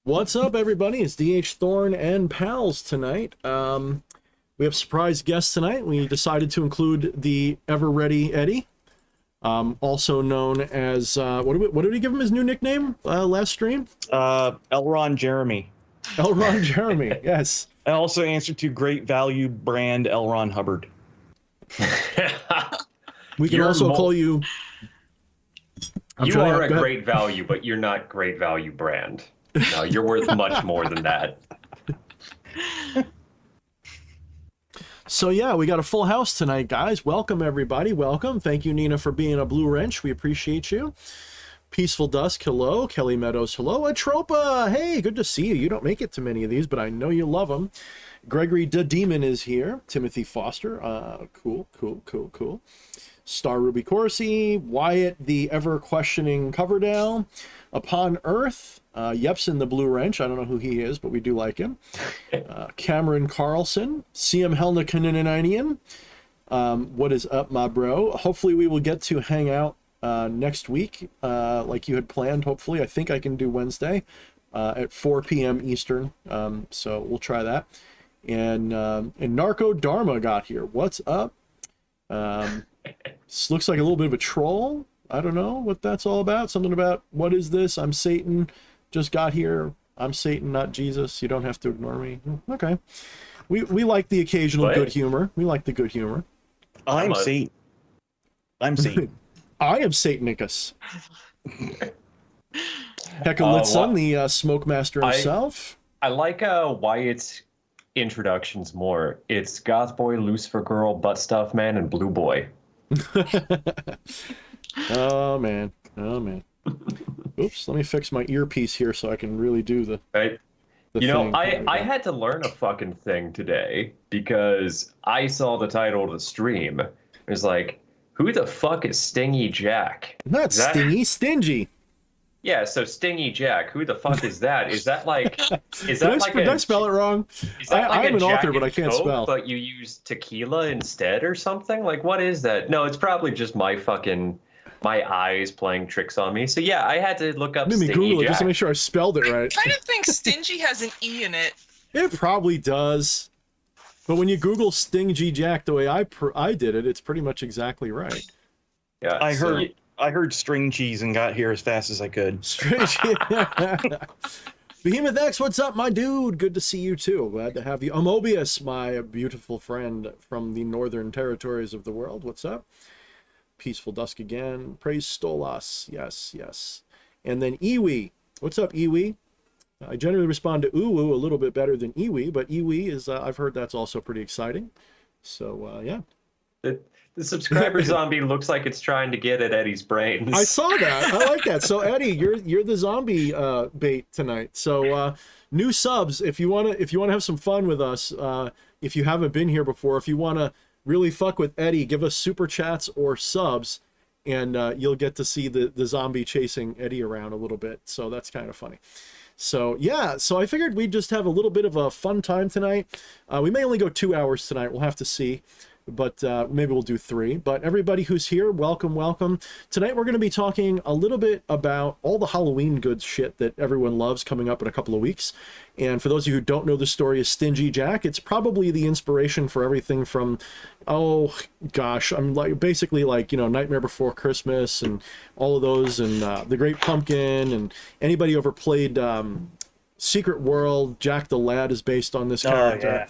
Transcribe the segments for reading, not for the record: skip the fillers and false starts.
What's up, everybody? It's DH Thorne and pals tonight. We have surprise guests tonight. We decided to include the ever-ready Eddie, also known as, what did we give him his new nickname last stream? Elron Jeremy. Elron Jeremy, yes. I also answer to great value brand Elron Hubbard. We can also call you... You are a great value, but you're not great value brand. No, you're worth much more than that. So yeah, we got a full house tonight, guys. Welcome, everybody. Welcome. Thank you, Nina, for being a Blue Wrench. We appreciate you. Peaceful Dusk, hello. Kelly Meadows, hello. Atropa, hey, good to see you. You don't make it to many of these, but I know you love them. Gregory the Demon is here. Timothy Foster, cool. Star Ruby Corsi, Wyatt the ever-questioning Coverdale, Upon Earth, Yepson the Blue Wrench, I don't know who he is, but we do like him, Cameron Carlson, CM Helnikaninian, what is up, my bro? Hopefully we will get to hang out next week, like you had planned, hopefully. I think I can do Wednesday at 4 p.m. Eastern, so we'll try that. And Narco Dharma got here. What's up? This looks like a little bit of a troll. I don't know what that's all about. Something about, what is this? I'm Satan. Just got here. I'm Satan, not Jesus. You don't have to ignore me. Okay. We like the occasional good humor. We like the good humor. I'm Satan. I'm Satan. I am Satanicus. Heckalitson, the smoke master himself. I like Wyatt's introductions more. It's Goth Boy, Lucifer Girl, Butt Stuff Man, and Blue Boy. Oh man. Oops, let me fix my earpiece here so I can really do the right. You know, I had to learn a fucking thing today because I saw the title of the stream. It was like, who the fuck is Stingy Jack? Not Stingy, Stingy. Yeah, so Stingy Jack, who the fuck is that? Is that like, did I spell it wrong? I'm an author, but I can't spell. But you use tequila instead or something? Like, what is that? No, it's probably just my eyes playing tricks on me. So yeah, I had to look up Stingy Google it Jack. just to make sure I spelled it right. I kind of think Stingy has an E in it. It probably does. But when you Google Stingy Jack the way I did it, it's pretty much exactly right. Yeah, I heard string cheese and got here as fast as I could. String cheese. Behemoth X, what's up, my dude? Good to see you too. Glad to have you. Amobius, my beautiful friend from the northern territories of the world. What's up? Peaceful Dusk again. Praise Stolas. Yes. And then Iwi. What's up, Iwi? I generally respond to Uwu a little bit better than Iwi, but Iwi is, I've heard that's also pretty exciting. So, yeah. The subscriber zombie looks like it's trying to get at Eddie's brains. I saw that. I like that. So Eddie, you're the zombie bait tonight. So new subs, if you wanna have some fun with us, if you haven't been here before, if you wanna really fuck with Eddie, give us super chats or subs, and you'll get to see the zombie chasing Eddie around a little bit. So that's kind of funny. So yeah, so I figured we'd just have a little bit of a fun time tonight. We may only go 2 hours tonight. We'll have to see. But maybe we'll do 3. But everybody who's here, welcome. Tonight we're going to be talking a little bit about all the Halloween goods shit that everyone loves coming up in a couple of weeks. And for those of you who don't know the story of Stingy Jack, it's probably the inspiration for everything from, oh gosh, I'm like basically like, you know, Nightmare Before Christmas and all of those, and The Great Pumpkin, and anybody who ever played Secret World, Jack the Lad is based on this character.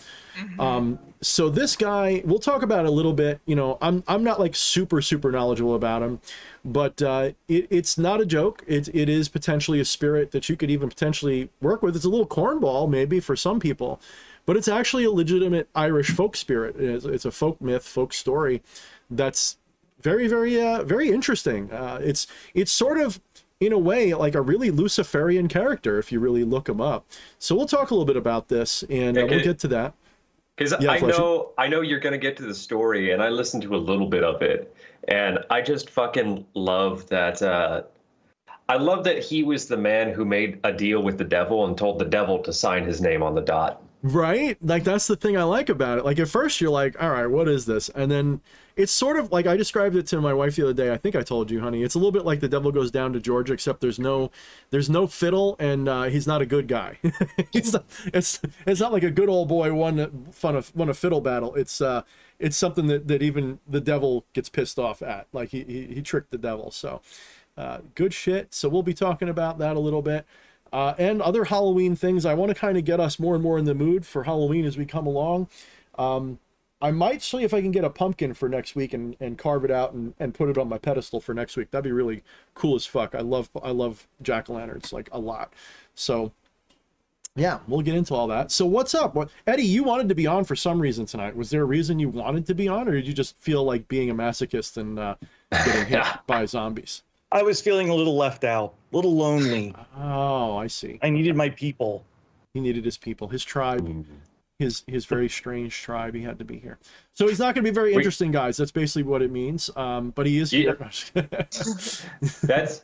So this guy, we'll talk about a little bit. You know, I'm not like super knowledgeable about him, but it's not a joke. It is potentially a spirit that you could even potentially work with. It's a little cornball maybe for some people, but it's actually a legitimate Irish folk spirit. It's a folk myth, folk story that's very interesting. It's sort of, in a way, like a really Luciferian character if you really look him up. So we'll talk a little bit about this, and we'll get to that. Because I know you're going to get to the story, and I listened to a little bit of it, and I just fucking love that. I love that he was the man who made a deal with the devil and told the devil to sign his name on the dot. Right? Like, that's the thing I like about it. Like, at first you're like, all right, what is this? And then it's sort of like, I described it to my wife the other day. I think I told you, honey. It's a little bit like The Devil Goes Down to Georgia, except there's no fiddle, and he's not a good guy. It's not like a good old boy won a fiddle battle. It's something that even the devil gets pissed off at. Like, he tricked the devil. So good shit. So we'll be talking about that a little bit. And other Halloween things. I want to kind of get us more and more in the mood for Halloween as we come along. I might see if I can get a pumpkin for next week and carve it out and put it on my pedestal for next week. That'd be really cool as fuck. I love jack-o'-lanterns, like, a lot. So yeah, we'll get into all that. So what's up? Eddie, you wanted to be on for some reason tonight. Was there a reason you wanted to be on, or did you just feel like being a masochist and getting hit by zombies? I was feeling a little left out, a little lonely. Oh, I see. I needed my people. He needed his people, his tribe, his very strange tribe. He had to be here. So he's not going to be very interesting, guys. That's basically what it means. But he is here. That's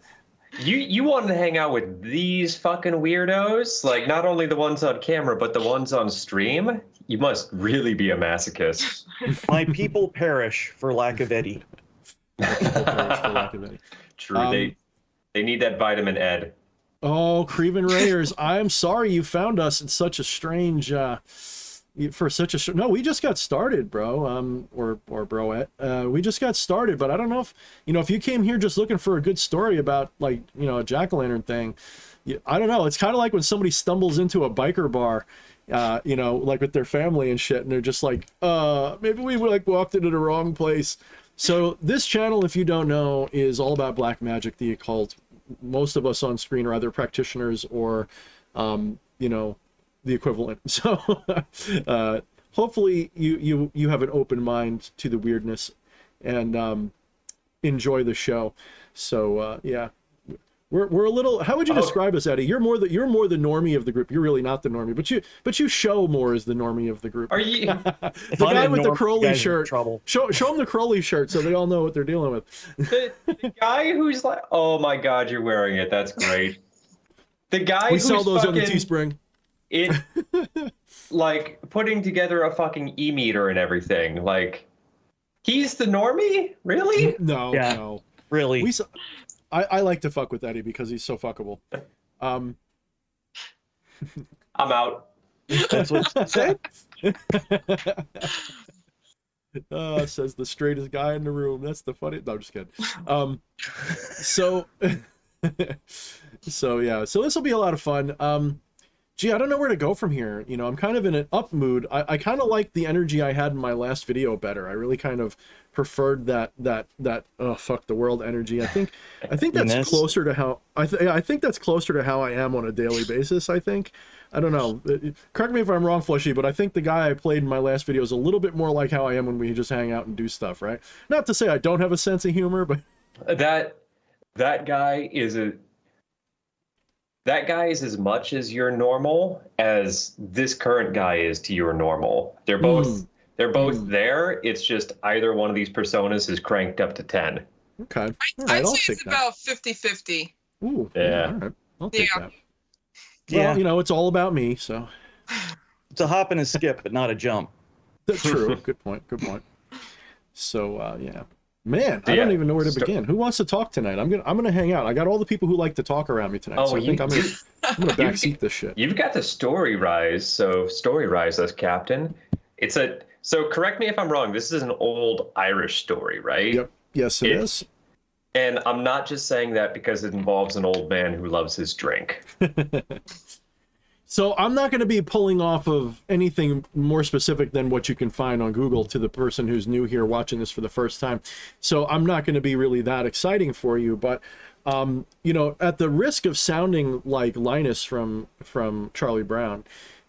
you wanted to hang out with these fucking weirdos, like not only the ones on camera but the ones on stream. You must really be a masochist. My people perish for lack of Eddie. True, they need that vitamin Ed. Oh, Creven Rayers, I'm sorry you found us in such a strange no, we just got started, bro. Or broette. We just got started, but I don't know if you came here just looking for a good story about, like, a jack-o'-lantern thing. I don't know. It's kind of like when somebody stumbles into a biker bar, like with their family and shit, and they're just like, maybe we like walked into the wrong place. So this channel, if you don't know, is all about black magic, the occult. Most of us on screen are either practitioners or, the equivalent. So hopefully you have an open mind to the weirdness and enjoy the show. So yeah. We're a little. How would you describe us, Eddie? You're more the normie of the group. You're really not the normie, but you show more as the normie of the group. Are you the guy with the Crowley shirt? Show them the Crowley shirt so they all know what they're dealing with. the guy who's like, oh my god, you're wearing it. That's great. The guy we who's sell those fucking, on the Teespring. It like putting together a fucking e-meter and everything. Like, he's the normie, really? No. Really. I like to fuck with Eddie because he's so fuckable. I'm out. That's what you said? Says the straightest guy in the room. That's the funny. No, I'm just kidding. So yeah. So this will be a lot of fun. Gee, I don't know where to go from here. I'm kind of in an up mood. I kind of like the energy I had in my last video better. I really kind of preferred that oh fuck the world energy. I think that's closer to how I think that's closer to how I am on a daily basis. I think. I don't know. Correct me if I'm wrong, Fleshy, but I think the guy I played in my last video is a little bit more like how I am when we just hang out and do stuff, right? Not to say I don't have a sense of humor, but that guy is as much as your normal as this current guy is to your normal. They're both there. It's just either one of these personas is cranked up to 10. Okay. All right, I'd I'll say take it's that. about 50-50. Ooh. Yeah. All right. I'll take that. Yeah. Well, it's all about me, so. It's a hop and a skip, but not a jump. That's true. Good point. So, yeah. Man, I don't even know where to begin. Who wants to talk tonight? I'm gonna hang out. I got all the people who like to talk around me tonight. So I think I'm gonna backseat this shit. You've got the story rise, so story rise us, Captain. So correct me if I'm wrong. This is an old Irish story, right? Yep. Yes, it is. And I'm not just saying that because it involves an old man who loves his drink. So I'm not going to be pulling off of anything more specific than what you can find on Google to the person who's new here watching this for the first time. So I'm not going to be really that exciting for you. But, at the risk of sounding like Linus from Charlie Brown,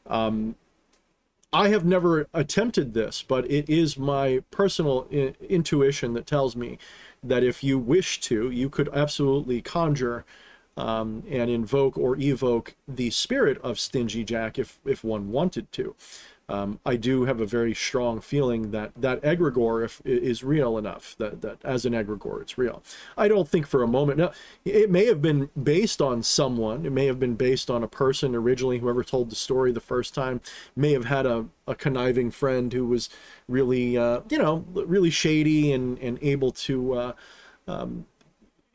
I have never attempted this, but it is my personal intuition that tells me that if you wish to, you could absolutely conjure and invoke or evoke the spirit of Stingy Jack if one wanted to. I do have a very strong feeling that that egregore is real enough, that as an egregore, it's real. I don't think for a moment. Now, it may have been based on someone. It may have been based on a person originally. Whoever told the story the first time may have had a conniving friend who was really, really shady and able to,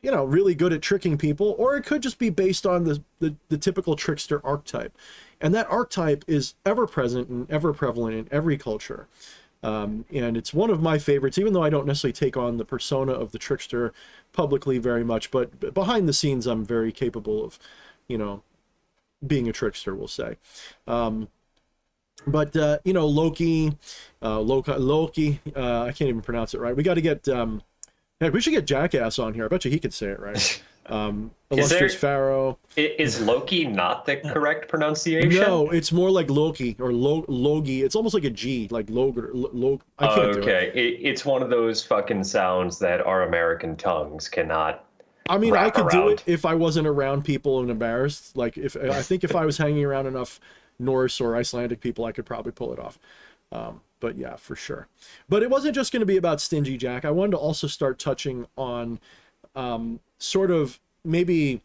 really good at tricking people. Or it could just be based on the typical trickster archetype. And that archetype is ever present and ever prevalent in every culture. And it's one of my favorites, even though I don't necessarily take on the persona of the trickster publicly very much, but behind the scenes, I'm very capable of, being a trickster, we'll say. Loki, I can't even pronounce it right. We got to get, we should get Jackass on here. I bet you he could say it right. Illustrious Pharaoh. Is Loki not the correct pronunciation? No, it's more like Loki or Logi. It's almost like a G, like Log. I can't do it. It's one of those fucking sounds that our American tongues cannot. I mean, I could do it if I wasn't around people and embarrassed. Like I think if I was hanging around enough Norse or Icelandic people, I could probably pull it off. But yeah, for sure. But it wasn't just going to be about Stingy Jack. I wanted to also start touching on sort of maybe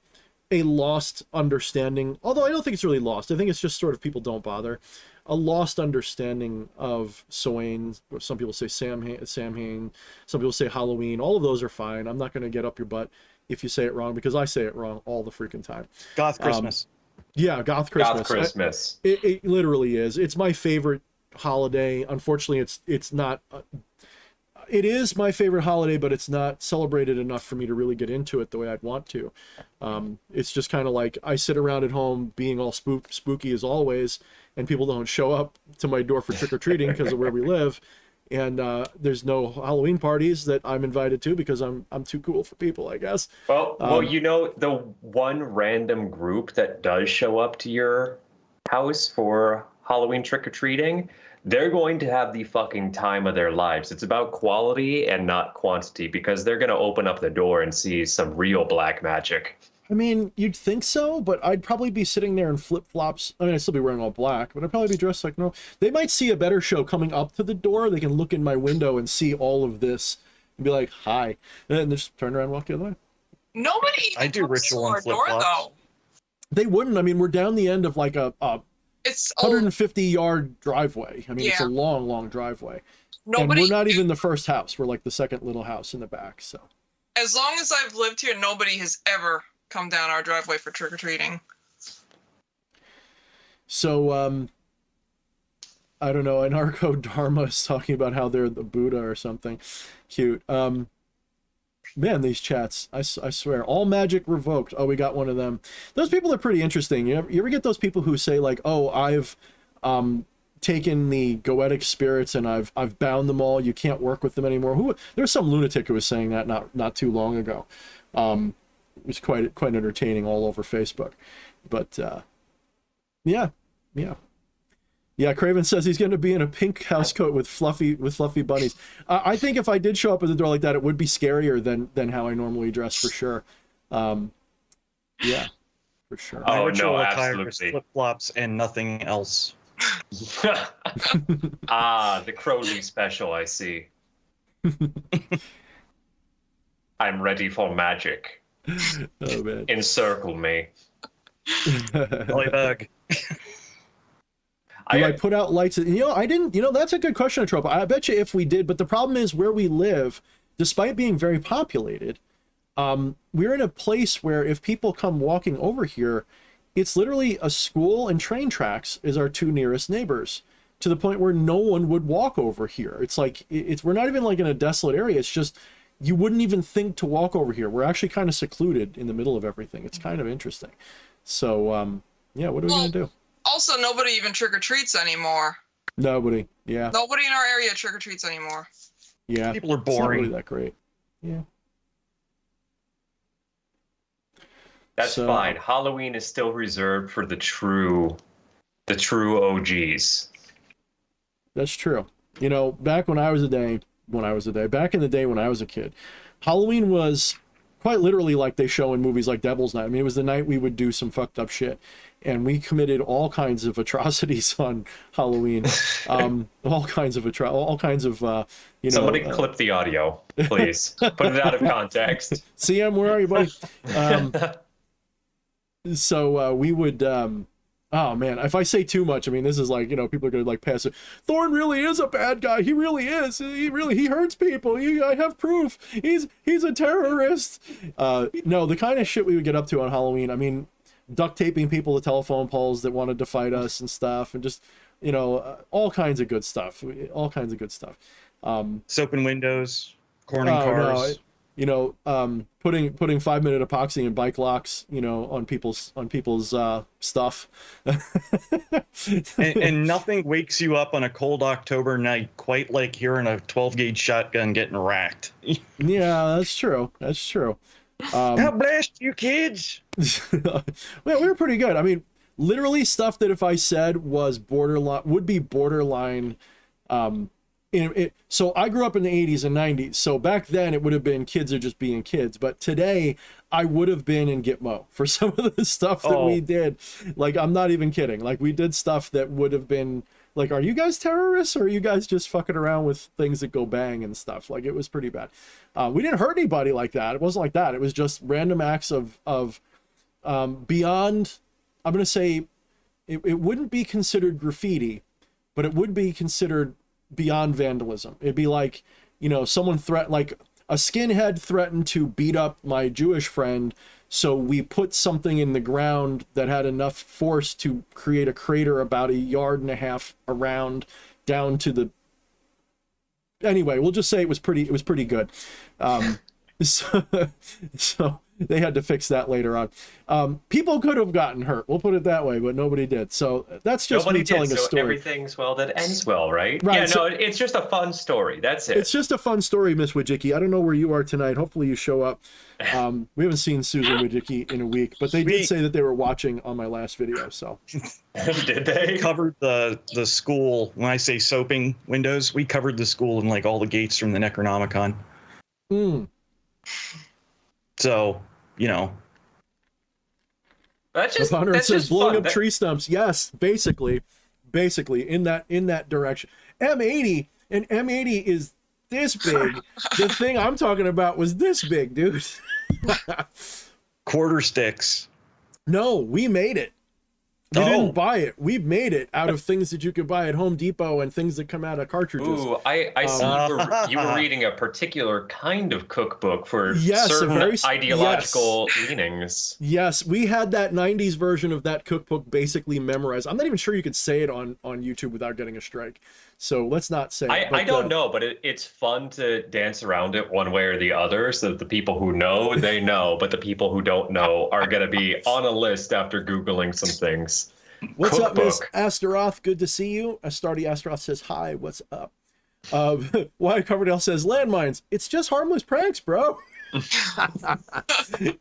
a lost understanding, although I don't think it's really lost. I think it's just sort of people don't bother. A lost understanding of Samhain. Some people say Samhain. Some people say Halloween. All of those are fine. I'm not going to get up your butt if you say it wrong, because I say it wrong all the freaking time. Goth Christmas. Yeah, Goth Christmas. Goth Christmas. It literally is. It's my favorite holiday. Unfortunately, it's not. It is my favorite holiday, but it's not celebrated enough for me to really get into it the way I'd want to. It's just kind of like I sit around at home being all spooky as always, and people don't show up to my door for trick-or-treating because of where we live. And there's no Halloween parties that I'm invited to because I'm too cool for people, I guess. Well, the one random group that does show up to your house for Halloween trick-or-treating, they're going to have the fucking time of their lives. It's about quality and not quantity, because they're going to open up the door and see some real black magic. I mean, you'd think so, but I'd probably be sitting there in flip-flops. I mean, I'd still be wearing all black, but I'd probably be dressed like no. They might see a better show coming up to the door. They can look in my window and see all of this and be like, hi. And then just turn around and walk the other way. Nobody even I do comes ritual to our and door, flip-flops. though. They wouldn't. I mean, we're down the end of like a It's 150-yard driveway. I mean, it's a Yeah. long, long driveway. nobody. And we're not even the first house. We're like the second little house in the back. So As long as I've lived here, nobody has ever come down our driveway for trick or treating. I don't know. Anarcho Dharma is talking about how they're the Buddha or something. Cute. Man, these chats, I swear, all magic revoked. Oh, we got one of them. Those people are pretty interesting. You ever get those people who say like, oh, I've taken the goetic spirits and I've bound them all. You can't work with them anymore. There's some lunatic who was saying that not too long ago. It was quite entertaining all over Facebook. But yeah. Craven says he's going to be in a pink housecoat with fluffy bunnies. I think if I did show up at the door like that, it would be scarier than how I normally dress, for sure. Yeah, for sure. Oh, My ritual no, attire is absolutely. flip-flops and nothing else. The Crowley special, I see. I'm ready for magic. Oh man. Encircle me. Hollybug. Do I put out lights? I didn't. That's a good question, Atropa. I bet you if we did, but the problem is where we live, despite being very populated, we're in a place where if people come walking over here, it's literally a school and train tracks is our two nearest neighbors, to the point where no one would walk over here. It's like we're not even like in a desolate area. It's just you wouldn't even think to walk over here. We're actually kind of secluded in the middle of everything. It's kind of interesting. So yeah, what are we gonna do? Also, nobody even trick or treats anymore. Nobody. Yeah. Nobody in our area trick or treats anymore. Yeah. People are It's not really boring. that great. Yeah. That's fine. Halloween is still reserved for the true OGs. That's true. Back in the day when I was a kid, Halloween was quite literally like they show in movies like Devil's Night. I mean, it was the night we would do some fucked up shit, and we committed all kinds of atrocities on Halloween. All kinds of Somebody clip the audio, please. Put it out of context. CM, where are you, buddy? So we would oh man, if I say too much, I mean, this is like, people are gonna like pass it. Thorne really is a bad guy. He really is. He hurts people. I have proof. He's a terrorist. No, the kind of shit we would get up to on Halloween. I mean, duct taping people to telephone poles that wanted to fight us and stuff, and just all kinds of good stuff. All kinds of good stuff. Soap and windows, corning cars. No, putting 5-minute epoxy in bike locks, on people's stuff. and nothing wakes you up on a cold October night quite like hearing a 12-gauge shotgun getting racked. Yeah, that's true. God bless you, kids. Well, we were pretty good. I mean, literally stuff that if I said was would be borderline. So I grew up in the 80s and 90s. So back then it would have been kids are just being kids. But today I would have been in Gitmo for some of the stuff that we did. Like, I'm not even kidding. Like, we did stuff that would have been like, are you guys terrorists or are you guys just fucking around with things that go bang and stuff? Like, it was pretty bad. We didn't hurt anybody like that. It wasn't like that. It was just random acts of beyond, I'm going to say it wouldn't be considered graffiti, but it would be considered beyond vandalism. It'd be like, someone like a skinhead threatened to beat up my Jewish friend, so we put something in the ground that had enough force to create a crater about 1.5 yards around down to the. Anyway, we'll just say it was pretty good. So they had to fix that later on. People could have gotten hurt, we'll put it that way, but nobody did. So that's just me telling a story. Everything's well that ends well, right? Right. Yeah, So, no, it's just a fun story. That's it. It's just a fun story, Miss Wojcicki. I don't know where you are tonight. Hopefully you show up. We haven't seen Susan Wojcicki in a week, but they did say that they were watching on my last video. So did they? We covered the school. When I say soaping windows, we covered the school and like all the gates from the Necronomicon. So, That's just it says blowing fun. up tree stumps. Yes, basically in that direction. M80 and M80 is this big. The thing I'm talking about was this big, dude. Quarter sticks. No, we made it. We didn't buy it. We made it out of things that you could buy at Home Depot and things that come out of cartridges. Ooh, I see you were reading a particular kind of cookbook for certain ideological leanings. Yes, we had that 90s version of that cookbook basically memorized. I'm not even sure you could say it on YouTube without getting a strike. So let's not say it. I don't know, but it's fun to dance around it one way or the other so that the people who know, they know, but the people who don't know are going to be on a list after Googling some things. What's up, Miss Astaroth? Good to see you. Astardi Astaroth says, hi, what's up? Wyatt Coverdale says, landmines. It's just harmless pranks, bro.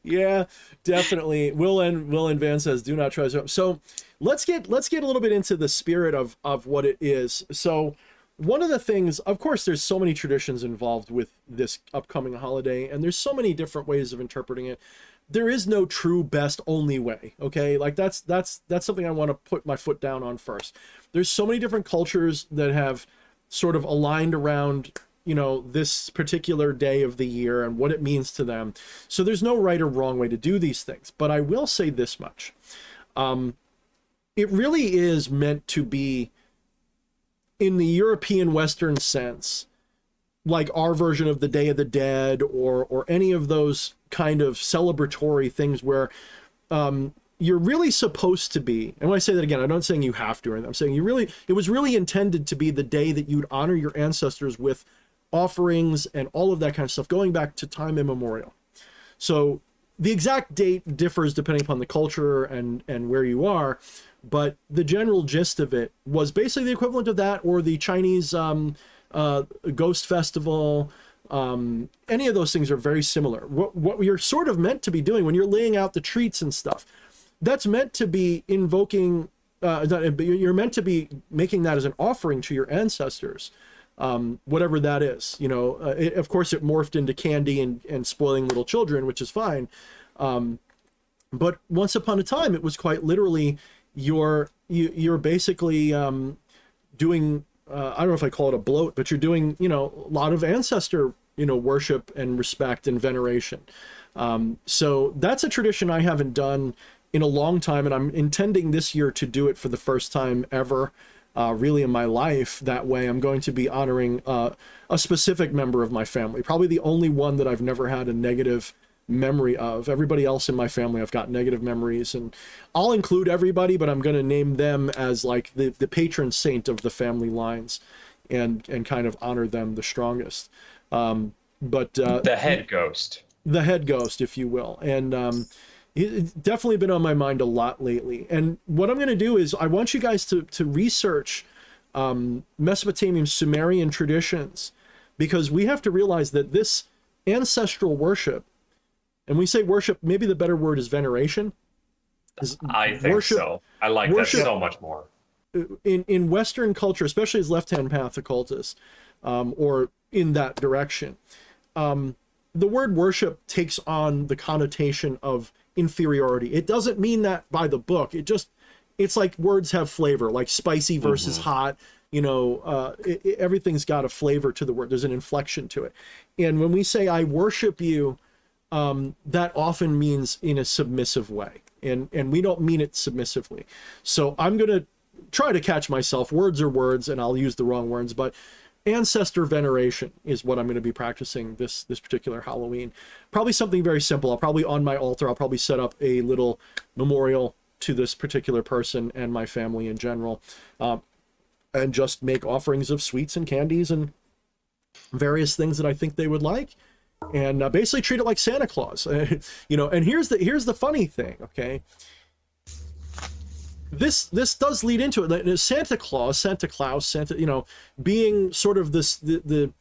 Yeah, definitely. Will and Van says, do not try to. So let's get a little bit into the spirit of what it is. So one of the things, of course, there's so many traditions involved with this upcoming holiday, and there's so many different ways of interpreting it. There is no true best only way. Okay, like that's something I want to put my foot down on first. There's so many different cultures that have sort of aligned around this particular day of the year and what it means to them. So there's no right or wrong way to do these things. But I will say this much. It really is meant to be, in the European Western sense, like our version of the Day of the Dead or any of those kind of celebratory things where you're really supposed to be, and when I say that again, I'm not saying you have to, I'm saying it was really intended to be the day that you'd honor your ancestors with offerings and all of that kind of stuff going back to time immemorial. So the exact date differs depending upon the culture and where you are, but the general gist of it was basically the equivalent of that, or the Chinese Ghost Festival. Any of those things are very similar. What you're sort of meant to be doing when you're laying out the treats and stuff, that's meant to be invoking, you're meant to be making that as an offering to your ancestors. whatever that is. You know, of course it morphed into candy and spoiling little children, which is fine. But once upon a time, it was quite literally you're basically doing, I don't know if I call it a bloat, but you're doing, you know, a lot of ancestor, you know, worship and respect and veneration. So that's a tradition I haven't done in a long time, and I'm intending this year to do it for the first time ever, really in my life. That way I'm going to be honoring a specific member of my family, probably the only one that I've never had a negative memory of. Everybody else in my family I've got negative memories, and I'll include everybody, but I'm going to name them as like the patron saint of the family lines, and kind of honor them the strongest. But the head ghost, if you will. And it's definitely been on my mind a lot lately. And what I'm going to do is I want you guys to research Mesopotamian Sumerian traditions, because we have to realize that this ancestral worship, and we say worship, maybe the better word is veneration. I think worship, so. I like that so much more. In Western culture, especially as left-hand path occultists, or in that direction, the word worship takes on the connotation of inferiority. It doesn't mean that by the book. It's like words have flavor, like spicy versus hot. You know, everything's got a flavor to the word. There's an inflection to it. And when we say I worship you, that often means in a submissive way, and we don't mean it submissively. So I'm going to try to catch myself. Words are words, and I'll use the wrong words, but ancestor veneration is what I'm going to be practicing this particular Halloween. Probably something very simple. I'll probably, on my altar, I'll probably set up a little memorial to this particular person and my family in general, and just make offerings of sweets and candies and various things that I think they would like, and basically treat it like Santa Claus. You know, and here's the funny thing, okay? This does lead into it. Santa Claus, you know, being sort of this the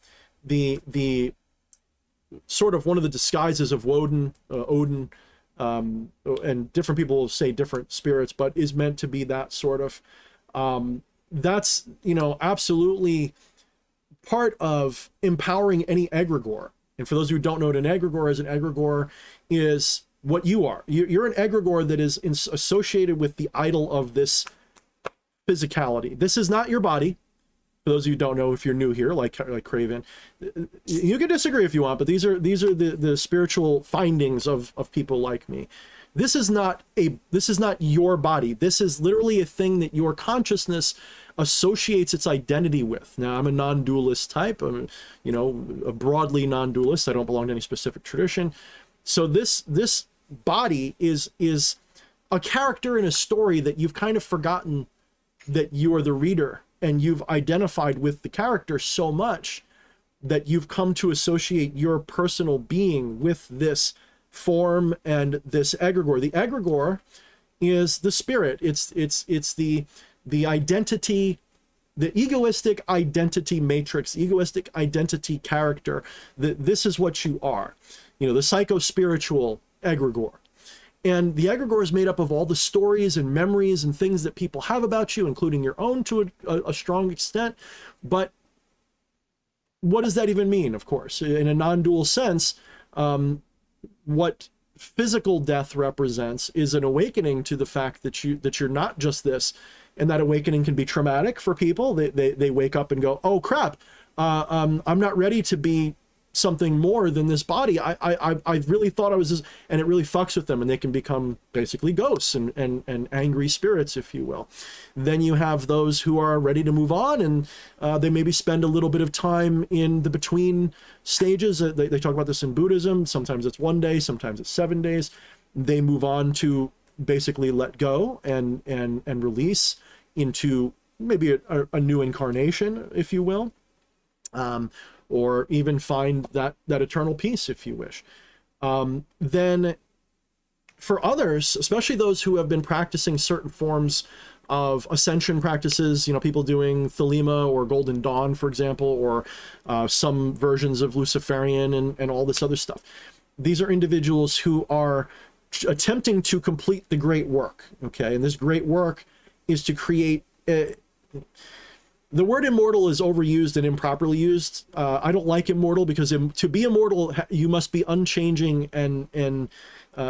sort of one of the disguises of Odin, and different people say different spirits, but is meant to be that sort of. That's, you know, absolutely part of empowering any egregore. And for those who don't know what an egregore is what you are. You're an egregore that is associated with the idol of this physicality. This is not your body. For those of you who don't know, if you're new here, like Craven, you can disagree if you want, but these are the spiritual findings of people like me. This is not your body. This is literally a thing that your consciousness associates its identity with. Now, I'm a non-dualist type. I'm, you know, a broadly non-dualist. I don't belong to any specific tradition. So this body is a character in a story that you've kind of forgotten that you are the reader, and you've identified with the character so much that you've come to associate your personal being with this form and this egregore. The egregore is the spirit. It's the identity, the egoistic identity matrix, egoistic identity character. This is what you are. You know, the psycho-spiritual egregore. And the egregore is made up of all the stories and memories and things that people have about you, including your own to a strong extent. But what does that even mean, of course? In a non-dual sense, what physical death represents is an awakening to the fact that you're not just this. And that awakening can be traumatic for people. They wake up and go, oh crap, I'm not ready to be something more than this body. I really thought I was this, and it really fucks with them, and they can become basically ghosts and angry spirits, if you will. Then you have those who are ready to move on, and they maybe spend a little bit of time in the between stages. They talk about this in Buddhism. Sometimes it's 1 day, sometimes it's 7 days. They move on to basically let go and release into maybe a new incarnation, if you will. Or even find that eternal peace, if you wish. Then for others, especially those who have been practicing certain forms of ascension practices, you know, people doing Thelema or Golden Dawn, for example, or some versions of Luciferian and all this other stuff. These are individuals who are attempting to complete the great work, okay? And this great work is to create the word immortal is overused and improperly used. I don't like immortal because to be immortal, you must be unchanging, and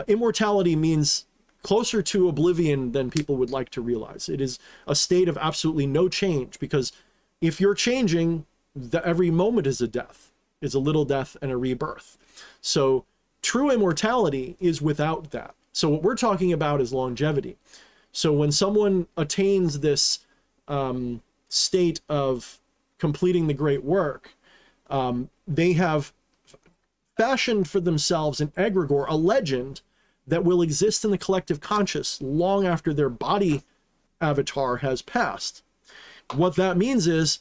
immortality means closer to oblivion than people would like to realize. It is a state of absolutely no change, because if you're changing, every moment is a death, is a little death and a rebirth. So true immortality is without that. So what we're talking about is longevity. So when someone attains this state of completing the great work, they have fashioned for themselves an egregore, a legend that will exist in the collective conscious long after their body avatar has passed. What that means is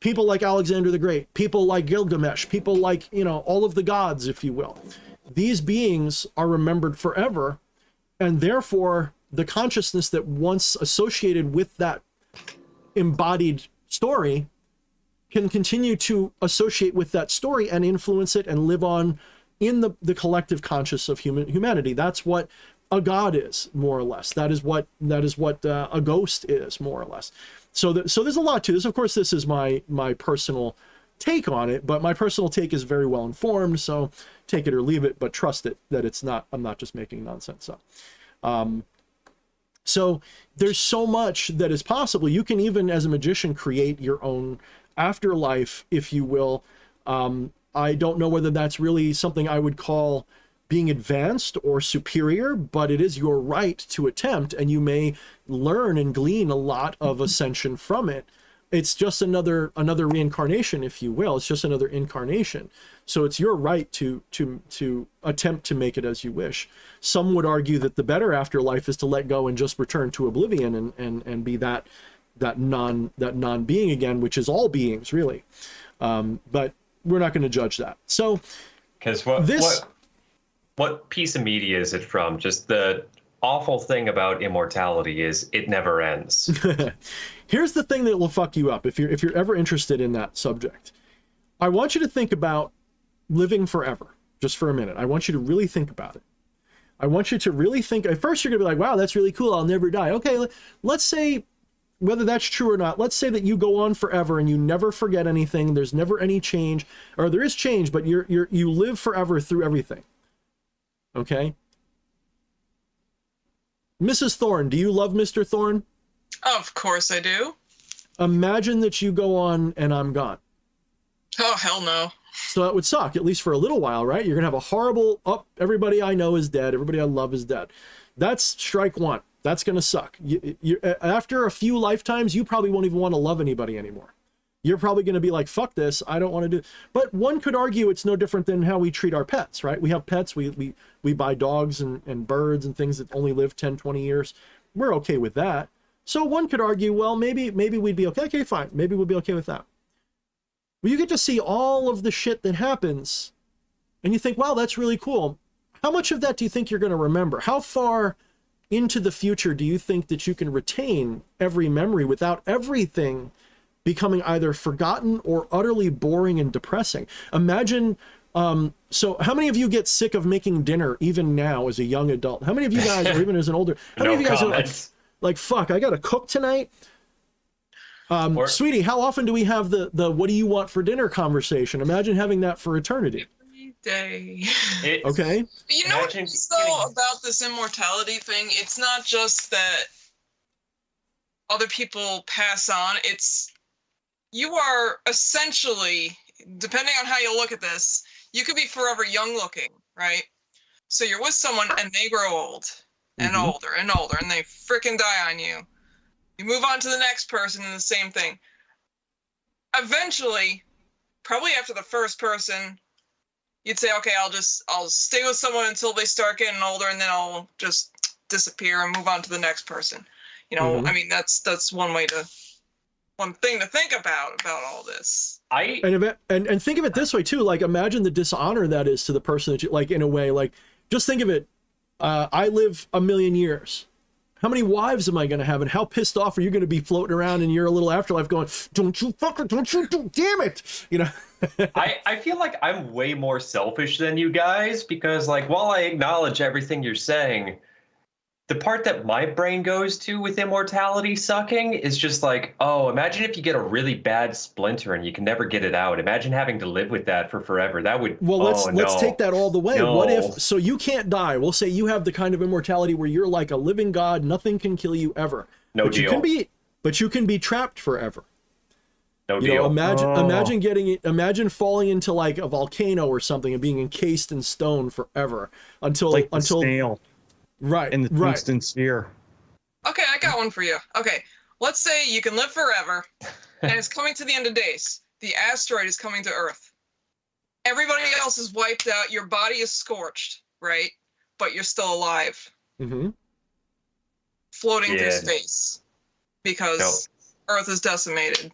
people like Alexander the Great, people like Gilgamesh, people like, all of the gods, if you will. These beings are remembered forever, and therefore the consciousness that once associated with that embodied story can continue to associate with that story and influence it and live on in the collective conscious of humanity. That's what a god is, more or less. That is what a ghost is, more or less. So there's a lot to this. Of course, this is my personal take on it, but my personal take is very well informed, so take it or leave it, but trust it that it's not, I'm not just making nonsense up. So there's so much that is possible. You can even, as a magician, create your own afterlife, if you will. I don't know whether that's really something I would call being advanced or superior, but it is your right to attempt, and you may learn and glean a lot of ascension from it. It's just another reincarnation, if you will. It's just another incarnation. So it's your right to attempt to make it as you wish. Some would argue that the better afterlife is to let go and just return to oblivion and be that non-being again, which is all beings, really. But we're not going to judge that. So, because what piece of media is it from? Just the awful thing about immortality is it never ends. Here's the thing that will fuck you up if you're ever interested in that subject. I want you to think about living forever, just for a minute. I want you to really think about it. I want you to really think. At first, you're gonna be like, "Wow, that's really cool. I'll never die." Okay, let's say, whether that's true or not, let's say that you go on forever and you never forget anything. There's never any change, or there is change, but you live forever through everything. Okay. Mrs. Thorne, do you love Mr. Thorne? Of course I do. Imagine that you go on and I'm gone. Oh, hell no. So that would suck, at least for a little while, right? You're going to have a horrible, everybody I know is dead. Everybody I love is dead. That's strike one. That's going to suck. After a few lifetimes, you probably won't even want to love anybody anymore. You're probably going to be like, fuck this, I don't want to do. But one could argue it's no different than how we treat our pets, right? We have pets, we buy dogs and birds and things that only live 10, 20 years. We're okay with that. So one could argue, well, maybe we'd be okay. Okay, fine. Maybe we'll be okay with that. Well, you get to see all of the shit that happens and you think, wow, that's really cool. How much of that do you think you're going to remember? How far into the future do you think that you can retain every memory without everything becoming either forgotten or utterly boring and depressing? Imagine, so how many of you get sick of making dinner even now as a young adult? How many of you guys, or even as an older, how many of you guys are like, fuck, I gotta cook tonight? Sweetie, how often do we have the what do you want for dinner conversation? Imagine having that for eternity. Every day. Okay. You know what's so about this immortality thing? It's not just that other people pass on. It's you are essentially, depending on how you look at this, you could be forever young looking, right? So you're with someone and they grow old and older and older and they freaking die on you. You move on to the next person and the same thing. Eventually, probably after the first person, you'd say, okay, I'll stay with someone until they start getting older and then I'll just disappear and move on to the next person. You know, I mean, that's one thing to think about all this. And think of it this way too. Like, imagine the dishonor that is to the person that you, like, in a way, like, just think of it. I live 1,000,000 years. How many wives am I going to have? And how pissed off are you going to be floating around in your little afterlife going, don't you damn it. You know, I feel like I'm way more selfish than you guys because, like, while I acknowledge everything you're saying, the part that my brain goes to with immortality sucking is just like, oh, imagine if you get a really bad splinter and you can never get it out. Imagine having to live with that for forever. That would, well, let's take that all the way. No. What if, so you can't die. We'll say you have the kind of immortality where you're like a living god, nothing can kill you ever. No but deal. But you can be trapped forever. No You deal. know, imagine falling into like a volcano or something and being encased in stone forever until Like the snail right in the tungsten sphere. Okay, I got one for you. Okay, let's say you can live forever, and it's coming to the end of days. The asteroid is coming to Earth. Everybody else is wiped out. Your body is scorched, right? But you're still alive, Mm-hmm. floating through Yeah. space because Earth is decimated.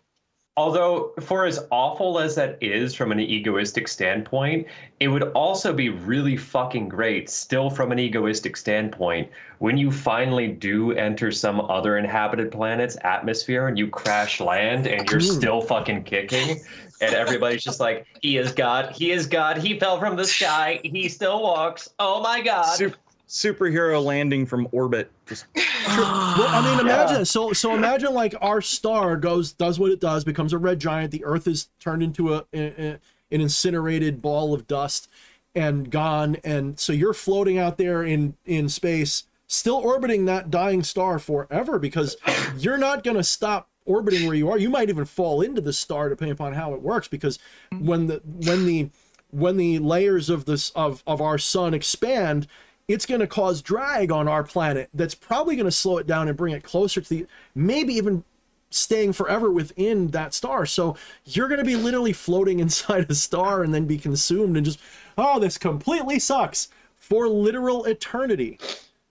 Although, for as awful as that is from an egoistic standpoint, it would also be really fucking great, still from an egoistic standpoint, when you finally do enter some other inhabited planet's atmosphere and you crash land and you're still fucking kicking, and everybody's just like, he is God, he is God, he fell from the sky, he still walks, oh my God. Superhero landing from orbit. Just Well, I mean, imagine so imagine like our star does what it does, becomes a red giant. The Earth is turned into an incinerated ball of dust and gone, and so you're floating out there in space, still orbiting that dying star forever because you're not going to stop orbiting where you are. You might even fall into the star depending upon how it works, because when the layers of this of our sun expand, it's going to cause drag on our planet that's probably going to slow it down and bring it closer to the, maybe even staying forever within that star. So you're going to be literally floating inside a star and then be consumed and just, oh, this completely sucks for literal eternity,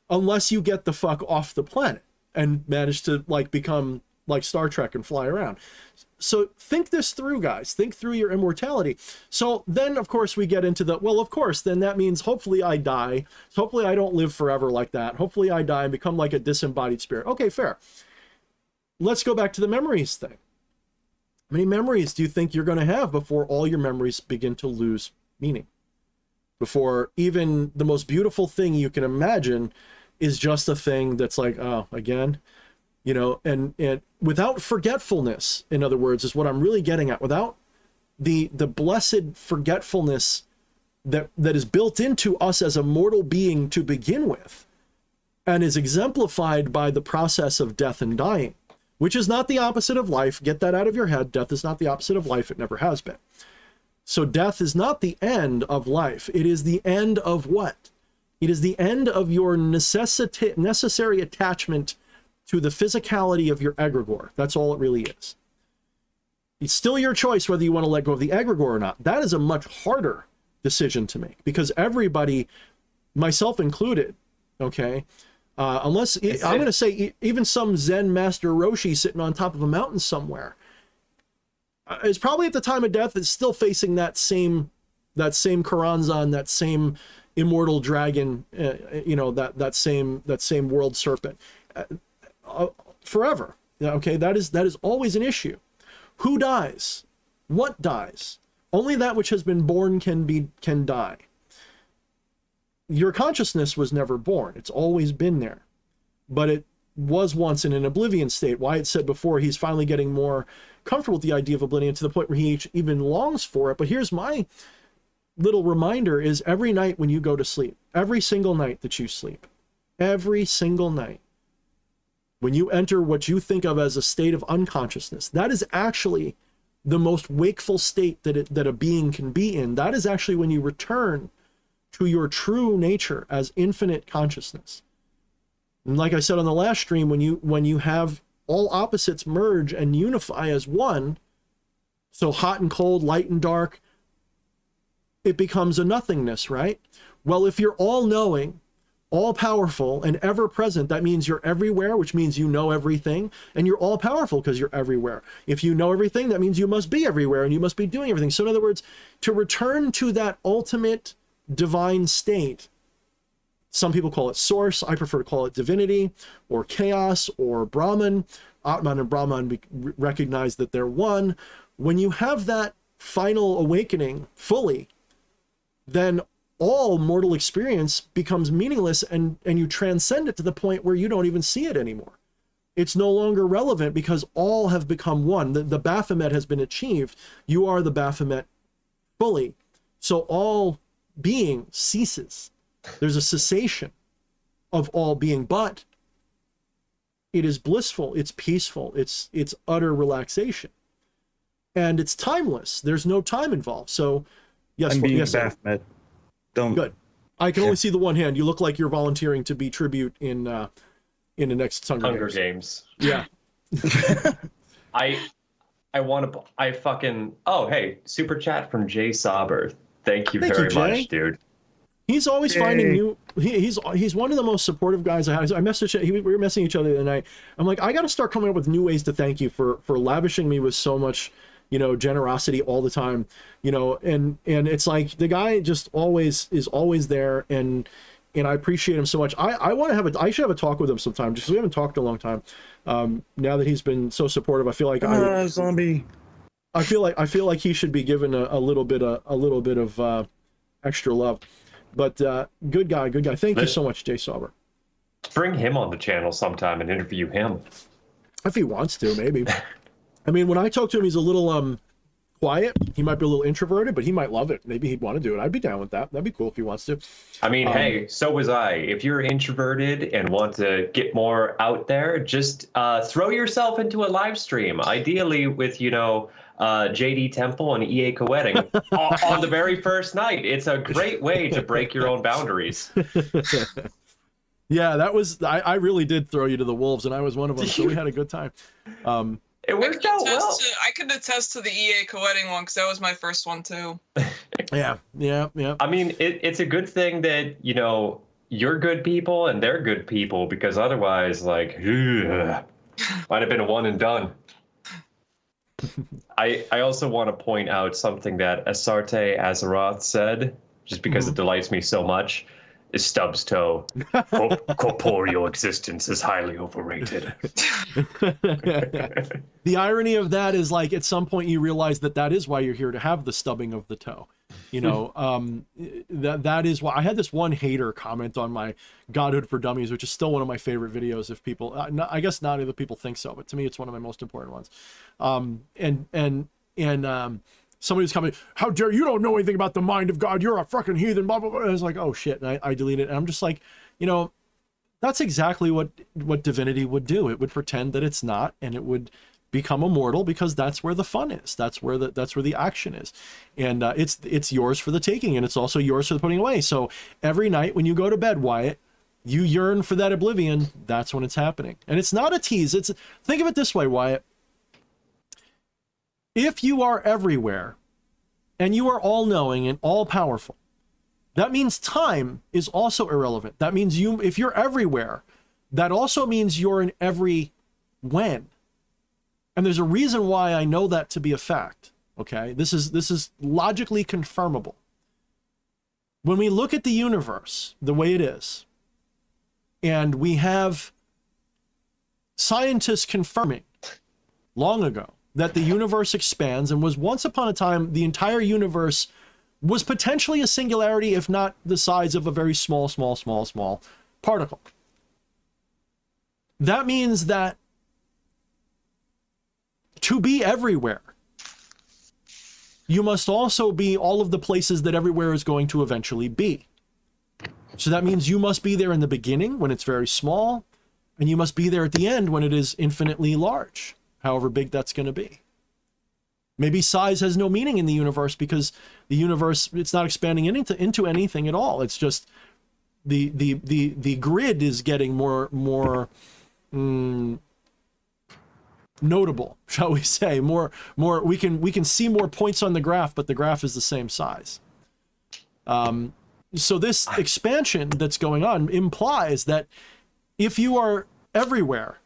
unless you get the fuck off the planet and manage to like become like Star Trek and fly around. So think this through, guys. Think through your immortality. So then, of course, we get into the, well, of course, then that means hopefully I die. So hopefully I don't live forever like that. Hopefully I die and become like a disembodied spirit. Okay, fair. Let's go back to the memories thing. How many memories do you think you're going to have before all your memories begin to lose meaning? Before even the most beautiful thing you can imagine is just a thing that's like, oh, again? You know, and without forgetfulness, in other words, is what I'm really getting at. Without the blessed forgetfulness that is built into us as a mortal being to begin with, and is exemplified by the process of death and dying, which is not the opposite of life. Get that out of your head. Death is not the opposite of life. It never has been. So death is not the end of life. It is the end of what? It is the end of your necessary attachment to the physicality of your egregore. That's all it really is. It's still your choice whether you want to let go of the egregore or not. That is a much harder decision to make, because everybody, myself included, okay, unless I'm going to say even some Zen master Roshi sitting on top of a mountain somewhere, is probably at the time of death is still facing that same Karanzan, that same immortal dragon, you know, that same world serpent. Forever. Okay, that is always an issue. Who dies? What dies? Only that which has been born can die. Your consciousness was never born. It's always been there. But it was once in an oblivion state. Wyatt said before he's finally getting more comfortable with the idea of oblivion to the point where he even longs for it. But here's my little reminder is every night when you go to sleep, every single night that you sleep, every single night, when you enter what you think of as a state of unconsciousness, that is actually the most wakeful state that a being can be in. That is actually when you return to your true nature as infinite consciousness. And like I said on the last stream, when you have all opposites merge and unify as one, so hot and cold, light and dark, it becomes a nothingness, right? Well, if you're all-knowing, all-powerful, and ever-present, that means you're everywhere, which means you know everything, and you're all-powerful because you're everywhere. If you know everything, that means you must be everywhere, and you must be doing everything. So in other words, to return to that ultimate divine state, some people call it source, I prefer to call it divinity, or chaos, or Brahman. Atman and Brahman recognize that they're one. When you have that final awakening fully, then all mortal experience becomes meaningless, and you transcend it to the point where you don't even see it anymore. It's no longer relevant because all have become one. The Baphomet has been achieved. You are the Baphomet fully. So all being ceases. There's a cessation of all being, but it is blissful, it's peaceful, it's utter relaxation. And it's timeless. There's no time involved. So yes, I'm being yes, Baphomet. Don't. good. I can only see the one hand. You look like you're volunteering to be tribute in the next Hunger Games. Yeah. I fucking, oh, hey, super chat from Jay Sauber. Thank you very much, dude. He's always finding new. He's one of the most supportive guys I have. I messaged. We were messaging each other the other night. I'm like, I got to start coming up with new ways to thank you for lavishing me with so much, generosity all the time, and it's like the guy just is always there, and I appreciate him so much. I should have a talk with him sometime, just because we haven't talked in a long time. Now that he's been so supportive, I feel like zombie. I feel like he should be given a little bit of extra love. But good guy. Thank you so much, Jay Sauber. Bring him on the channel sometime and interview him. If he wants to, maybe. I mean, when I talk to him, he's a little quiet. He might be a little introverted, but he might love it. Maybe he'd want to do it. I'd be down with that. That'd be cool if he wants to. I mean, hey, so was I. If you're introverted and want to get more out there, just throw yourself into a live stream. Ideally with, JD Temple and EA Coetting on the very first night. It's a great way to break your own boundaries. Yeah, I really did throw you to the wolves, and I was one of them, so we had a good time. It worked out well. I could attest to the EA Coetting one, because that was my first one too. Yeah. I mean, it's a good thing that, you're good people and they're good people, because otherwise, might have been a one and done. I also want to point out something that Asarte Azeroth said, just because it delights me so much, is Stubbs' toe. Corporeal existence is highly overrated. The irony of that is, like, at some point you realize that is why you're here, to have the stubbing of the toe. That is why I had this one hater comment on my Godhood for Dummies, which is still one of my favorite videos. If people, I guess not other people think so, but to me, it's one of my most important ones. Somebody was commenting, "How dare you, don't know anything about the mind of God? You're a fucking heathen." Blah blah blah. And I was like, "Oh shit!" And I deleted it. And I'm just like, that's exactly what divinity would do. It would pretend that it's not, and it would become immortal, because that's where the fun is. That's where the action is, and it's yours for the taking, and it's also yours for the putting away. So every night when you go to bed, Wyatt, you yearn for that oblivion. That's when it's happening, and it's not a tease. Think of it this way, Wyatt. If you are everywhere, and you are all-knowing and all-powerful, that means time is also irrelevant. That means if you're everywhere, that also means you're in every when. And there's a reason why I know that to be a fact. Okay, this is logically confirmable. When we look at the universe the way it is, and we have scientists confirming long ago that the universe expands, and was once upon a time the entire universe was potentially a singularity, if not the size of a very small particle. That means that to be everywhere, you must also be all of the places that everywhere is going to eventually be. So that means you must be there in the beginning when it's very small, and you must be there at the end when it is infinitely large, however big that's going to be. Maybe size has no meaning in the universe, because the universe, it's not expanding into anything at all. It's just the grid is getting more notable, shall we say. More we can see more points on the graph, but the graph is the same size. So this expansion that's going on implies that if you are everywhere,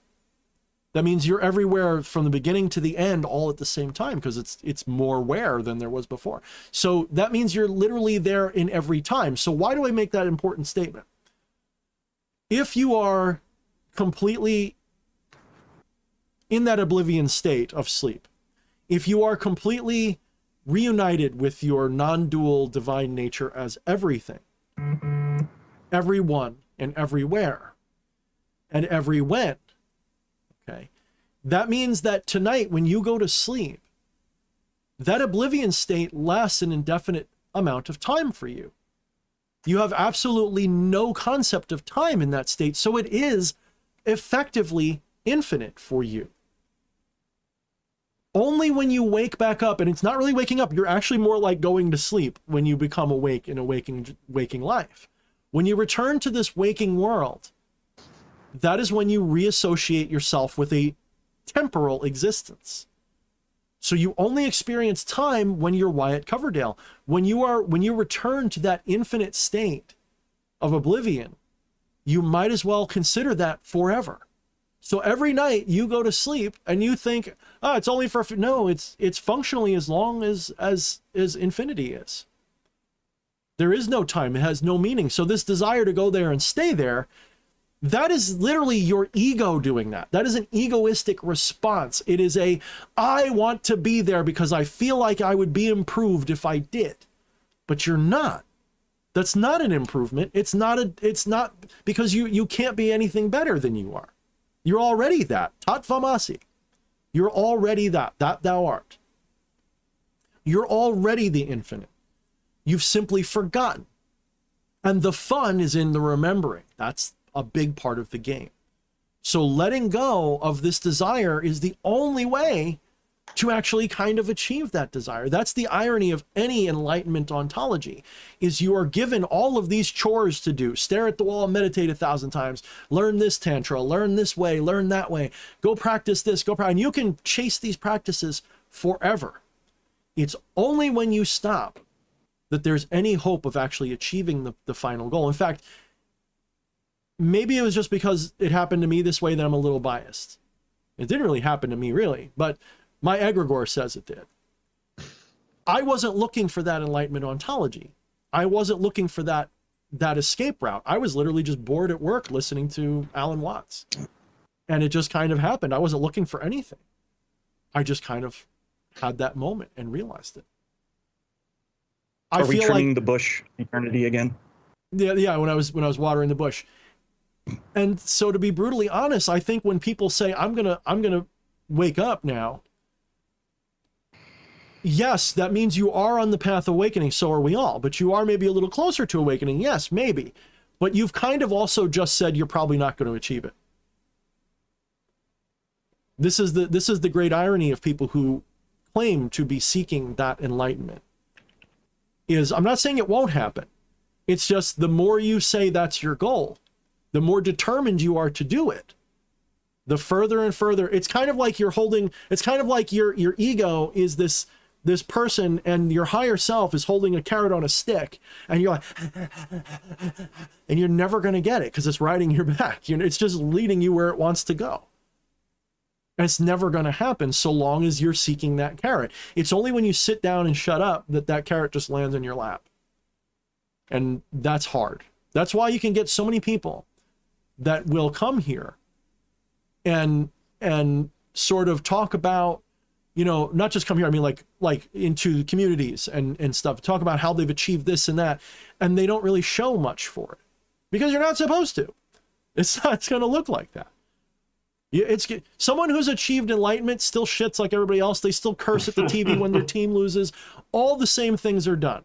that means you're everywhere from the beginning to the end all at the same time, because it's more where than there was before. So that means you're literally there in every time. So why do I make that important statement? If you are completely in that oblivion state of sleep, if you are completely reunited with your non-dual divine nature as everything, everyone and everywhere, and every when. Okay, that means that tonight when you go to sleep, that oblivion state lasts an indefinite amount of time for you. You have absolutely no concept of time in that state, so it is effectively infinite for you. Only when you wake back up, and it's not really waking up, you're actually more like going to sleep when you become awake in a waking life. When you return to this waking world, that is when you reassociate yourself with a temporal existence. So you only experience time when you're Wyatt Coverdale. When you return to that infinite state of oblivion, you might as well consider that forever. So every night you go to sleep and you think, oh, it's only for, no, it's functionally as long as infinity is. There is no time. It has no meaning. So this desire to go there and stay there, that is literally your ego doing that. That is an egoistic response. It is I want to be there because I feel like I would be improved if I did. But you're not. That's not an improvement. It's not because you can't be anything better than you are. You're already that. Tat Vamasi. You're already that thou art. You're already the infinite. You've simply forgotten. And the fun is in the remembering. That's a big part of the game. So letting go of this desire is the only way to actually kind of achieve that desire. That's the irony of any enlightenment ontology, is you are given all of these chores to do. Stare at the wall and meditate 1,000 times. Learn this tantra, learn this way, learn that way. Go practice this, and you can chase these practices forever. It's only when you stop that there's any hope of actually achieving the final goal. In fact, maybe it was just because it happened to me this way that I'm a little biased. It didn't really happen to me, really, but my egregore says it did. I wasn't looking for that enlightenment ontology. I wasn't looking for that escape route. I was literally just bored at work listening to Alan Watts. And it just kind of happened. I wasn't looking for anything. I just kind of had that moment and realized it. Are we trimming the bush eternity again? Yeah, when I was watering the bush. And so to be brutally honest, I think when people say I'm gonna wake up now, yes, that means you are on the path of awakening. So are we all, but you are maybe a little closer to awakening. Yes, maybe, but you've kind of also just said you're probably not going to achieve it. This is the great irony of people who claim to be seeking that enlightenment. Is I'm not saying it won't happen. It's just the more you say that's your goal, the more determined you are to do it, the further and further. It's kind of like you're holding, it's kind of like your ego is this person and your higher self is holding a carrot on a stick and you're like, and you're never going to get it because it's riding your back. It's just leading you where it wants to go. And it's never going to happen so long as you're seeking that carrot. It's only when you sit down and shut up that carrot just lands in your lap. And that's hard. That's why you can get so many people that will come here and sort of talk about, not just come here, I mean like into communities and stuff, talk about how they've achieved this and that, and they don't really show much for it because you're not supposed to. It's going to look like that. It's someone who's achieved enlightenment still shits like everybody else. They still curse at the TV when their team loses. All the same things are done.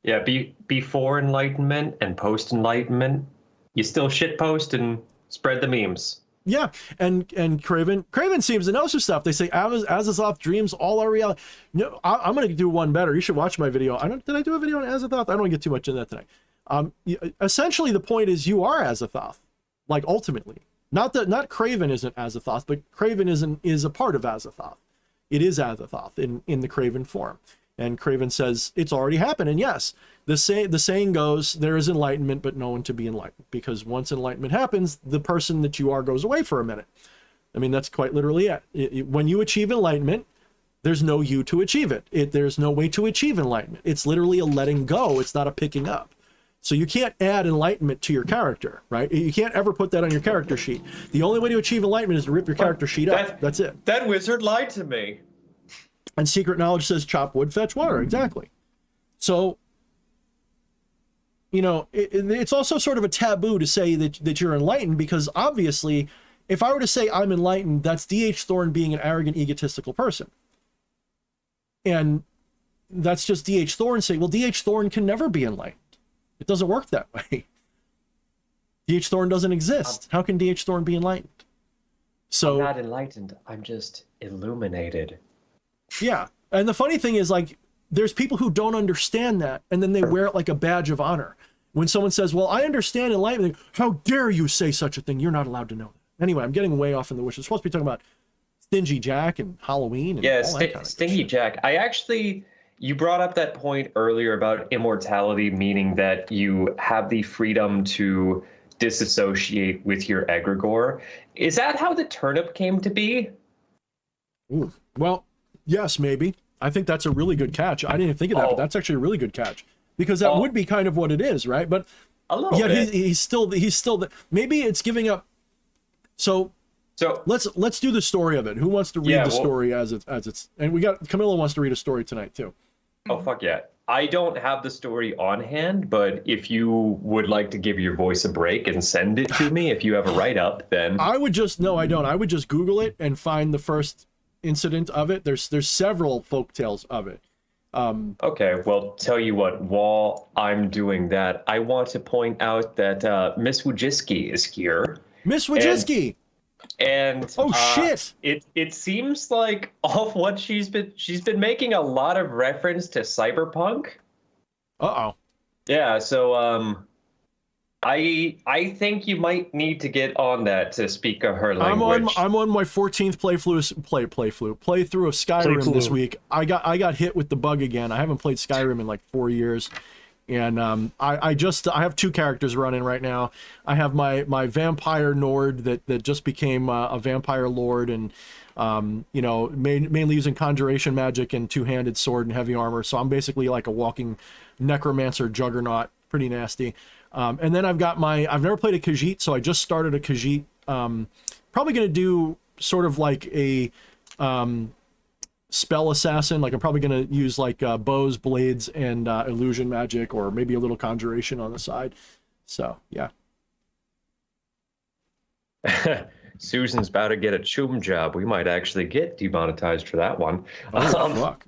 Yeah, before enlightenment and post enlightenment, you still shit post and spread the memes. Yeah, and Craven seems to know some stuff. They say Azathoth dreams all our reality. No, I'm going to do one better. You should watch my video. Did I do a video on Azathoth? I don't want to get too much into that tonight. Essentially, the point is you are Azathoth, like ultimately. Not Craven isn't Azathoth, but Craven is a part of Azathoth. It is Azathoth in the Craven form. And Craven says it's already happened. And yes, the saying goes, there is enlightenment, but no one to be enlightened. Because once enlightenment happens, the person that you are goes away for a minute. I mean, that's quite literally it. When you achieve enlightenment, there's no you to achieve it. There's no way to achieve enlightenment. It's literally a letting go. It's not a picking up. So you can't add enlightenment to your character, right? You can't ever put that on your character sheet. The only way to achieve enlightenment is to rip your character sheet up. That's it. That wizard lied to me. And secret knowledge says chop wood, fetch water. Exactly. So, you know, it's also sort of a taboo to say that you're enlightened, because obviously, if I were to say I'm enlightened, that's D.H. Thorne being an arrogant, egotistical person. And that's just D.H. Thorne saying, well, D.H. Thorne can never be enlightened. It doesn't work that way. D.H. Thorne doesn't exist. How can D.H. Thorne be enlightened? So, I'm not enlightened. I'm just illuminated. Yeah. And the funny thing is, like, there's people who don't understand that, and then they wear it like a badge of honor. When someone says, well, I understand enlightenment, how dare you say such a thing? You're not allowed to know that. Anyway, I'm getting way off in the wish. We're supposed to be talking about Stingy Jack and Halloween. And yeah, all that kind of Stingy shit. Jack. You brought up that point earlier about immortality, meaning that you have the freedom to disassociate with your egregore. Is that how the turnip came to be? Ooh. Well, yes, maybe. I think that's a really good catch. I didn't even think of that, but that's actually a really good catch, because that would be kind of what it is, right? But a little bit. he's still maybe it's giving up. So let's do the story of it. Who wants to read the story as it's and we got Camilla wants to read a story tonight too. Oh fuck yeah. I don't have the story on hand, but if you would like to give your voice a break and send it to me, if you have a write-up, then I would just I would just Google it and find the first incident of it. There's several folktales of it. Okay, well, tell you what, while I'm doing that, I want to point out that Miss Wojcicki is here. Miss Wojcicki! And shit! It seems like off what she's been making a lot of reference to cyberpunk. Uh-oh. Yeah, so I think you might need to get on that to speak her language. I'm on my 14th playthrough of Skyrim this week. I got hit with the bug again. I haven't played Skyrim in like 4 years. And I have two characters running right now. I have my vampire Nord that just became a vampire lord, and you know, mainly using conjuration magic and two-handed sword and heavy armor. So I'm basically like a walking necromancer juggernaut, pretty nasty. And then I've never played a Khajiit, so I just started a Khajiit. Probably gonna do sort of like a spell assassin. Like I'm probably gonna use like bows, blades, and illusion magic, or maybe a little conjuration on the side. So yeah. Susan's about to get a chum job. We might actually get demonetized for that one. Oh fuck.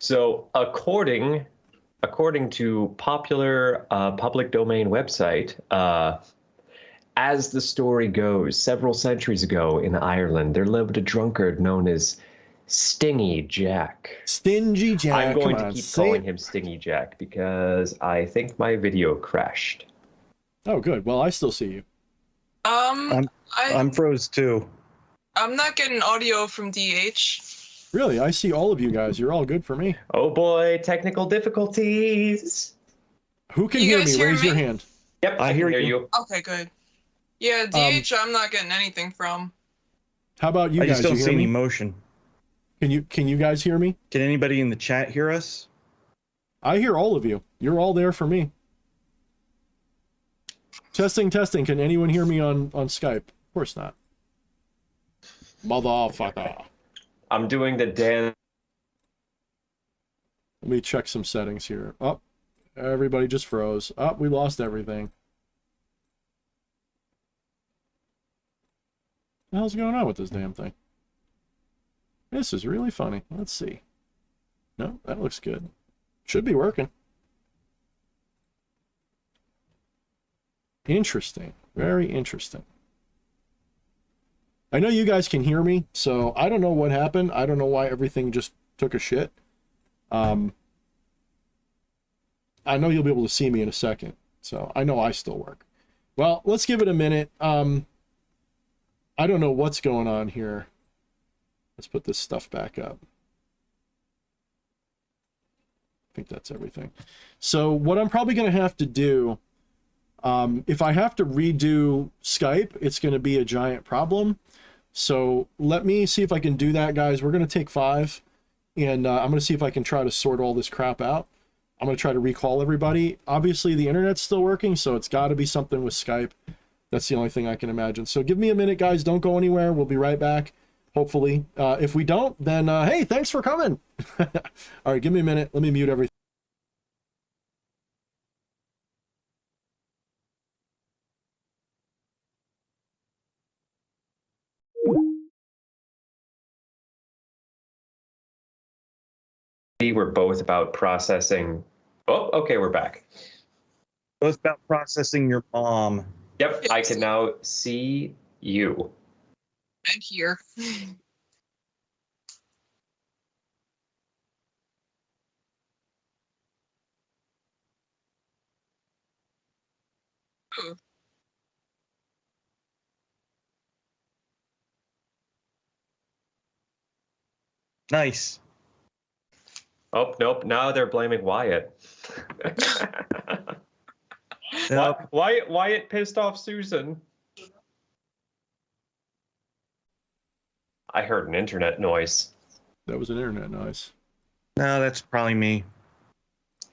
So according to popular public domain website, as the story goes, several centuries ago in Ireland, there lived a drunkard known as Stingy Jack. Stingy Jack. I'm going to keep calling him Stingy Jack because I think my video crashed. Oh, good. Well, I still see you. I'm froze too. I'm not getting audio from DH. Really? I see all of you guys. You're all good for me. Oh boy, technical difficulties. Who can You hear guys me? hear Raise me? your hand. Yep, I hear you. Okay, good. Yeah, DH, I'm not getting anything from. How about you I guys? just don't You see hear any me? motion. Can you guys hear me? Can anybody in the chat hear us? I hear all of you. You're all there for me. Testing. Can anyone hear me on Skype? Of course not. Motherfucker. I'm doing the dance. Let me check some settings here. Oh, everybody just froze. Oh, we lost everything. What the hell's going on with this damn thing? This is really funny. Let's see. No, that looks good. Should be working. Interesting. Very interesting. I know you guys can hear me, so I don't know what happened. I don't know why everything just took a shit. I know you'll be able to see me in a second, so I know I still work. Well, let's give it a minute. I don't know what's going on here. Let's put this stuff back up. I think that's everything. So what I'm probably going to have to do, if I have to redo Skype, it's going to be a giant problem. So let me see if I can do that, guys. We're going to take 5, and I'm going to see if I can try to sort all this crap out. I'm going to try to recall everybody. Obviously, the internet's still working, so it's got to be something with Skype. That's the only thing I can imagine. So give me a minute, guys. Don't go anywhere. We'll be right back. hopefully. If we don't, then hey, thanks for coming. All right, give me a minute. Let me mute everything. We were both about processing. Oh, okay, we're back. Both about processing your mom. Yep, I can now see you. And here. Ooh. Nice. Oh, nope, now they're blaming Wyatt. Yep. Wyatt pissed off Susan. I heard an internet noise. That was an internet noise. No, that's probably me.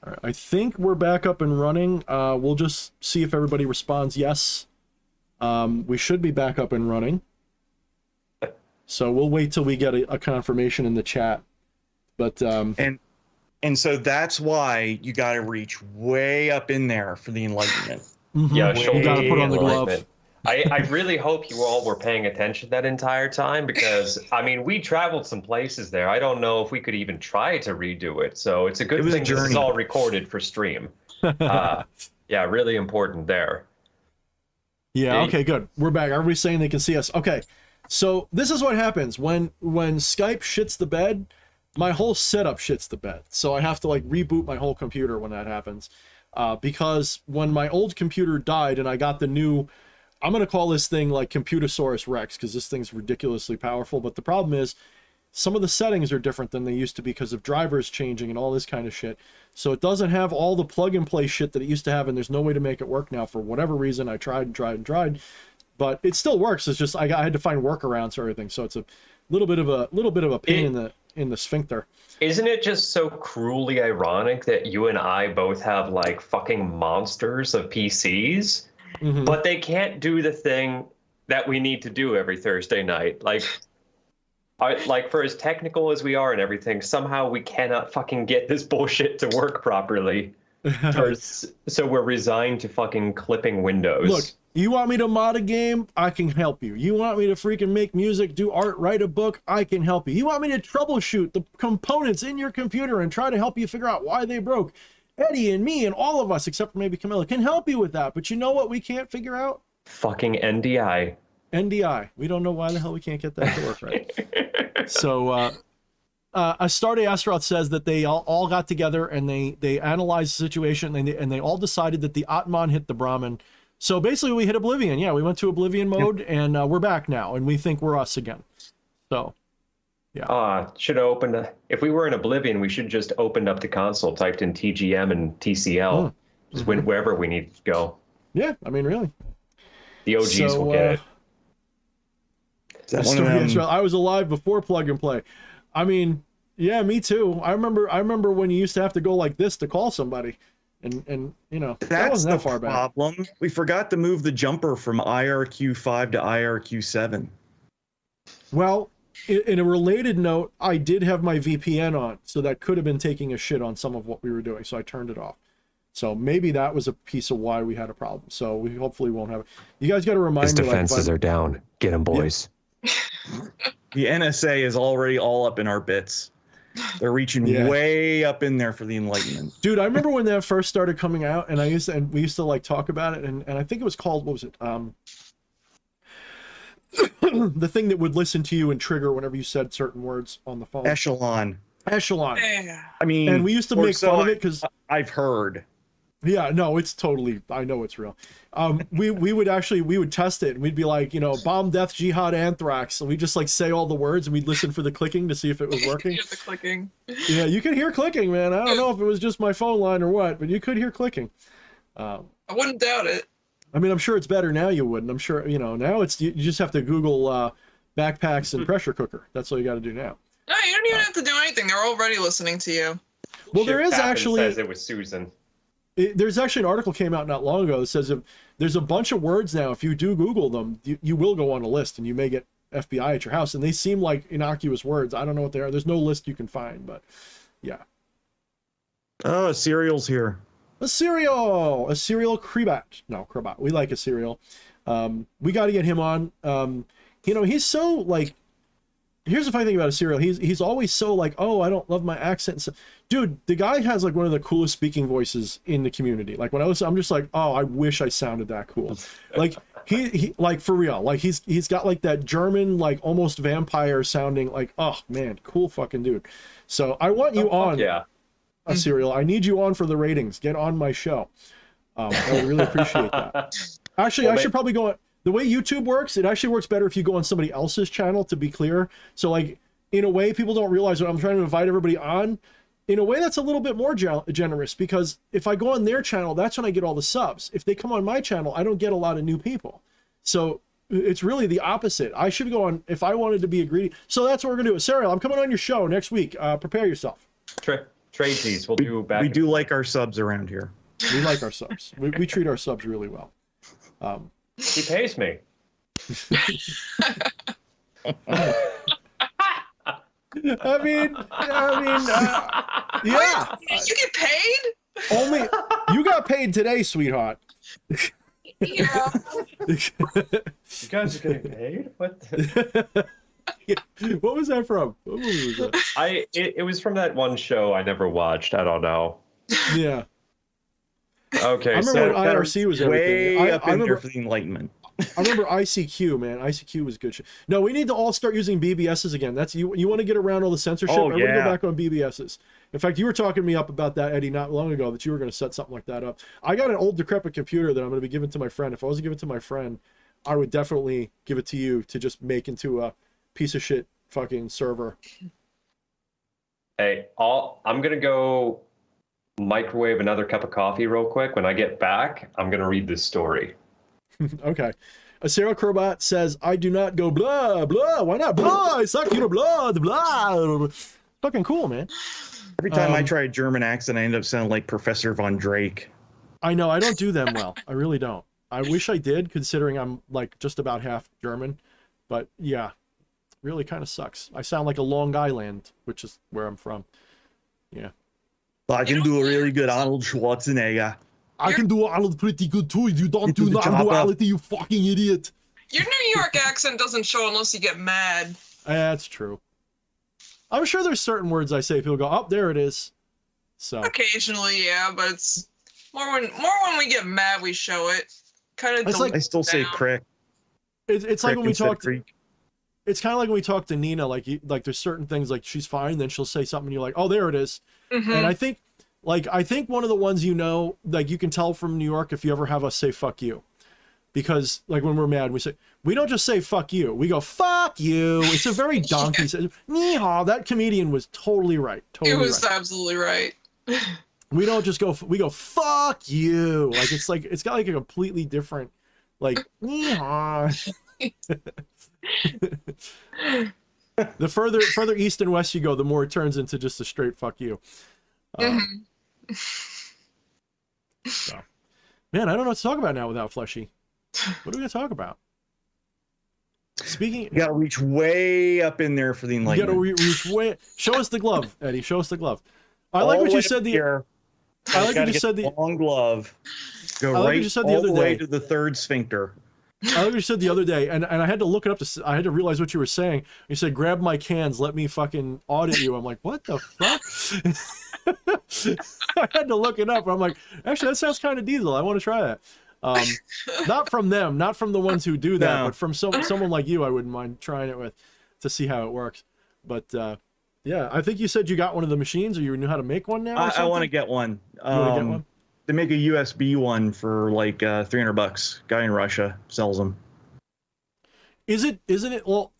All right, I think we're back up and running. We'll just see if everybody responds yes. We should be back up and running. So we'll wait till we get a confirmation in the chat. But And so that's why you got to reach way up in there for the enlightenment. Yeah, sure. You got to put on the glove. I really hope you all were paying attention that entire time because, I mean, we traveled some places there. I don't know if we could even try to redo it. So it's a good thing this is all recorded for stream. Yeah, really important there. Yeah, okay, good. We're back. Everybody's saying they can see us. Okay, so this is what happens. When Skype shits the bed, my whole setup shits the bed. So I have to, like, reboot my whole computer when that happens. Because when my old computer died and I got the new... I'm going to call this thing like Computosaurus Rex because this thing's ridiculously powerful. But the problem is some of the settings are different than they used to be because of drivers changing and all this kind of shit. So it doesn't have all the plug and play shit that it used to have. And there's no way to make it work now for whatever reason. I tried and tried and tried, but it still works. It's just, I had to find workarounds for everything. So it's a little bit of a pain in the sphincter. Isn't it just so cruelly ironic that you and I both have like fucking monsters of PCs? Mm-hmm. But they can't do the thing that we need to do every Thursday night. Like for as technical as we are and everything, somehow we cannot fucking get this bullshit to work properly. So we're resigned to fucking clipping windows. Look, you want me to mod a game? I can help you. You want me to freaking make music, do art, write a book? I can help you. You want me to troubleshoot the components in your computer and try to help you figure out why they broke? Eddie and me and all of us, except for maybe Camilla, can help you with that. But you know what we can't figure out? Fucking NDI. NDI. We don't know why the hell we can't get that to work right. So, Astarte Astaroth says that they all got together and they analyzed the situation and they all decided that the Atman hit the Brahmin. So basically we hit Oblivion. Yeah, we went to Oblivion mode and we're back now and we think we're us again. So... yeah. Should have opened. If we were in Oblivion, we should just opened up the console, typed in TGM and TCL, just went wherever we need to go. Yeah, I mean, really. The OGs will get it. I was alive before Plug and Play. I mean, yeah, me too. I remember when you used to have to go like this to call somebody, and you know that wasn't that far back. That's the problem. We forgot to move the jumper from IRQ5 to IRQ7. Well. In a related note, I did have my VPN on, so that could have been taking a shit on some of what we were doing, so I turned it off. So maybe that was a piece of why we had a problem. So we hopefully won't have it. You guys got to remind me. His defenses are down. Get them, boys. Yeah. The NSA is already all up in our bits. They're reaching way up in there for the Enlightenment. Dude, I remember when that first started coming out, and we used to like talk about it, and I think it was called, what was it? The thing that would listen to you and trigger whenever you said certain words on the phone. Echelon. Yeah. I mean, and we used to make fun of it because I've heard. Yeah, no, it's totally. I know it's real. We would test it and we'd be like, you know, bomb, death, jihad, anthrax, and we just like say all the words and we'd listen for the clicking to see if it was working. Hear the clicking. Yeah, you could hear clicking, man. I don't know if it was just my phone line or what, but you could hear clicking. I wouldn't doubt it. I mean, I'm sure it's better now. You wouldn't. I'm sure, you know, now you just have to Google backpacks and pressure cooker. That's all you got to do now. No, you don't even have to do anything. They're already listening to you. Well, there is actually. Says it was Susan. There's actually an article came out not long ago that says if there's a bunch of words now. If you do Google them, you will go on a list and you may get FBI at your house, and they seem like innocuous words. I don't know what they are. There's no list you can find, but yeah. Oh, cereal's here. A cereal Crebat. No, Crebat. We like a cereal. We got to get him on. You know, he's so like, here's the funny thing about a cereal. He's always so like, oh, I don't love my accent. So, dude, the guy has like one of the coolest speaking voices in the community. Like when I'm just like, oh, I wish I sounded that cool. Like he like for real. Like he's got like that German, like almost vampire sounding, like, oh man, cool fucking dude. So I want you on. Yeah. A cereal. I need you on for the ratings. Get on my show. I would really appreciate that. Actually, I should probably go on. The way YouTube works, it actually works better if you go on somebody else's channel, to be clear. So like, in a way, people don't realize when I'm trying to invite everybody on. In a way, that's a little bit more generous, because if I go on their channel, that's when I get all the subs. If they come on my channel, I don't get a lot of new people. So it's really the opposite. I should go on if I wanted to be a greedy. So that's what we're going to do. Cereal, I'm coming on your show next week. Prepare yourself. Trade these. We'll do back. We do like our subs around here. We like our subs. We treat our subs really well. He pays me. I mean, yeah. You get paid? Only you got paid today, sweetheart. Yeah. You guys are getting paid? What? What was that from? What movie was that? It was from that one show I never watched. I don't know. Yeah. Okay. I remember when IRC was everything. Way up I in remember, there for the Enlightenment. I remember ICQ, man. ICQ was good shit. No, we need to all start using BBSs again. That's you want to get around all the censorship. Oh, Everybody yeah. go back on BBSs. In fact, you were talking me up about that, Eddie, not long ago, that you were going to set something like that up. I got an old decrepit computer that I'm going to be giving to my friend. If I was to give it to my friend, I would definitely give it to you to just make into a piece of shit fucking server. Hey, I'm gonna go microwave another cup of coffee real quick. When I get back, I'm gonna read this story. Okay. A Sarah Crobot says, I do not go blah, blah. Why not? Blah, I suck you to blood, blah. Fucking cool, man. Every time I try a German accent, I end up sounding like Professor Von Drake. I know, I don't do them well. I really don't. I wish I did, considering I'm like just about half German. But yeah, really kind of sucks. I sound like a Long Island, which is where I'm from. Yeah. I can do a really good Arnold Schwarzenegger. I can do Arnold pretty good too. You don't Into do the non-duality, you fucking idiot. Your New York accent doesn't show unless you get mad. That's true. I'm sure there's certain words I say, people go, oh, there it is. So Occasionally, yeah, but it's more when we get mad, we show it. Kind of. It's like- I still say crick. it's like when we instead of talk. creek. It's kind of like when we talk to Nina. Like there's certain things like she's fine, then she'll say something, and you're like, oh, there it is. Mhm. And I think one of the ones like you can tell from New York if you ever have us say fuck you. Because like when we're mad, we don't just say fuck you. We go fuck you. It's a very donkey. Ni hao. That comedian was totally right. It Totally was right. absolutely right. We don't just go. We go fuck you. Like it's got like a completely different like ni hao. The further east and west you go, the more it turns into just a straight fuck you. So, man, I don't know what to talk about now without Fleshy. What are we gonna talk about? Speaking, You gotta reach way up in there for the you Enlightenment. gotta reach way. Show us the glove, Eddie. Show us the glove. I like what you said. I like what you said. The long glove. Go I like what right you said the all other the way day. to the third sphincter. I like what you said the other day, and I had to look it up. I had to realize what you were saying. You said, "Grab my cans, let me fucking audit you." I'm like, what the fuck? I had to look it up. I'm like, actually, that sounds kind of diesel. I want to try that. Not from them, not from the ones who do that, No. but from someone like you, I wouldn't mind trying it with to see how it works. But yeah, I think you said you got one of the machines, or you knew how to make one now. Or I want to get one. You want to get one? They make a USB one for like $300. Guy in Russia sells them. Isn't it? Well,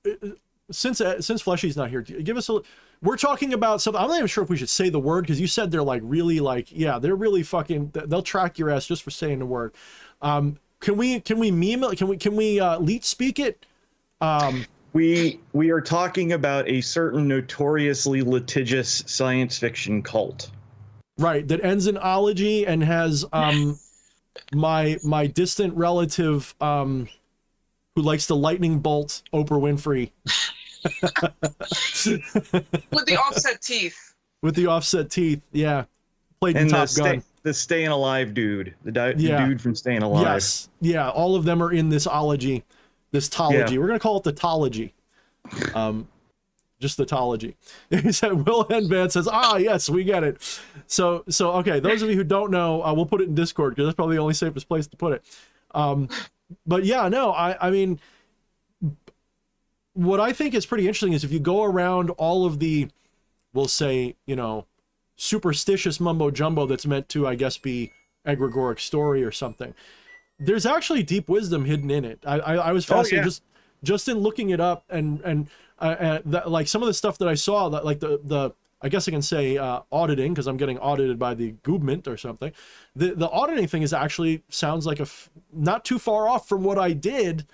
since Fleshy's not here, give us a. We're talking about something. I'm not even sure if we should say the word, because you said they're like really like, yeah, they're really fucking. They'll track your ass just for saying the word. Can we meme it? Can we leet speak it? We are talking about a certain notoriously litigious science fiction cult. Right, that ends in ology and has my distant relative who likes to lightning bolt Oprah Winfrey. With the offset teeth. With the offset teeth, yeah. Played in And Top Gun. the Staying Alive dude, the dude from Staying Alive. Yes, yeah. All of them are in this ology, this tology. Yeah. We're gonna call it the tology. Just the tology. He said, Will Henvan says, yes, we get it. So okay, those of you who don't know, we'll put it in Discord because that's probably the only safest place to put it. But yeah, no, I mean, what I think is pretty interesting is if you go around all of the, we'll say, superstitious mumbo jumbo that's meant to, I guess, be egregoric story or something, there's actually deep wisdom hidden in it. I was fascinated just in looking it up and like some of the stuff that I saw, that like the I guess I can say auditing, because I'm getting audited by the government or something. The auditing thing is actually sounds like not too far off from what I did,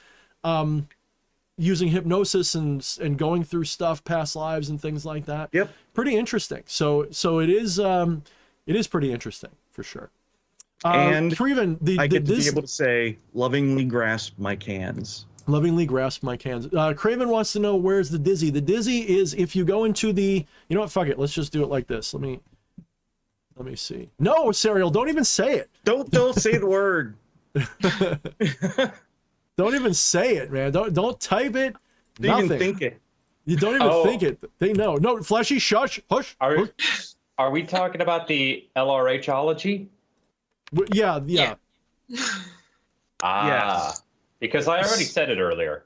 using hypnosis and going through stuff, past lives and things like that. Yep. Pretty interesting. So it is pretty interesting for sure. And Creven, I get to be able to say, lovingly grasp my cans. Lovingly grasp my cans. Craven wants to know, where's the dizzy? The dizzy is if you go into the, you know what, fuck it, let's just do it like this. Let me see. No, Serial, don't even say it. Don't say the word. Don't even say it, man. Don't type it. Don't Nothing. even think it. You don't even think it. They know. No, Fleshy, shush, hush. Are we talking about the LRHology? Yeah. Yes. Because I already said it earlier.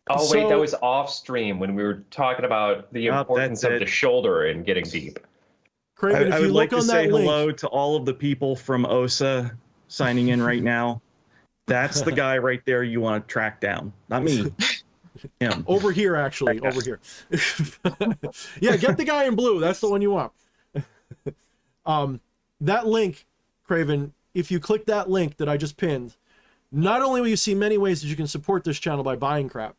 Oh, wait, that was off stream when we were talking about the importance of the shoulder and getting deep. Craven, I if you would look like to on say that link, hello to all of the people from OSA signing in right now. That's the guy right there you want to track down. Not me. Him. Over here, actually. Over here. Yeah, get the guy in blue. That's the one you want. That link, Craven, if you click that link that I just pinned, not only will you see many ways that you can support this channel by buying crap,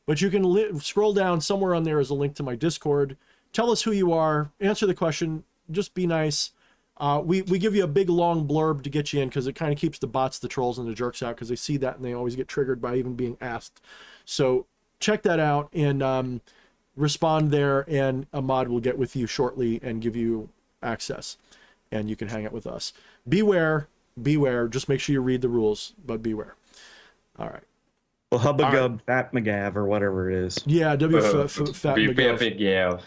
but you can scroll down somewhere on there is a link to my Discord. Tell us who you are. Answer the question. Just be nice. We give you a big long blurb to get you in because it kind of keeps the bots, the trolls, and the jerks out because they see that and they always get triggered by even being asked. So check that out and respond there, and a mod will get with you shortly and give you access, and you can hang out with us. Beware. Just make sure you read the rules, but beware. All right. Well, Hubbagub, Fat McGav, or whatever it is. Yeah, Fat McGav.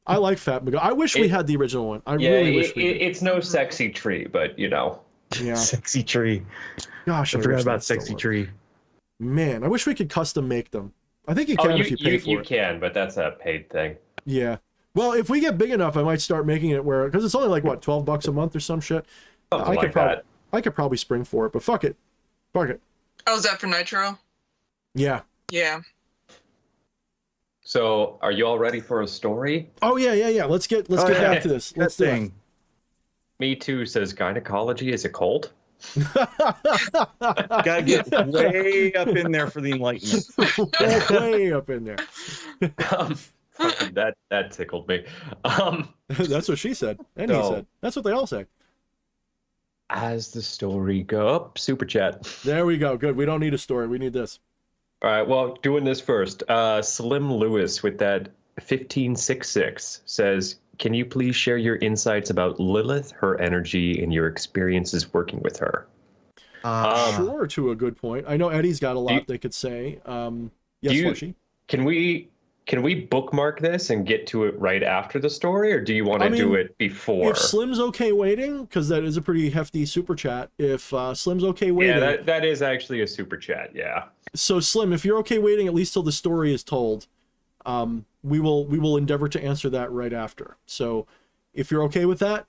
I like Fat McGav. I wish we had the original one. I really wish we did. It's no sexy tree, but Yeah. Sexy tree. Gosh, I forgot about Sexy Tree. Man, I wish we could custom make them. I think you can if you pay for it. You can, but that's a paid thing. Yeah. Well, if we get big enough, I might start making it where, because it's only like what, $12 a month or some shit. I could probably spring for it, but fuck it. Oh, is that for Nitro? Yeah. Yeah. So, are you all ready for a story? Oh yeah. Let's get back to this. Let's do it. Me Too says gynecology is a cult. Gotta get way up in there for the enlightenment. Way up in there. That tickled me. That's what she said, and he said. That's what they all say. As the story go super chat. There we go. Good. We don't need a story. We need this. All right. Well, doing this first. Slim Lewis with that 1566 says, "Can you please share your insights about Lilith, her energy, and your experiences working with her?" Sure. To a good point. I know Eddie's got a lot they could say. Yes, Flushy. Can we bookmark this and get to it right after the story, or do you want to do it before? If Slim's okay waiting, because that is a pretty hefty super chat. If Slim's okay waiting, yeah, that is actually a super chat. Yeah. So Slim, if you're okay waiting at least till the story is told, we will endeavor to answer that right after. So if you're okay with that,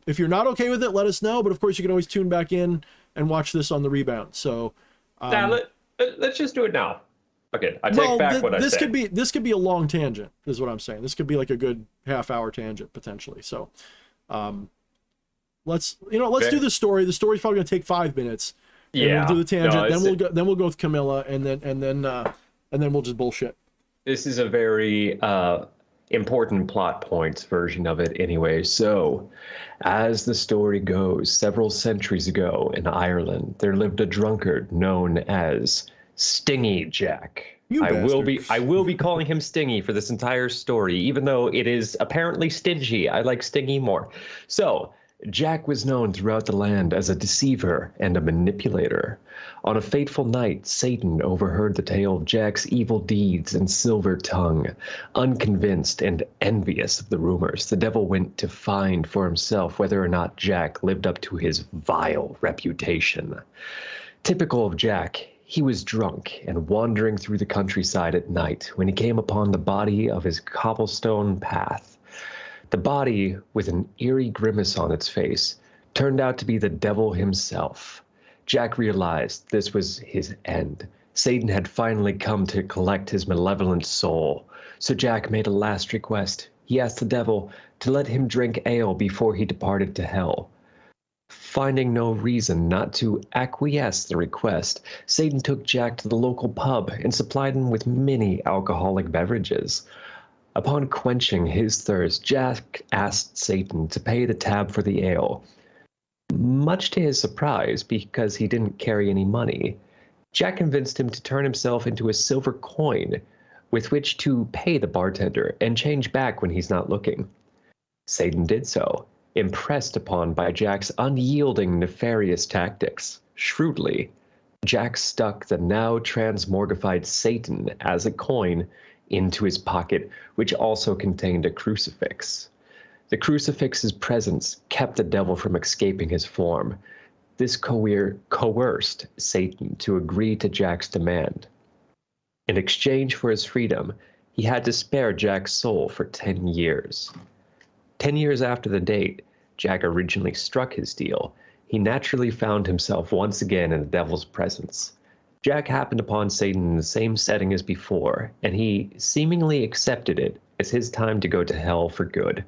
if you're not okay with it, let us know. But of course, you can always tune back in and watch this on the rebound. So let's just do it now. Okay, I take back what I said. This could be a long tangent, is what I'm saying. This could be like a good half-hour tangent potentially. So, let's do the story. The story's probably gonna take 5 minutes. Yeah, we'll do the tangent. Then we'll go with Camilla, and then we'll just bullshit. This is a very important plot points version of it, anyway. So, as the story goes, several centuries ago in Ireland, there lived a drunkard known as Stingy Jack. You I bastard. will be calling him Stingy for this entire story, even though it is apparently stingy. I like Stingy more. So, Jack was known throughout the land as a deceiver and a manipulator. On a fateful night, Satan overheard the tale of Jack's evil deeds and silver tongue. Unconvinced and envious of the rumors, the devil went to find for himself whether or not Jack lived up to his vile reputation. Typical of Jack, he was drunk and wandering through the countryside at night when he came upon the body of his cobblestone path. The body, with an eerie grimace on its face, turned out to be the devil himself. Jack realized this was his end. Satan had finally come to collect his malevolent soul. So Jack made a last request. He asked the devil to let him drink ale before he departed to hell. Finding no reason not to acquiesce the request, Satan took Jack to the local pub and supplied him with many alcoholic beverages. Upon quenching his thirst, Jack asked Satan to pay the tab for the ale. Much to his surprise, because he didn't carry any money, Jack convinced him to turn himself into a silver coin with which to pay the bartender and change back when he's not looking. Satan did so, impressed upon by Jack's unyielding, nefarious tactics. Shrewdly, Jack stuck the now transmorgified Satan as a coin into his pocket, which also contained a crucifix. The crucifix's presence kept the devil from escaping his form. This coerced Satan to agree to Jack's demand. In exchange for his freedom, he had to spare Jack's soul for 10 years. 10 years after the date Jack originally struck his deal, he naturally found himself once again in the devil's presence. Jack happened upon Satan in the same setting as before, and he seemingly accepted it as his time to go to hell for good.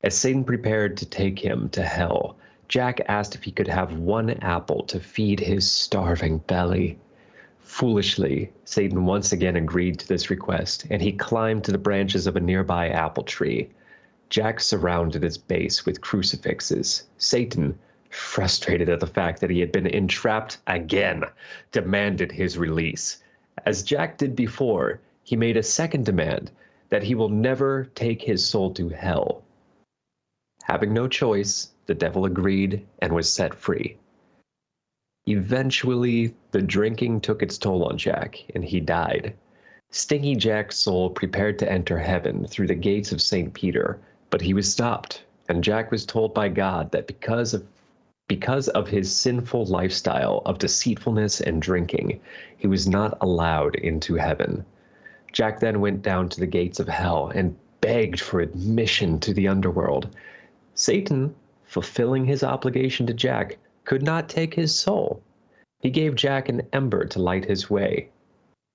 As Satan prepared to take him to hell, Jack asked if he could have one apple to feed his starving belly. Foolishly, Satan once again agreed to this request, and he climbed to the branches of a nearby apple tree. Jack surrounded its base with crucifixes. Satan, frustrated at the fact that he had been entrapped again, demanded his release. As Jack did before, he made a second demand that he will never take his soul to hell. Having no choice, the devil agreed and was set free. Eventually, the drinking took its toll on Jack, and he died. Stingy Jack's soul prepared to enter heaven through the gates of St. Peter, but he was stopped, and Jack was told by God that because of his sinful lifestyle of deceitfulness and drinking, he was not allowed into heaven. Jack then went down to the gates of hell and begged for admission to the underworld. Satan, fulfilling his obligation to Jack, could not take his soul. He gave Jack an ember to light his way.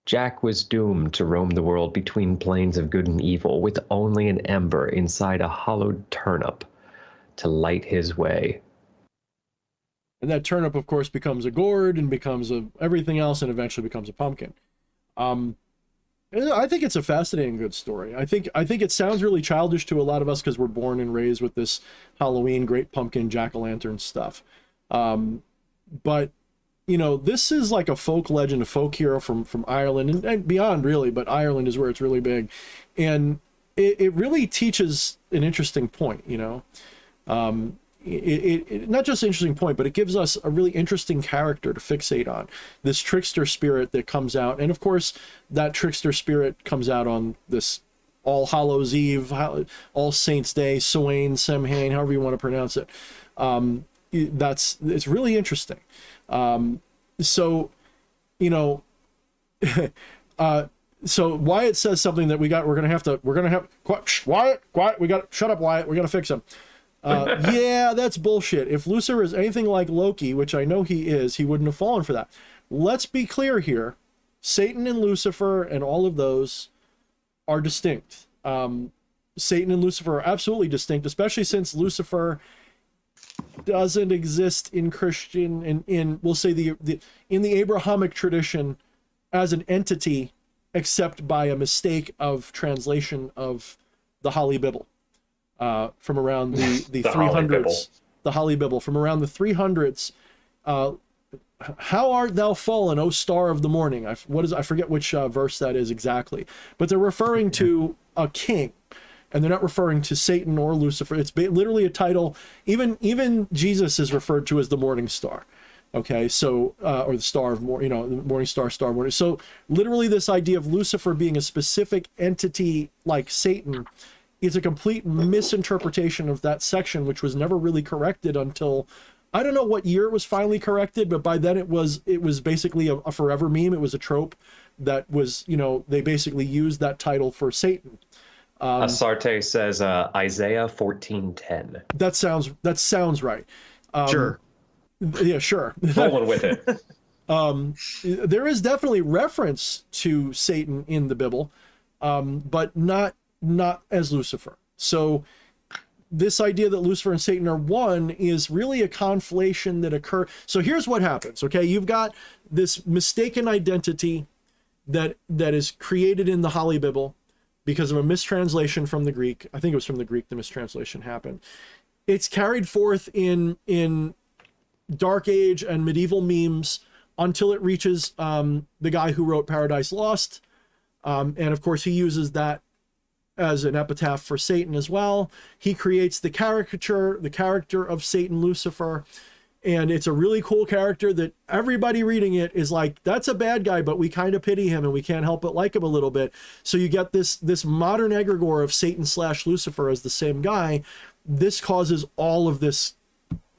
Jack was doomed to roam the world between planes of good and evil with only an ember inside a hollowed turnip to light his way. And that turnip, of course, becomes a gourd and becomes everything else and eventually becomes a pumpkin. I think it's a fascinating, good story. I think it sounds really childish to a lot of us because we're born and raised with this Halloween, great pumpkin, jack-o'-lantern stuff. But, you know, this is like a folk legend, a folk hero from Ireland and beyond, really, but Ireland is where it's really big. And it really teaches an interesting point, you know. It not just an interesting point, but it gives us a really interesting character to fixate on, this trickster spirit that comes out. And of course that trickster spirit comes out on this All Hallows Eve, All Saints Day, Samhain, however you want to pronounce it. It's really interesting. So, you know, so Wyatt says something that we're gonna have Wyatt, shut up, Wyatt, we gotta fix him. Yeah, that's bullshit. If Lucifer is anything like Loki, which I know he is, he wouldn't have fallen for that. Let's be clear here. Satan and Lucifer and all of those are distinct. Satan and Lucifer are absolutely distinct, especially since Lucifer doesn't exist in Christian and in, we'll say, in the Abrahamic tradition as an entity, except by a mistake of translation of the Holy Bible. From around the 300s, the Holy Bible from around the 300s. how art thou fallen, O star of the morning? I forget which verse that is exactly, but they're referring to a king, and they're not referring to Satan or Lucifer. It's literally a title. Even Jesus is referred to as the morning star. Okay, so or the star of the morning star, star morning. So literally, this idea of Lucifer being a specific entity like Satan is a complete misinterpretation of that section, which was never really corrected until, I don't know what year it was finally corrected, but by then it was basically a forever meme. It was a trope that was, they basically used that title for Satan. Asarte says Isaiah 14:10. That sounds right. Sure. Yeah, sure. Rolling with it. There is definitely reference to Satan in the Bible, but not as Lucifer. So this idea that Lucifer and Satan are one is really a conflation that occurs. So here's what happens. Okay, you've got this mistaken identity that is created in the Holy Bible because of a mistranslation from the Greek. I think it was from the Greek the mistranslation happened. It's carried forth in Dark Age and medieval memes until it reaches the guy who wrote Paradise Lost. And of course, he uses that as an epitaph for Satan as well. He creates the character of Satan, Lucifer. And it's a really cool character that everybody reading it is like, that's a bad guy, but we kind of pity him and we can't help but like him a little bit. So you get this modern egregore of Satan / Lucifer as the same guy. This causes all of this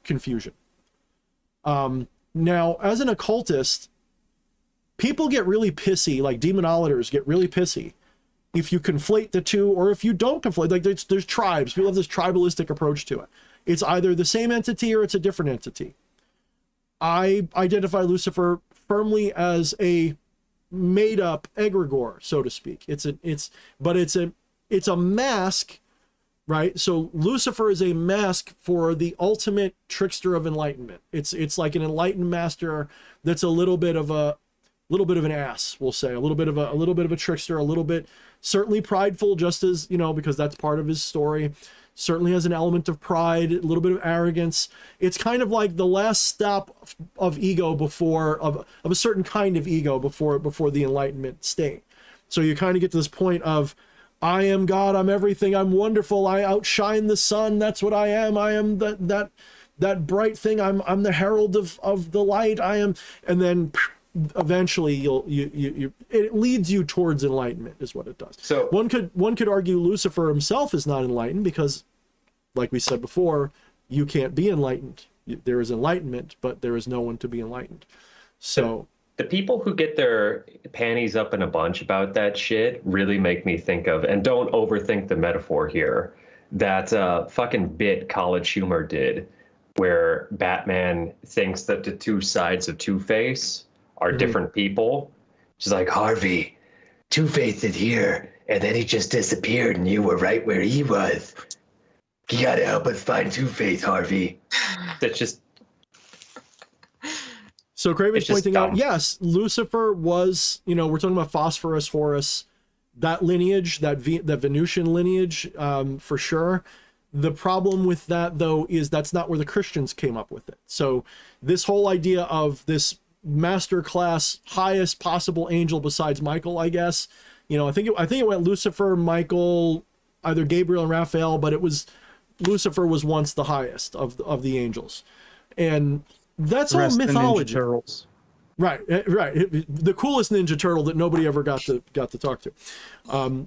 confusion. Now, as an occultist, people get really pissy, like demonolators get really pissy if you conflate the two, or if you don't conflate. Like there's tribes. People have this tribalistic approach to it. It's either the same entity or it's a different entity. I identify Lucifer firmly as a made-up egregore, so to speak. It's a mask, right? So Lucifer is a mask for the ultimate trickster of enlightenment. It's like an enlightened master that's a little bit of an ass, we'll say, a little bit of a trickster, a little bit certainly prideful, just as, because that's part of his story. Certainly has an element of pride, a little bit of arrogance. It's kind of like the last stop of ego of a certain kind of ego before the enlightenment state. So you kind of get to this point of, I am God, I'm everything, I'm wonderful, I outshine the sun, that's what I am that bright thing, I'm the herald of the light, I am, and then eventually it leads you towards enlightenment, is what it does. So one could argue Lucifer himself is not enlightened because, like we said before, you can't be enlightened. There is enlightenment, but there is no one to be enlightened. So the people who get their panties up in a bunch about that shit really make me think of, and don't overthink the metaphor here, that fucking bit College Humor did, where Batman thinks that the two sides of Two-Face are different people. She's like, Harvey, Two-Face is here, and then he just disappeared, and you were right where he was. You gotta help us find Two-Face, Harvey. That's just... So Craven's pointing out, yes, Lucifer was, we're talking about Phosphorus, Horus, that lineage, that Venusian lineage, for sure. The problem with that, though, is that's not where the Christians came up with it. So this whole idea of this master class, highest possible angel besides Michael, I guess, I think it went Lucifer, Michael, either Gabriel and Raphael, but it was Lucifer was once the highest of the angels, and that's all mythology. Right. The coolest Ninja Turtle that nobody ever got to talk to.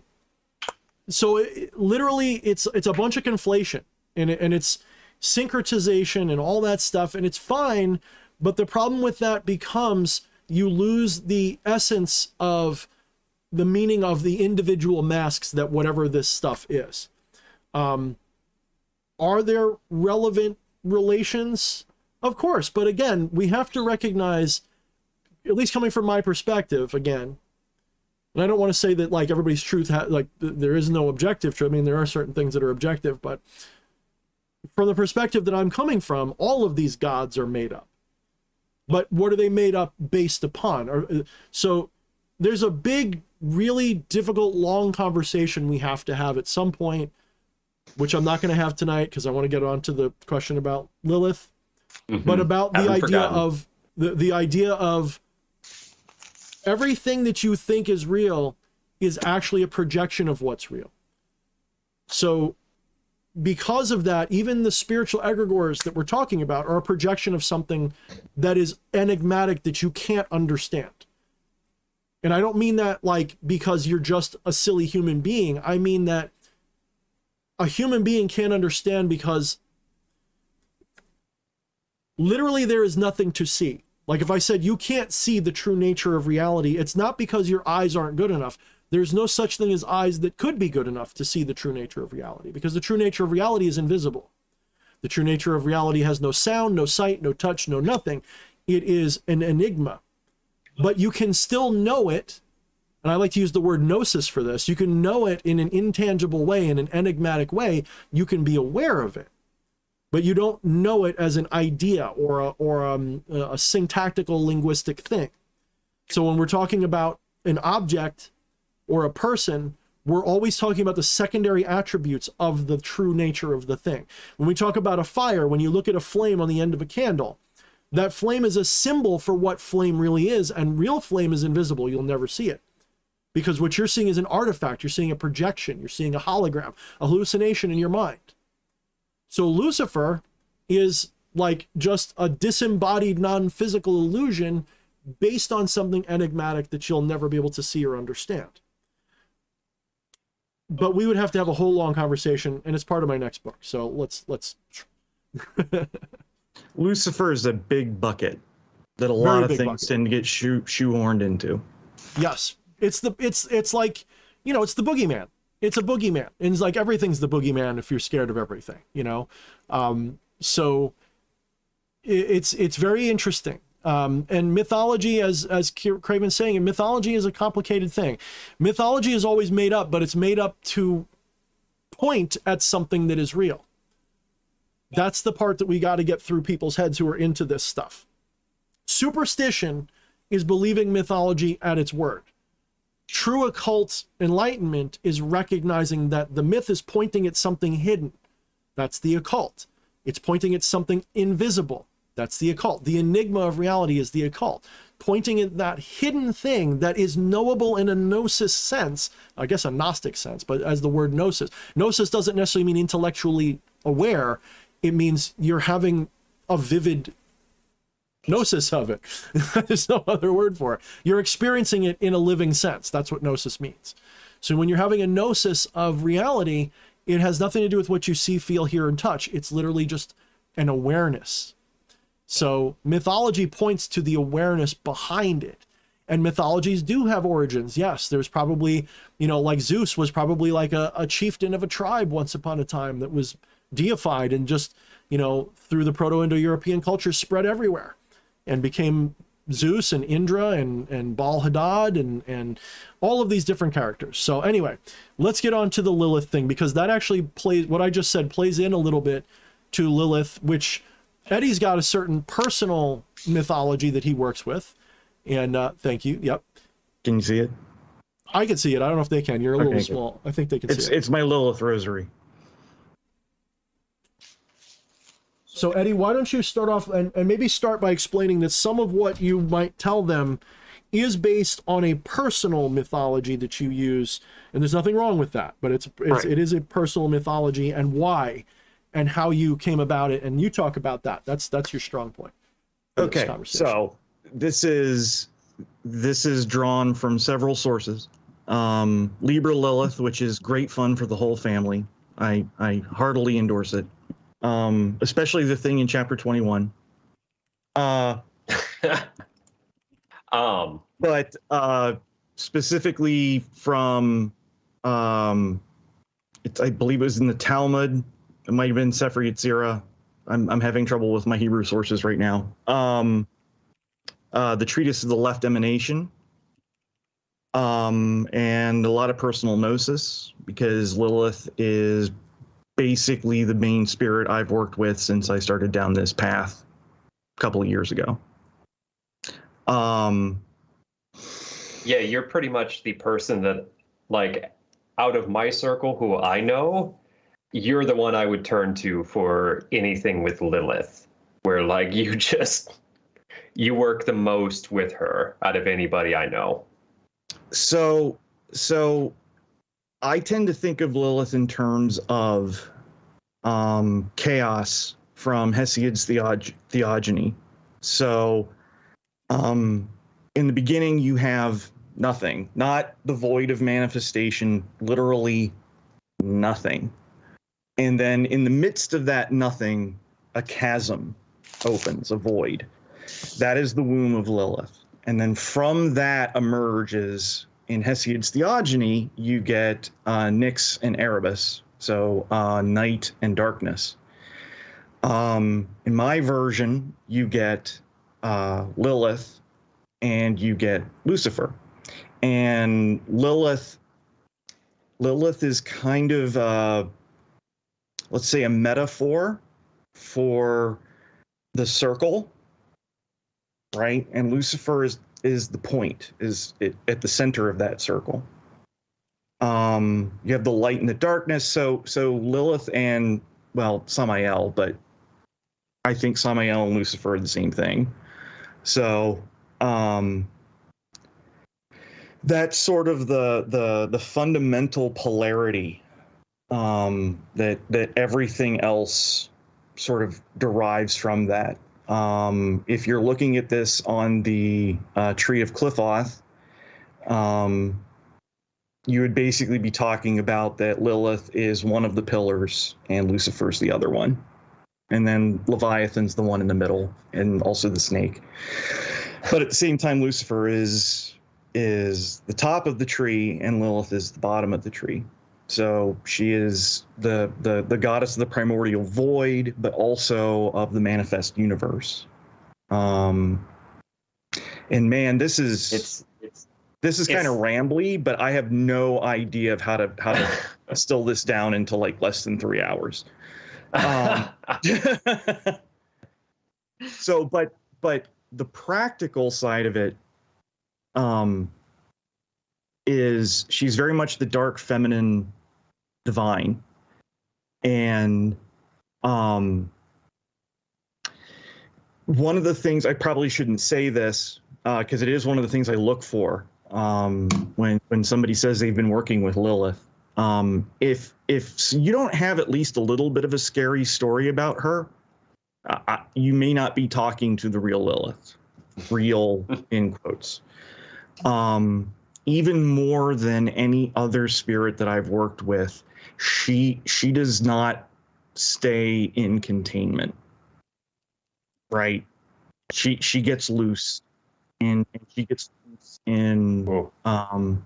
So literally, it's a bunch of conflation, and it's syncretization and all that stuff, and it's fine. But the problem with that becomes you lose the essence of the meaning of the individual masks that whatever this stuff is. Are there relevant relations? Of course, but again, we have to recognize, at least coming from my perspective, again, and I don't want to say that like everybody's truth, there is no objective truth. I mean, there are certain things that are objective, but from the perspective that I'm coming from, all of these gods are made up. But what are they made up based upon? So there's a big, really difficult, long conversation we have to have at some point, which I'm not going to have tonight because I want to get on to the question about Lilith, but about the idea of The idea of everything that you think is real is actually a projection of what's real. So because of that, even the spiritual egregores that we're talking about are a projection of something that is enigmatic, that you can't understand. And I don't mean that like because you're just a silly human being. I mean that a human being can't understand because literally there is nothing to see. Like if I said you can't see the true nature of reality, it's not because your eyes aren't good enough. There's no such thing as eyes that could be good enough to see the true nature of reality, because the true nature of reality is invisible. The true nature of reality has no sound, no sight, no touch, no nothing. It is an enigma. But you can still know it, and I like to use the word gnosis for this. You can know it in an intangible way, in an enigmatic way. You can be aware of it, but you don't know it as an idea or a syntactical linguistic thing. So when we're talking about an object or a person, we're always talking about the secondary attributes of the true nature of the thing. When we talk about a fire, when you look at a flame on the end of a candle, that flame is a symbol for what flame really is, and real flame is invisible. You'll never see it. Because what you're seeing is an artifact. You're seeing a projection. You're seeing a hologram, a hallucination in your mind. So Lucifer is like just a disembodied, non-physical illusion based on something enigmatic that you'll never be able to see or understand. But we would have to have a whole long conversation, and it's part of my next book. So let's. Lucifer is a big bucket that a lot of things tend to get shoehorned into. Yes, it's like, you know, it's the boogeyman. It's a boogeyman, and it's like everything's the boogeyman if you're scared of everything, you know. So it's very interesting. And mythology, as Craven's saying, and mythology is a complicated thing. Mythology is always made up, but it's made up to point at something that is real. That's the part that we got to get through people's heads who are into this stuff. Superstition is believing mythology at its word. True occult enlightenment is recognizing that the myth is pointing at something hidden. That's the occult. It's pointing at something invisible. That's the occult. The enigma of reality is the occult, pointing at that hidden thing that is knowable in a gnosis sense, I guess a Gnostic sense, but as the word gnosis. Gnosis doesn't necessarily mean intellectually aware. It means you're having a vivid gnosis of it. There's no other word for it. You're experiencing it in a living sense. That's what gnosis means. So when you're having a gnosis of reality, it has nothing to do with what you see, feel, hear, and touch. It's literally just an awareness. So mythology points to the awareness behind it. And mythologies do have origins. Yes, there's probably, you know, like Zeus was probably like a chieftain of a tribe once upon a time that was deified and just, you know, through the Proto-Indo-European culture spread everywhere and became Zeus and Indra and Baal Hadad and all of these different characters. So anyway, let's get on to the Lilith thing, because that actually plays, what I just said plays in a little bit to Lilith, which Eddie's got a certain personal mythology that he works with. And thank you. Yep. Can you see it? I can see it. I don't know if they can. You're a little small. I think they can see it. It's my Lilith rosary. So Eddie, why don't you start off and maybe start by explaining that some of what you might tell them is based on a personal mythology that you use, and there's nothing wrong with that, but it is a personal mythology, and why and how you came about it, and you talk about that. That's your strong point. Okay, so this is drawn from several sources. Libra Lilith, which is great fun for the whole family. I heartily endorse it. Especially the thing in chapter 21. But specifically from, I believe it was in the Talmud. It might have been Sefer Yetzirah. I'm having trouble with my Hebrew sources right now. The Treatise of the Left Emanation. And a lot of personal gnosis, because Lilith is basically the main spirit I've worked with since I started down this path a couple of years ago. Yeah, you're pretty much the person that, like, out of my circle who I know, you're the one I would turn to for anything with Lilith, where, like, you you work the most with her out of anybody I know. So I tend to think of Lilith in terms of chaos from Hesiod's theogony. So in the beginning, you have nothing, not the void of manifestation, literally nothing. And then in the midst of that nothing, a chasm opens, a void. That is the womb of Lilith. And then from that emerges, in Hesiod's theogony, you get Nyx and Erebus, so night and darkness. In my version, you get Lilith and you get Lucifer. And Lilith is kind of, let's say, a metaphor for the circle, right? And Lucifer is the point, at the center of that circle. You have the light and the darkness. So Lilith and, well, Samael, but I think Samael and Lucifer are the same thing. So that's sort of the fundamental polarity that everything else sort of derives from that. If you're looking at this on the Tree of Qliphoth, you would basically be talking about that Lilith is one of the pillars and Lucifer's the other one. And then Leviathan's the one in the middle, and also the snake. But at the same time, Lucifer is the top of the tree and Lilith is the bottom of the tree. So she is the goddess of the primordial void, but also of the manifest universe. And man, this is kind of rambly, but I have no idea of how to distill this down into like less than 3 hours. So, but the practical side of it is she's very much the dark feminine divine. And one of the things, I probably shouldn't say this because it is one of the things I look for when somebody says they've been working with Lilith. If you don't have at least a little bit of a scary story about her, you may not be talking to the real Lilith, real in quotes. Even more than any other spirit that I've worked with, she does not stay in containment, right? She gets loose, and she gets loose in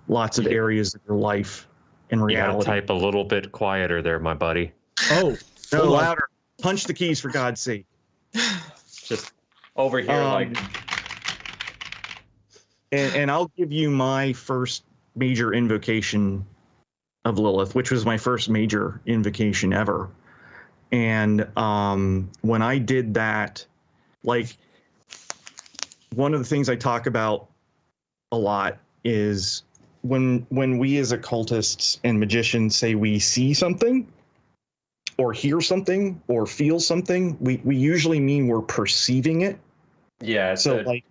lots of areas of your life. In reality, you gotta type a little bit quieter there, my buddy. Oh, no, louder! Punch the keys, for God's sake. Just over here, like. And I'll give you my first major invocation of Lilith, which was my first major invocation ever. And when I did that, like, one of the things I talk about a lot is when we as occultists and magicians say we see something or hear something or feel something, we usually mean we're perceiving it. Yeah,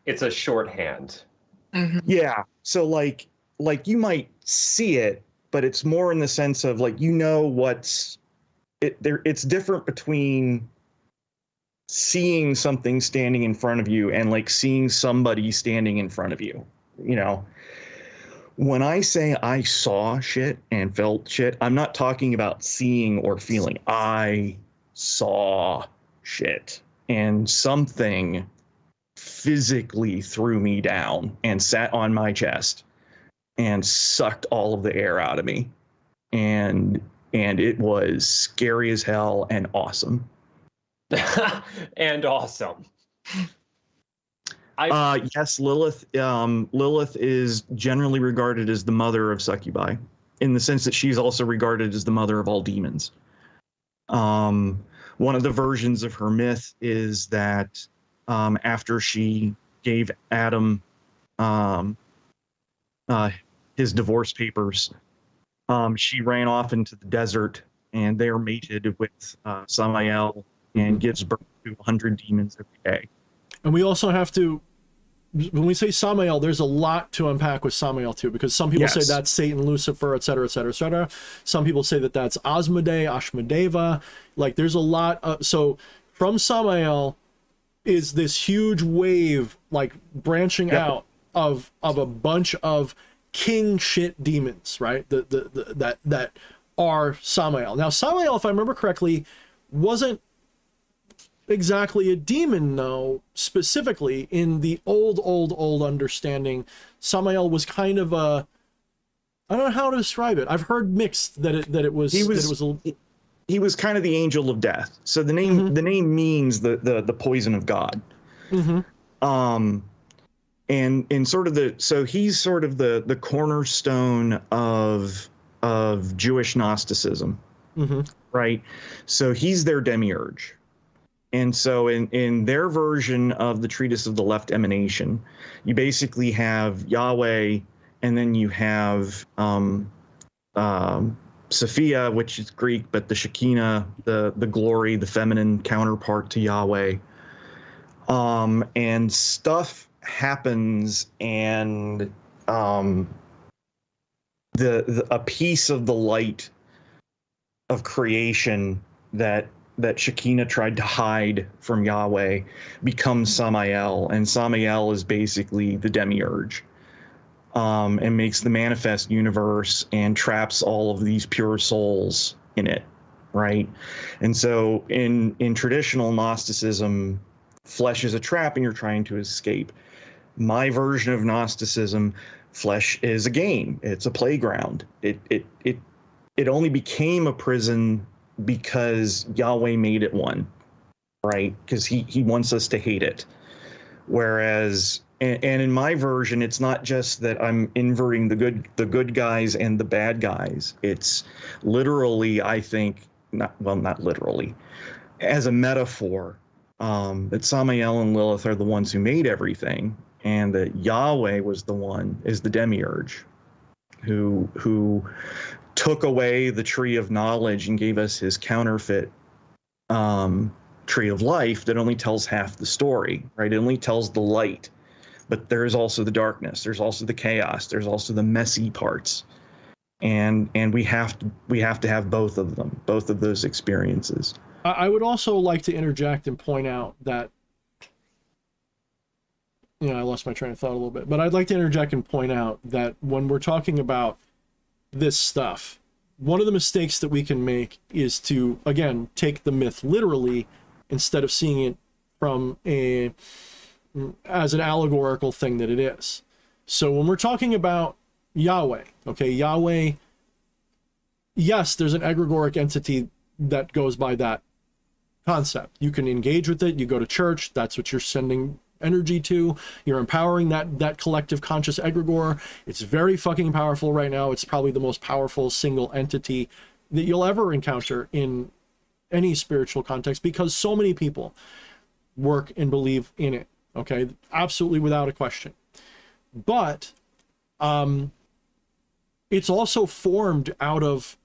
it's a shorthand. Mm-hmm. Yeah. So like you might see it, but it's more in the sense of like, it's different between seeing something standing in front of you and like seeing somebody standing in front of you. You know, when I say I saw shit and felt shit, I'm not talking about seeing or feeling. I saw shit, and something physically threw me down and sat on my chest and sucked all of the air out of me. And it was scary as hell and awesome. And awesome. Yes, Lilith. Lilith is generally regarded as the mother of succubi, in the sense that she's also regarded as the mother of all demons. One of the versions of her myth is that after she gave Adam his divorce papers, she ran off into the desert, and they're mated with Samael and gives birth to 100 demons every day. And we also have to when we say Samael, there's a lot to unpack with Samael too, because some people say that's Satan, Lucifer, etc., etc., etc. Some people say that that's Asmodee, Ashmedeva. Like there's a lot of, so from Samael is this huge wave like branching out of a bunch of king shit demons, right? That are Samael. Now Samael, if I remember correctly, wasn't exactly a demon, though. Specifically in the old understanding, Samael was kind of a, I don't know how to describe it. I've heard mixed that it was he was kind of the angel of death. So the name means the poison of God. And sort of so he's sort of the cornerstone of Jewish Gnosticism, right? So he's their demiurge. And so in their version of the Treatise of the Left Emanation, you basically have Yahweh, and then you have Sophia, which is Greek, but the Shekinah, the glory, the feminine counterpart to Yahweh. And stuff happens, and a piece of the light of creation that Shekinah tried to hide from Yahweh becomes Samael, and Samael is basically the demiurge, and makes the manifest universe and traps all of these pure souls in it, right? And so in traditional Gnosticism, flesh is a trap and you're trying to escape. My version of Gnosticism, flesh is a game. It's a playground. It only became a prison because Yahweh made it one, right? Because he wants us to hate it. Whereas, and in my version, it's not just that I'm inverting the good guys and the bad guys. It's literally, I think, not literally, as a metaphor, that Samael and Lilith are the ones who made everything, and that Yahweh is the demiurge, who took away the tree of knowledge and gave us his counterfeit tree of life that only tells half the story, right? It only tells the light, but there is also the darkness. There's also the chaos. There's also the messy parts, and we have to have both of them, both of those experiences. I would also like to interject and point out that, I lost my train of thought a little bit, but I'd like to interject and point out that when we're talking about this stuff, one of the mistakes that we can make is to, again, take the myth literally instead of seeing it as an allegorical thing that it is. So when we're talking about Yahweh, okay, Yahweh, yes, there's an egregoric entity that goes by that concept. You can engage with it. You go to church. That's what you're sending energy to. You're empowering that collective conscious egregore. It's very fucking powerful right now. It's probably the most powerful single entity that you'll ever encounter in any spiritual context, because so many people work and believe in it. Okay, absolutely, without a question. But it's also formed out of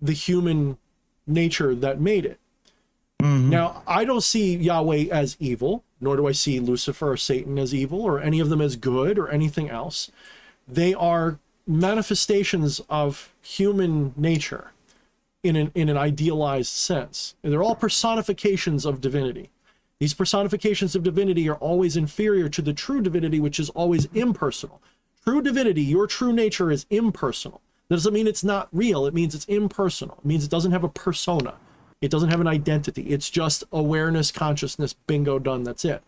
the human nature that made it. Now, I don't see Yahweh as evil, nor do I see Lucifer or Satan as evil, or any of them as good, or anything else. They are manifestations of human nature in an idealized sense. And they're all personifications of divinity. These personifications of divinity are always inferior to the true divinity, which is always impersonal. True divinity, your true nature, is impersonal. That doesn't mean it's not real. It means it's impersonal. It means it doesn't have a persona. It doesn't have an identity. It's just awareness, consciousness, bingo, done. That's it.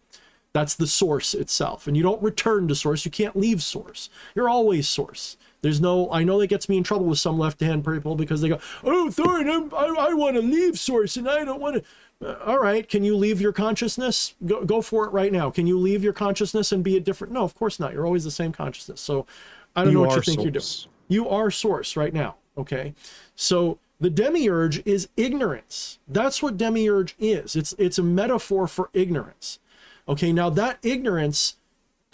That's the source itself. And you don't return to source. You can't leave source. You're always source. There's no, I know that gets me in trouble with some left-hand people because they go, oh, Thorne, I want to leave source and I don't want to. All right. Can you leave your consciousness? Go for it right now. Can you leave your consciousness and be a different? No, of course not. You're always the same consciousness. So I don't know what you think you're doing. You are source right now. Okay. So the demiurge is ignorance. That's what demiurge is. It's a metaphor for ignorance. Okay, now that ignorance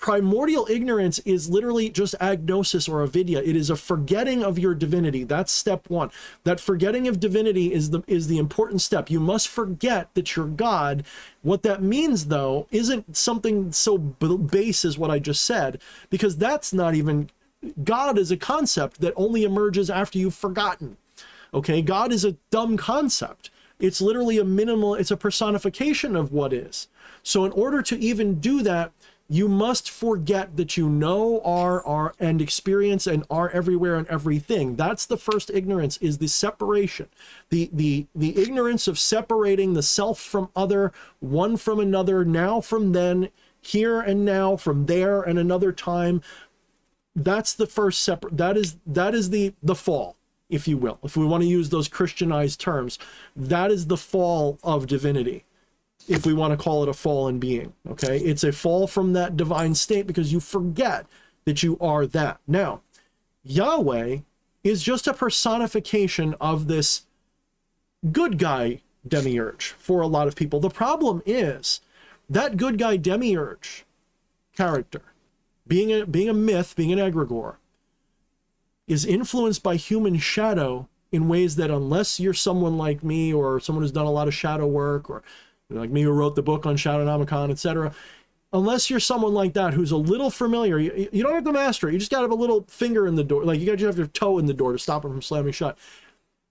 primordial ignorance is literally just agnosis or avidya. It is a forgetting of your divinity. That's step one. That forgetting of divinity is the important step. You must forget that you're God. What that means, though, isn't something so base as what I just said, because that's not even... God is a concept that only emerges after you've forgotten. Okay, God is a dumb concept. It's literally it's a personification of what is. So in order to even do that, you must forget that you know, are, and experience and are everywhere and everything. That's the first ignorance, is the separation. The ignorance of separating the self from other, one from another, now from then, here and now, from there and another time. That's the first that is the fall, if you will. If we want to use those Christianized terms, that is the fall of divinity. If we want to call it a fallen being, okay? It's a fall from that divine state because you forget that you are that. Now, Yahweh is just a personification of this good guy demiurge for a lot of people. The problem is that good guy demiurge character, being a myth, being an egregore, is influenced by human shadow in ways that, unless you're someone like me or someone who's done a lot of shadow work, or like me who wrote the book on Shadownomicon, etc., unless you're someone like that who's a little familiar, you don't have to master it. You just got to have a little finger in the door. Like, you got to have your toe in the door to stop it from slamming shut.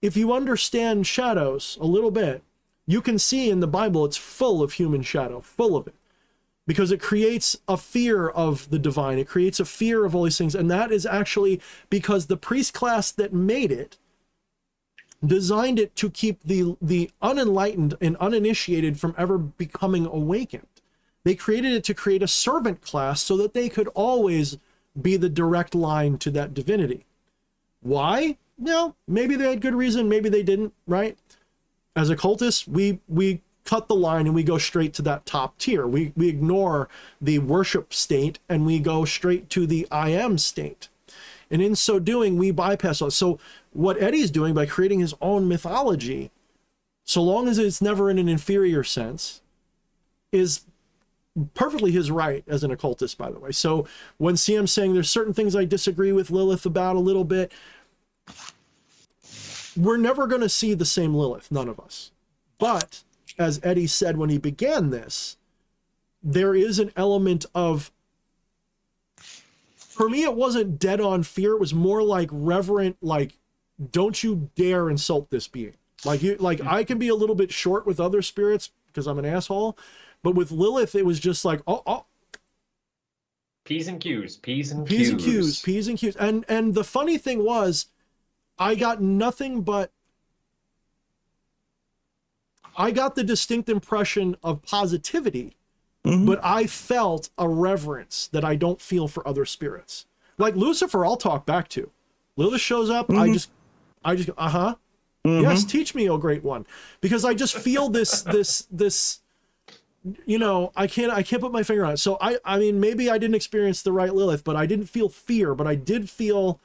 If you understand shadows a little bit, you can see in the Bible it's full of human shadow, full of it, because it creates a fear of the divine. It creates a fear of all these things. And that is actually because the priest class that made it designed it to keep the unenlightened and uninitiated from ever becoming awakened. They created it to create a servant class so that they could always be the direct line to that divinity. Why? No, maybe they had good reason, maybe they didn't, right? As occultists, we cut the line and we go straight to that top tier. We ignore the worship state and we go straight to the I am state. And in so doing, we bypass all. So what Eddie's doing by creating his own mythology, so long as it's never in an inferior sense, is perfectly his right as an occultist, by the way. So when CM's saying there's certain things I disagree with Lilith about a little bit, we're never going to see the same Lilith, none of us. But as Eddie said when he began this, there is an element of, for me, it wasn't dead on fear. It was more like reverent, like, don't you dare insult this being. Like I can be a little bit short with other spirits because I'm an asshole, but with Lilith, it was just like, oh. P's and Q's, P's and P's Q's. and Q's, P's and Q's. And the funny thing was, I got nothing but, I got the distinct impression of positivity, but I felt a reverence that I don't feel for other spirits. Like Lucifer, I'll talk back to. Lilith shows up, I just go, yes, teach me, O Great One. Because I just feel this, you know, I can't put my finger on it. So I mean, maybe I didn't experience the right Lilith, but I didn't feel fear, but I did feel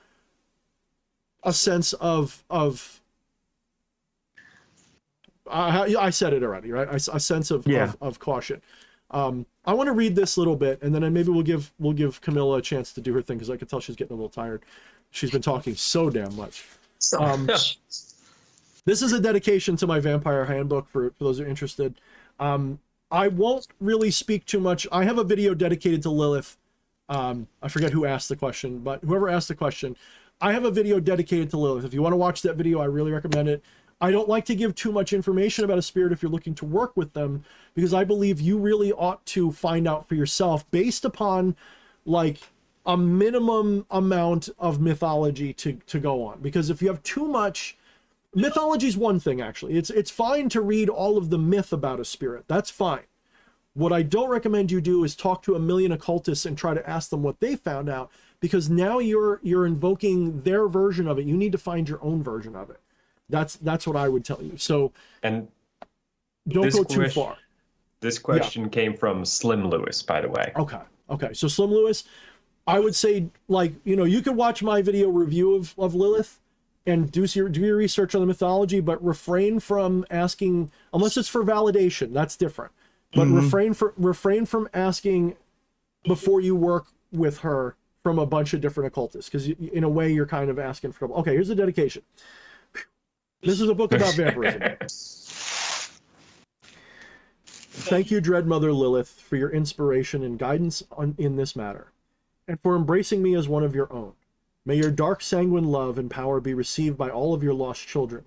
a sense of I said it already, right? A sense of caution. I want to read this little bit, and then maybe we'll give Camilla a chance to do her thing, because I can tell she's getting a little tired. She's been talking so damn much. This is a dedication to my Vampire Handbook for those who are interested. I won't really speak too much. I have a video dedicated to Lilith. I forget who asked the question, but whoever asked the question, I have a video dedicated to Lilith. If you want to watch that video, I really recommend it. I don't like to give too much information about a spirit if you're looking to work with them, because I believe you really ought to find out for yourself based upon like a minimum amount of mythology to go on. Because if you have too much, mythology is one thing, actually. It's fine to read all of the myth about a spirit. That's fine. What I don't recommend you do is talk to a million occultists and try to ask them what they found out, because now you're invoking their version of it. You need to find your own version of it. That's what I would tell you. So, and don't go too far. This question came from Slim Lewis, by the way. Okay. So Slim Lewis, I would say, like, you know, you could watch my video review of Lilith and do your research on the mythology, but refrain from asking, unless it's for validation, that's different. But refrain from asking before you work with her from a bunch of different occultists, because in a way you're kind of asking for trouble. Okay, here's the dedication. This is a book about vampirism. Thank you, Dread Mother Lilith, for your inspiration and guidance in this matter, and for embracing me as one of your own. May your dark sanguine love and power be received by all of your lost children,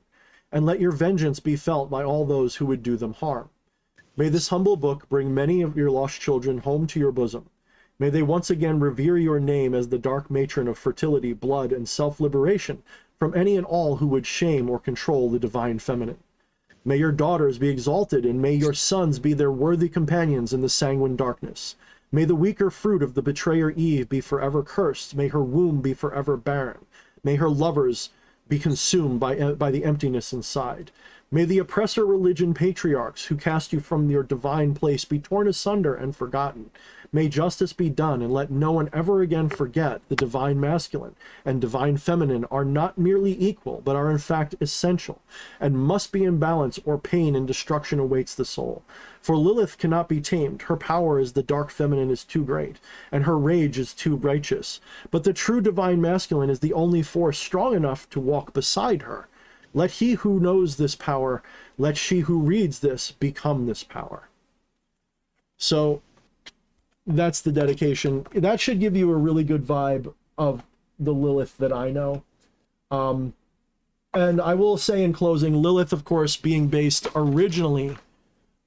and let your vengeance be felt by all those who would do them harm. May this humble book bring many of your lost children home to your bosom. May they once again revere your name as the dark matron of fertility, blood, and self-liberation from any and all who would shame or control the divine feminine. May your daughters be exalted, and may your sons be their worthy companions in the sanguine darkness. May the weaker fruit of the betrayer Eve be forever cursed. May her womb be forever barren. May her lovers be consumed by the emptiness inside. May the oppressor religion patriarchs who cast you from your divine place be torn asunder and forgotten. May justice be done, and let no one ever again forget the divine masculine and divine feminine are not merely equal, but are in fact essential, and must be in balance, or pain and destruction awaits the soul. For Lilith cannot be tamed. Her power as the dark feminine is too great, and her rage is too righteous. But the true divine masculine is the only force strong enough to walk beside her. Let he who knows this power, let she who reads this become this power. So that's the dedication. That should give you a really good vibe of the Lilith that I know. And I will say in closing, Lilith, of course, being based originally,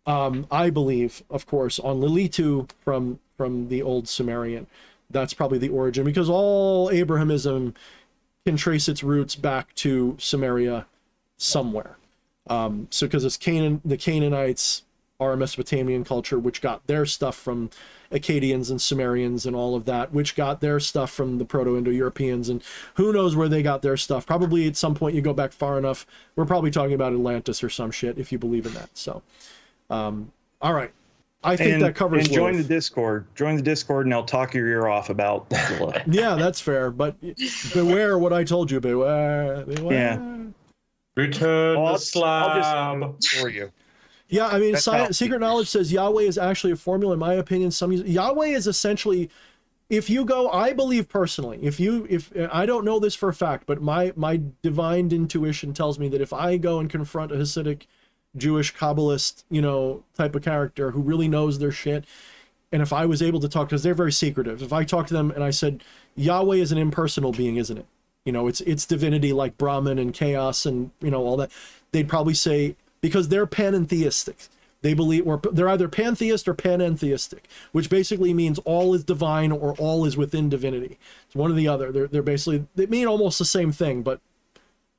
I believe, of course, on Lilitu from the old Sumerian. That's probably the origin, because all Abrahamism can trace its roots back to Sumeria somewhere. So because it's the Canaanites are a Mesopotamian culture, which got their stuff from Akkadians and Sumerians and all of that, which got their stuff from the Proto-Indo-Europeans, and who knows where they got their stuff. Probably at some point you go back far enough, we're probably talking about Atlantis or some shit, if you believe in that. So, all right. I think that covers. And join the Discord. Join the Discord, and I'll talk your ear off about. Yeah, that's fair. But beware what I told you. Beware. Yeah. Return the slab. I'll just for you. Yeah, I mean, Secret Knowledge says Yahweh is actually a formula. In my opinion, Yahweh is essentially, if you go, I believe personally, if I don't know this for a fact, but my divine intuition tells me that if I go and confront a Hasidic, Jewish, Kabbalist, type of character who really knows their shit, and if I was able to talk, because they're very secretive, if I talk to them and I said, Yahweh is an impersonal being, isn't it? It's divinity like Brahman and chaos and, all that. They'd probably say, because they're panentheistic. They believe, or they're either pantheist or panentheistic, which basically means all is divine or all is within divinity. It's one or the other. They're basically, they mean almost the same thing, but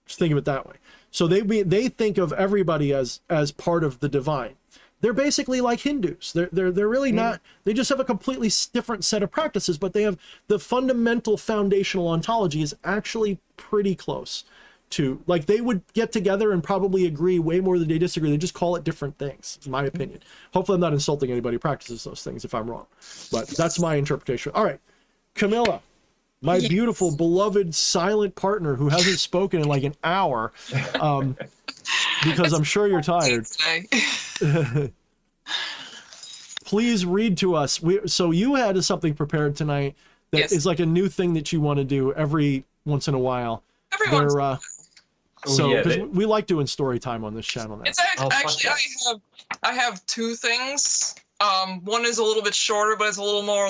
just think of it that way. So they think of everybody as part of the divine. They're basically like Hindus. They're really not. They just have a completely different set of practices, but they have the fundamental foundational ontology is actually pretty close to, like, they would get together and probably agree way more than they disagree. They just call it different things, in my opinion. Hopefully I'm not insulting anybody who practices those things if I'm wrong, but that's my interpretation. All right, Camilla, my beautiful, beloved, silent partner who hasn't spoken in like an hour, because I'm sure you're tired. Please read to us. So you had something prepared tonight that is like a new thing that you want to do every once in a while. We like doing story time on this channel now. It's actually I have two things. One is a little bit shorter, but it's a little more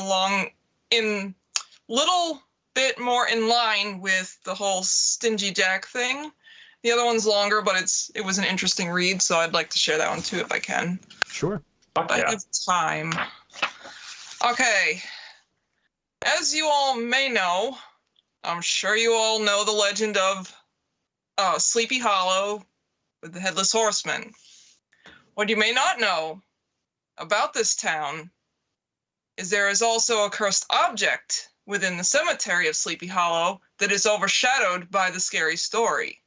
bit more in line with the whole Stingy Jack thing. The other one's longer, but it was an interesting read, so I'd like to share that one too if I can. Sure. I have time. Okay. As you all may know, I'm sure you all know the legend of Sleepy Hollow with the Headless Horseman. What you may not know about this town is there is also a cursed object within the cemetery of Sleepy Hollow that is overshadowed by the scary story.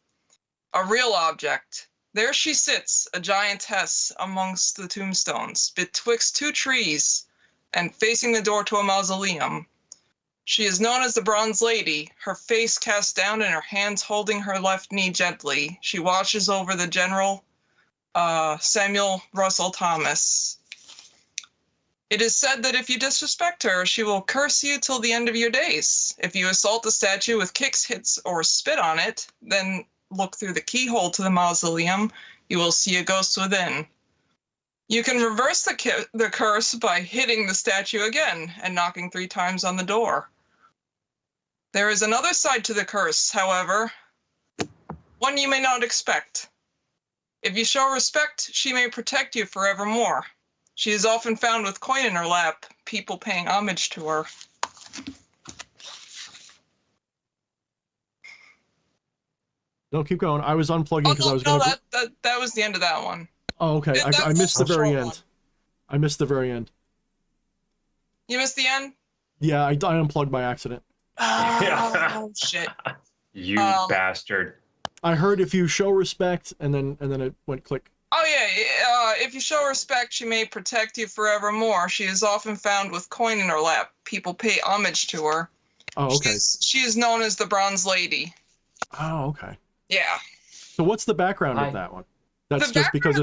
A real object. There she sits, a giantess amongst the tombstones, betwixt two trees, and facing the door to a mausoleum. She is known as the Bronze Lady, her face cast down and her hands holding her left knee gently. She watches over the General Samuel Russell Thomas. It is said that if you disrespect her, she will curse you till the end of your days. If you assault the statue with kicks, hits, or spit on it, then look through the keyhole to the mausoleum. You will see a ghost within. You can reverse the curse by hitting the statue again and knocking 3 times on the door. There is another side to the curse, however, one you may not expect. If you show respect, she may protect you forevermore. She is often found with coin in her lap, people paying homage to her. No, keep going. I was unplugging because I was going to... that was the end of that one. Oh, okay. I missed the very end. One. I missed the very end. You missed the end? Yeah, I unplugged by accident. Oh, shit. You bastard. I heard if you show respect, and then it went click. Oh, yeah. If you show respect, she may protect you forevermore. She is often found with coin in her lap. People pay homage to her. Oh, okay. She is known as the Bronze Lady. Oh, okay. Yeah. So what's the background of that one? That's just because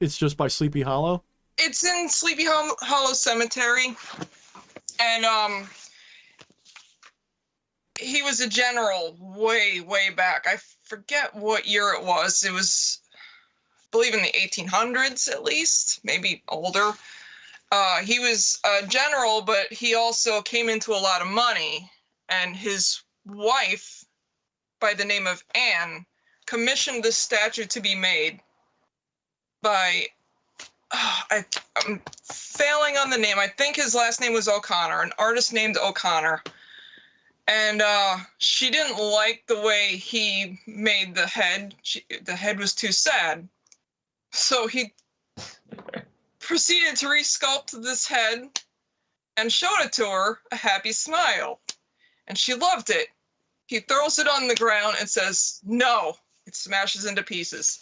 it's just by Sleepy Hollow? It's in Sleepy Hollow Cemetery. And he was a general way, way back. I forget what year it was. It was, I believe, in the 1800s at least, maybe older. He was a general, but he also came into a lot of money. And his wife, by the name of Anne, commissioned this statue to be made by, I'm failing on the name. I think his last name was O'Connor, an artist named O'Connor. And she didn't like the way he made the head. The head was too sad. So he proceeded to resculpt this head and showed it to her, a happy smile. And she loved it. He throws it on the ground and says, "No." It smashes into pieces.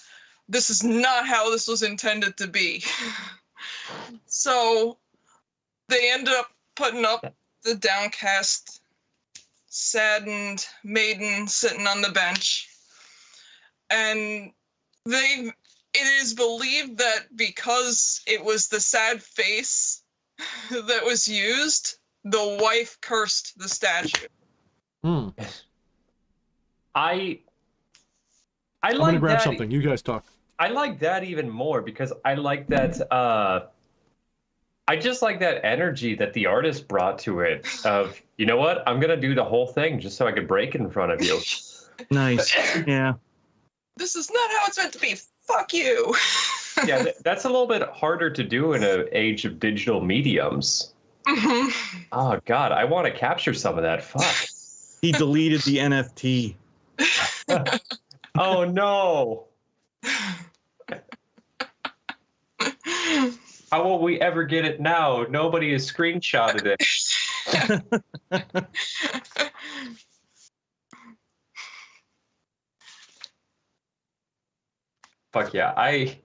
This is not how this was intended to be. So they ended up putting up the downcast, saddened maiden sitting on the bench. And it is believed that because it was the sad face that was used, the wife cursed the statue. Hmm. I'm gonna grab something. You guys talk. I like that even more because I like that. I just like that energy that the artist brought to it. Of, you know what, I'm gonna do the whole thing just so I could break it in front of you. Nice. Yeah. This is not how it's meant to be. Fuck you. Yeah, that's a little bit harder to do in an age of digital mediums. Mm-hmm. Oh God, I want to capture some of that. Fuck. He deleted the NFT. Oh no. How will we ever get it now? Nobody has screenshotted it. Fuck yeah. I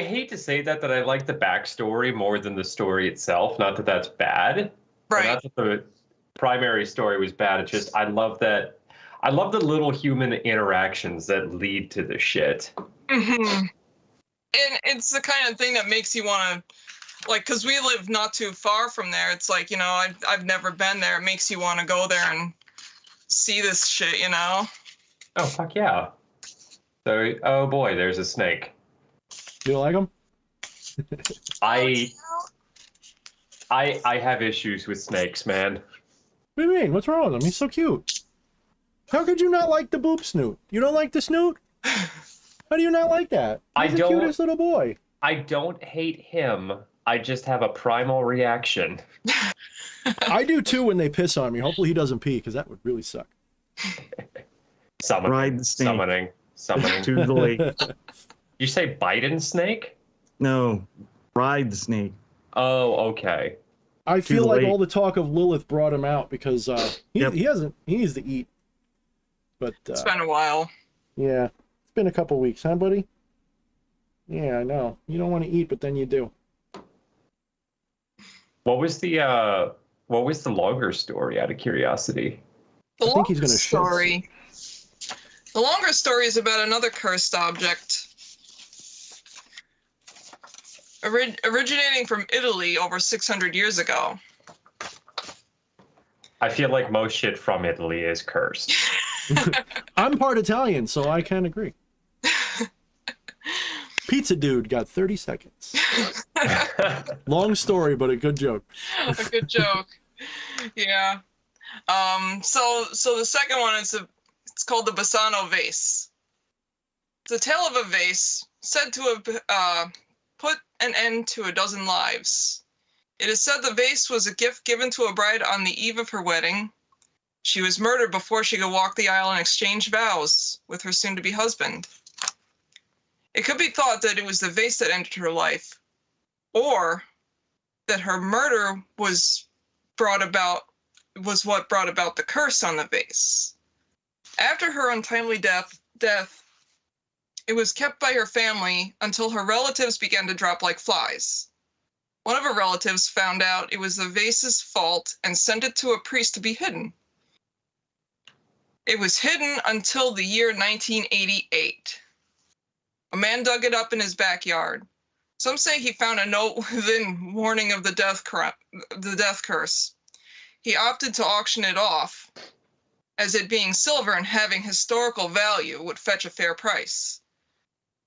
hate to say that I like the backstory more than the story itself. Not that that's bad. Right. Not that the primary story was bad. It's just I love the little human interactions that lead to the shit. Mm-hmm. And it's the kind of thing that makes you want to, like, because we live not too far from there. It's like, you know, I've never been there. It makes you want to go there and see this shit, you know? Oh, fuck yeah. So, oh boy, there's a snake. You like him? I have issues with snakes, man. What do you mean? What's wrong with him? He's so cute. How could you not like the boob snoot? You don't like the snoot? How do you not like that? He's the cutest little boy. I don't hate him. I just have a primal reaction. I do too when they piss on me. Hopefully he doesn't pee, because that would really suck. Summoning. Ride the snake. Summoning. To the lake. You say Biden snake? No, ride the snake. Oh, okay. I feel like all the talk of Lilith brought him out because he needs to eat. But it's been a while. Yeah. It's been a couple weeks, huh, buddy? Yeah, I know. You don't want to eat, but then you do. What was the longer story, out of curiosity? The I think he's gonna story. The longer story is about another cursed object. originating from Italy over 600 years ago. I feel like most shit from Italy is cursed. I'm part Italian, so I can agree. Pizza dude got 30 seconds. Long story, but a good joke. A good joke. Yeah. So the second one it's called the Bassano Vase. It's a tale of a vase said to have put an end to a dozen lives. It is said the vase was a gift given to a bride on the eve of her wedding. She was murdered before she could walk the aisle and exchange vows with her soon-to-be husband. It could be thought that it was the vase that ended her life, or that her murder was what brought about the curse on the vase. After her untimely death, it was kept by her family until her relatives began to drop like flies. One of her relatives found out it was the vase's fault and sent it to a priest to be hidden. It was hidden until the year 1988. A man dug it up in his backyard. Some say he found a note within warning of the death curse. He opted to auction it off, as it being silver and having historical value would fetch a fair price.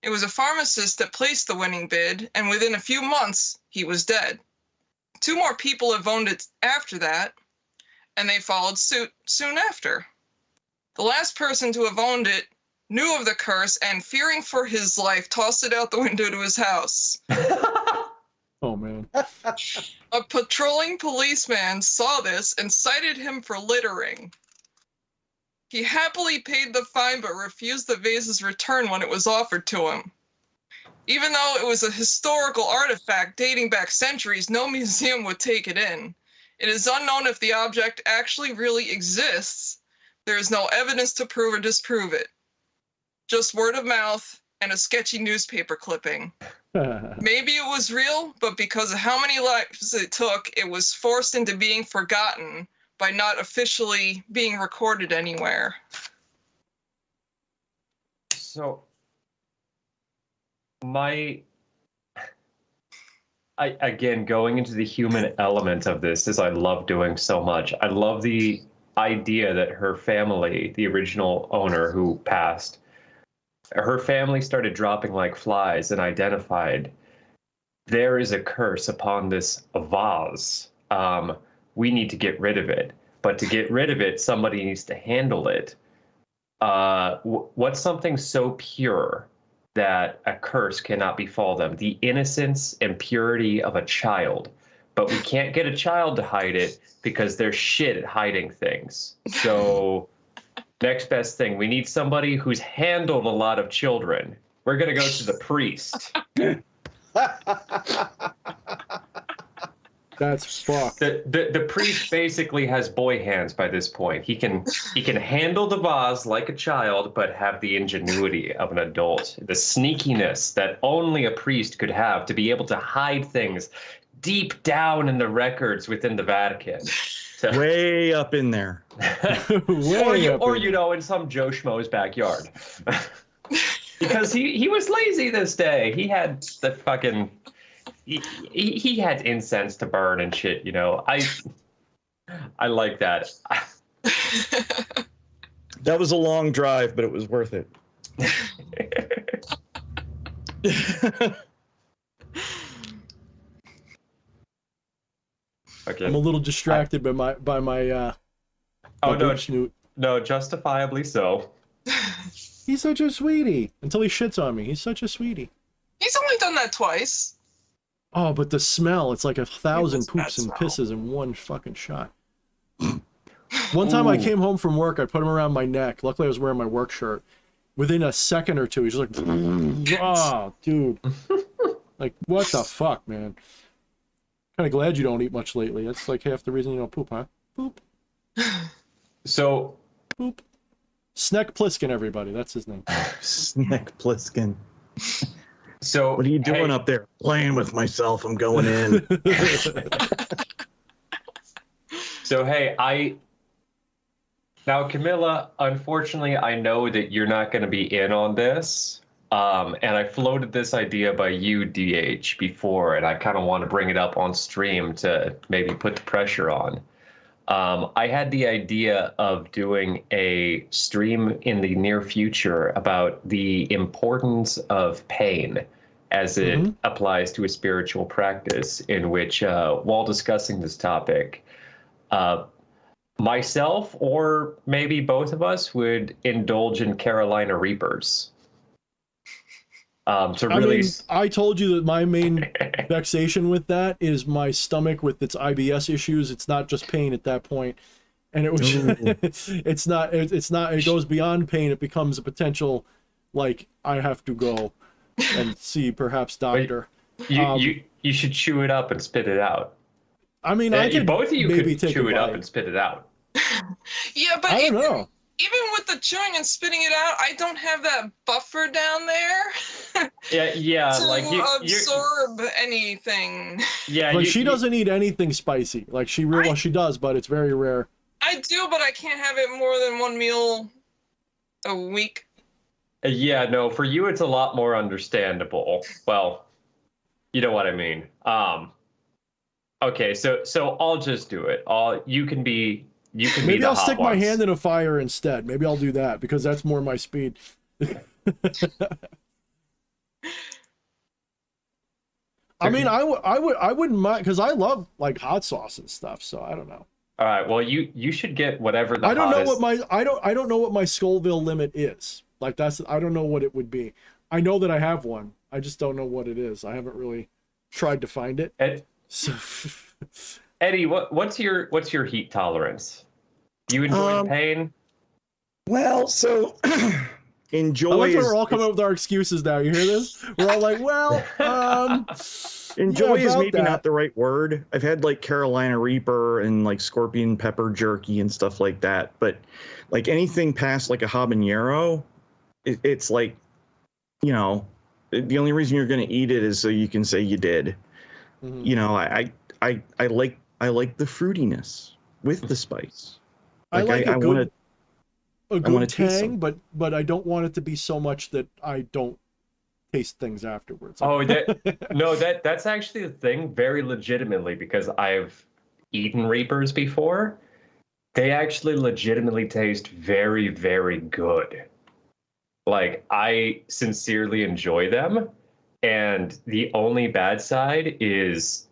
It was a pharmacist that placed the winning bid, and within a few months, he was dead. 2 more people have owned it after that, and they followed suit soon after. The last person to have owned it knew of the curse and, fearing for his life, tossed it out the window to his house. Oh, man. A patrolling policeman saw this and cited him for littering. He happily paid the fine but refused the vase's return when it was offered to him. Even though it was a historical artifact dating back centuries, no museum would take it in. It is unknown if the object actually really exists. There is no evidence to prove or disprove it. Just word of mouth and a sketchy newspaper clipping. Maybe it was real, but because of how many lives it took, it was forced into being forgotten by not officially being recorded anywhere. So, again, going into the human element of this, as I love doing so much, I love the idea that her family, the original owner who passed, her family started dropping like flies and identified there is a curse upon this vase. We need to get rid of it. But to get rid of it, somebody needs to handle it. What's something so pure that a curse cannot befall them? The innocence and purity of a child. But we can't get a child to hide it because they're shit at hiding things. So next best thing, we need somebody who's handled a lot of children. We're going to go to the priest. That's fucked. The priest basically has boy hands by this point. He can handle the vase like a child, but have the ingenuity of an adult. The sneakiness that only a priest could have to be able to hide things deep down in the records within the Vatican. So, way up in there. or you know, in some Joe Schmo's backyard. Because he was lazy this day. He had the fucking... He had incense to burn and shit, you know. I like that. That was a long drive, but it was worth it. Okay. I'm a little distracted by my snoot. No, justifiably so. He's such a sweetie. Until he shits on me. He's such a sweetie. He's only done that twice. Oh, but the smell, it's like 1,000 poops and pisses in one fucking shot. One time I came home from work, I put him around my neck. Luckily I was wearing my work shirt. Within a second or two, he's just like, oh, dude. Like, what the fuck, man? Kind of glad you don't eat much lately. That's like half the reason you don't poop, huh? Poop. So. Poop. Sneck Plissken, everybody. That's his name. Sneck Plissken. So what are you doing up there? Playing with myself. I'm going in. So, hey, now, Camilla, unfortunately, I know that you're not going to be in on this, And I floated this idea by you, DH, before, and I kind of want to bring it up on stream to maybe put the pressure on. I had the idea of doing a stream in the near future about the importance of pain as it applies to a spiritual practice, in which, while discussing this topic, myself or maybe both of us would indulge in Carolina Reapers. To really... I told you that my main vexation with that is my stomach with its IBS issues. It's not just pain at that point, and it was it's not it goes beyond pain. It becomes a potential, like, I have to go and see perhaps doctor. You should chew it up and spit it out. I mean, I could both of you maybe could chew it a up bite. and spit it out. Yeah, but I don't know. Even with the chewing and spitting it out, I don't have that buffer down there. Yeah, to like absorb anything. Yeah, like she doesn't eat anything spicy. Like she does, but it's very rare. I do, but I can't have it more than one meal a week. Yeah, no, for you it's a lot more understandable. Well, you know what I mean. Okay, so I'll just do it. You can be Maybe the I'll hot stick my ones. hand in a fire instead. Maybe I'll do that because that's more my speed. I mean, I wouldn't mind because I love like hot sauce and stuff. So I don't know. All right, well you should get whatever the I don't hottest... know what I don't know what my Scoville limit is. Like I don't know what it would be. I know that I have one. I just don't know what it is. I haven't really tried to find it. Eddie, what's your heat tolerance? You enjoy pain? Well, so enjoy. I like that we're all coming up with our excuses now. You hear this? We're all like, well, enjoy is maybe that. not the right word. I've had like Carolina Reaper and like scorpion pepper jerky and stuff like that, but like anything past like a habanero, it's like, you know, the only reason you're going to eat it is so you can say you did. Mm-hmm. You know, I like the fruitiness with the spice. Like I want a good tang, but I don't want it to be so much that I don't taste things afterwards. Oh, that's actually the thing, very legitimately, because I've eaten Reapers before. They actually legitimately taste very, very good. Like, I sincerely enjoy them, and the only bad side is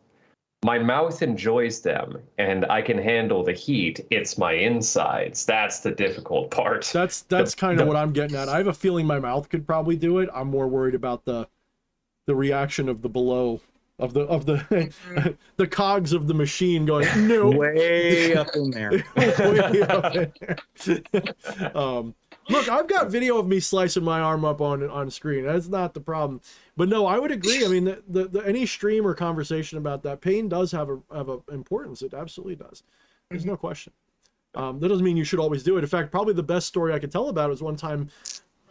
my mouth enjoys them, and I can handle the heat. It's my insides. That's the difficult part. That's kind of what I'm getting at. I have a feeling my mouth could probably do it. I'm more worried about the reaction of the below of the the cogs of the machine going no way up in there. Way up in there. Look, I've got video of me slicing my arm up on screen. That's not the problem. But no, I would agree. I mean, the any stream or conversation about that, pain does have a importance. It absolutely does. There's no question. That doesn't mean you should always do it. In fact, probably the best story I could tell about it was one time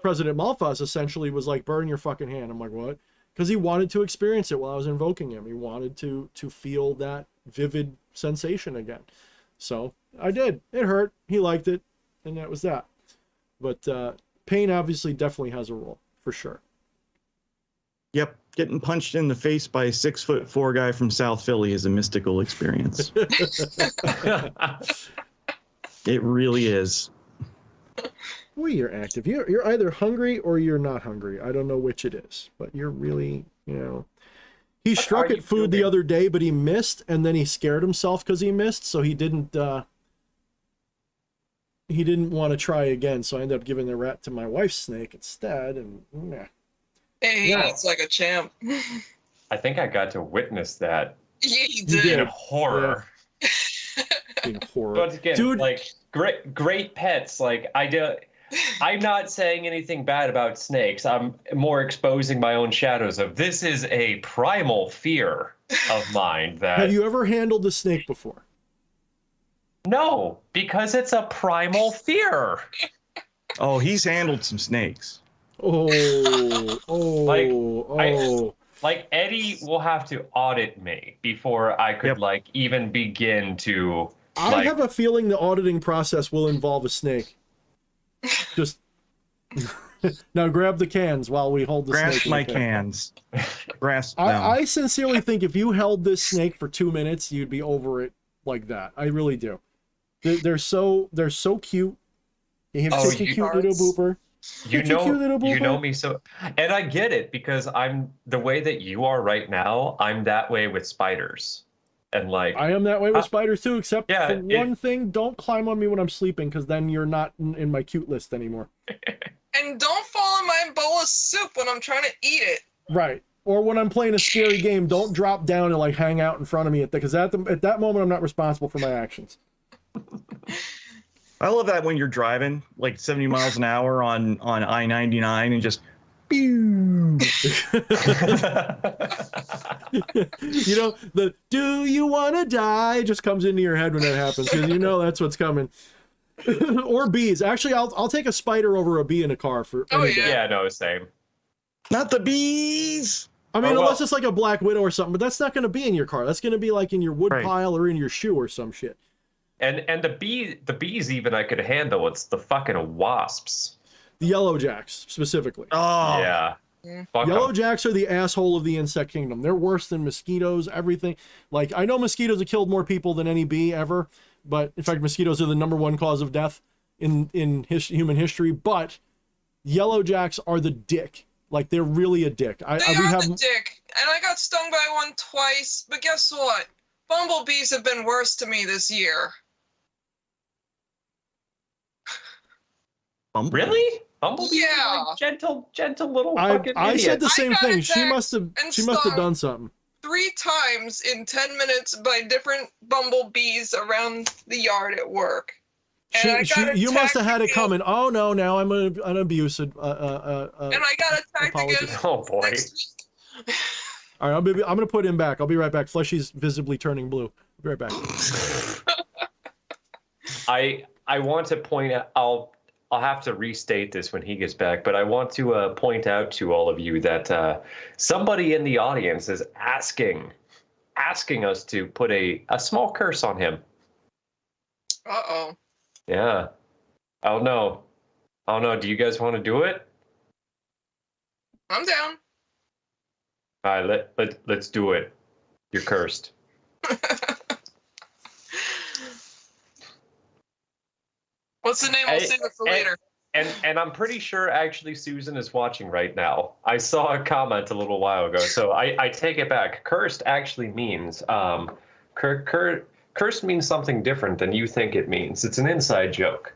President Malphas essentially was like, burn your fucking hand. I'm like, what? Because he wanted to experience it while I was invoking him. He wanted to feel that vivid sensation again. So I did. It hurt. He liked it. And that was that. But pain obviously definitely has a role, for sure. Yep. Getting punched in the face by a 6'4" guy from South Philly is a mystical experience. It really is. Boy, you're active. You're either hungry or you're not hungry. I don't know which it is, but you're really, you know. He struck at food the other day, but he missed, and then he scared himself because he missed, so he didn't want to try again. So I ended up giving the rat to my wife's snake instead, and yeah. Hey, he eats like a champ. I think I got to witness that. Yeah, you did. In horror. Yeah. In horror. But again, dude, like great pets. Like I'm not saying anything bad about snakes. I'm more exposing my own shadows of this is a primal fear of mine. That Have you ever handled a snake before? No, because it's a primal fear. Oh, he's handled some snakes. Like Eddie will have to audit me before I could like even begin to. I have a feeling the auditing process will involve a snake. Just Now grab the cans while we hold the Grasp snake. my cans. Grasp them. I sincerely think if you held this snake for 2 minutes, you'd be over it like that. I really do. They're so cute. They have such a cute little booper. You know me so, and I get it because I'm the way that you are right now. I'm that way with spiders, and like I am that way with spiders too. Except for one thing: don't climb on me when I'm sleeping, because then you're not in my cute list anymore. And don't fall in my bowl of soup when I'm trying to eat it. Right. Or when I'm playing a scary game, don't drop down and like hang out in front of me because at that moment I'm not responsible for my actions. I love that when you're driving like 70 miles an hour on I-99 and just pew. You know, the "do you want to die" just comes into your head when that happens, because you know that's what's coming. Or bees. Actually, I'll take a spider over a bee in a car for any day. Yeah, no, same. Not the bees. I mean, unless it's like a Black Widow or something, but that's not going to be in your car. That's going to be like in your wood pile or in your shoe or some shit. And the bees even I could handle. It's the fucking wasps. The yellow jacks specifically. Oh yeah. Yellow jacks are the asshole of the insect kingdom. They're worse than mosquitoes, everything. Like, I know mosquitoes have killed more people than any bee ever, but in fact, mosquitoes are the #1 cause of death in human history. But yellow jacks are the dick. Like, they're really a dick. They are the dick. And I got stung by one twice, but guess what? Bumblebees have been worse to me this year. Really? Bumblebee? Yeah. Like gentle little fucking idiot. I said the same thing. She must have done something. 3 times in 10 minutes by different bumblebees around the yard at work. You must have had it coming. Oh no, now I'm an abusive. And I got attacked again. Oh boy. Next week. All right, I'm gonna put him back. I'll be right back. Fleshy's visibly turning blue. I'll be right back. I want to point out. I'll have to restate this when he gets back, but I want to point out to all of you that somebody in the audience is asking us to put a small curse on him. Uh-oh. Yeah. I don't know. Do you guys want to do it? I'm down. All right, let's do it. You're cursed. What's the name? I'll save it for later. And I'm pretty sure actually Susan is watching right now. I saw a comment a little while ago, so I take it back. Cursed actually means cursed means something different than you think it means. It's an inside joke.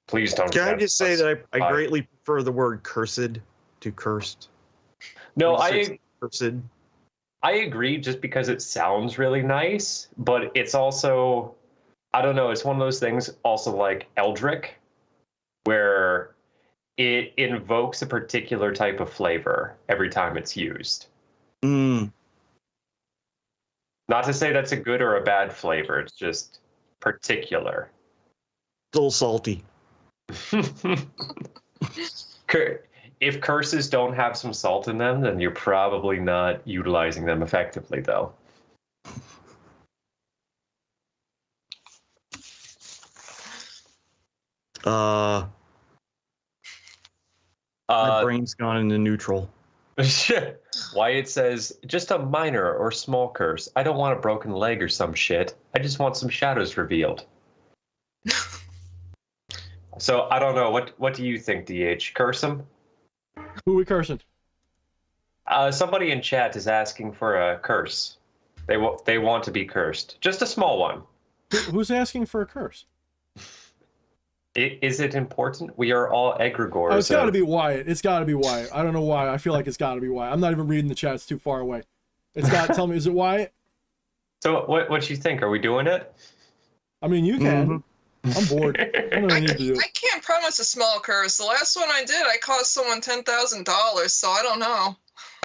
Please don't. Can I just say that I greatly prefer the word cursed to cursed? No, cursed. I agree, just because it sounds really nice, but it's also, I don't know, it's one of those things also like Eldritch, where it invokes a particular type of flavor every time it's used. Mm. Not to say that's a good or a bad flavor, it's just particular. A little salty. If curses don't have some salt in them, then you're probably not utilizing them effectively, though. My brain's gone into neutral. Wyatt says, just a minor or small curse. I don't want a broken leg or some shit. I just want some shadows revealed. So, I don't know. What do you think, DH? Curse him? Who are we cursing? Somebody in chat is asking for a curse. They want to be cursed. Just a small one. Who's asking for a curse? Is it important? We are all egregores. Oh, it's got to be Wyatt. It's got to be Wyatt. I don't know why. I feel like it's got to be Wyatt. I'm not even reading the chat. It's too far away. It's got to tell me, is it Wyatt? So what you think? Are we doing it? I mean, you can. Mm-hmm. I'm bored. I can't promise a small curse. The last one I did, I cost someone $10,000, so I don't know.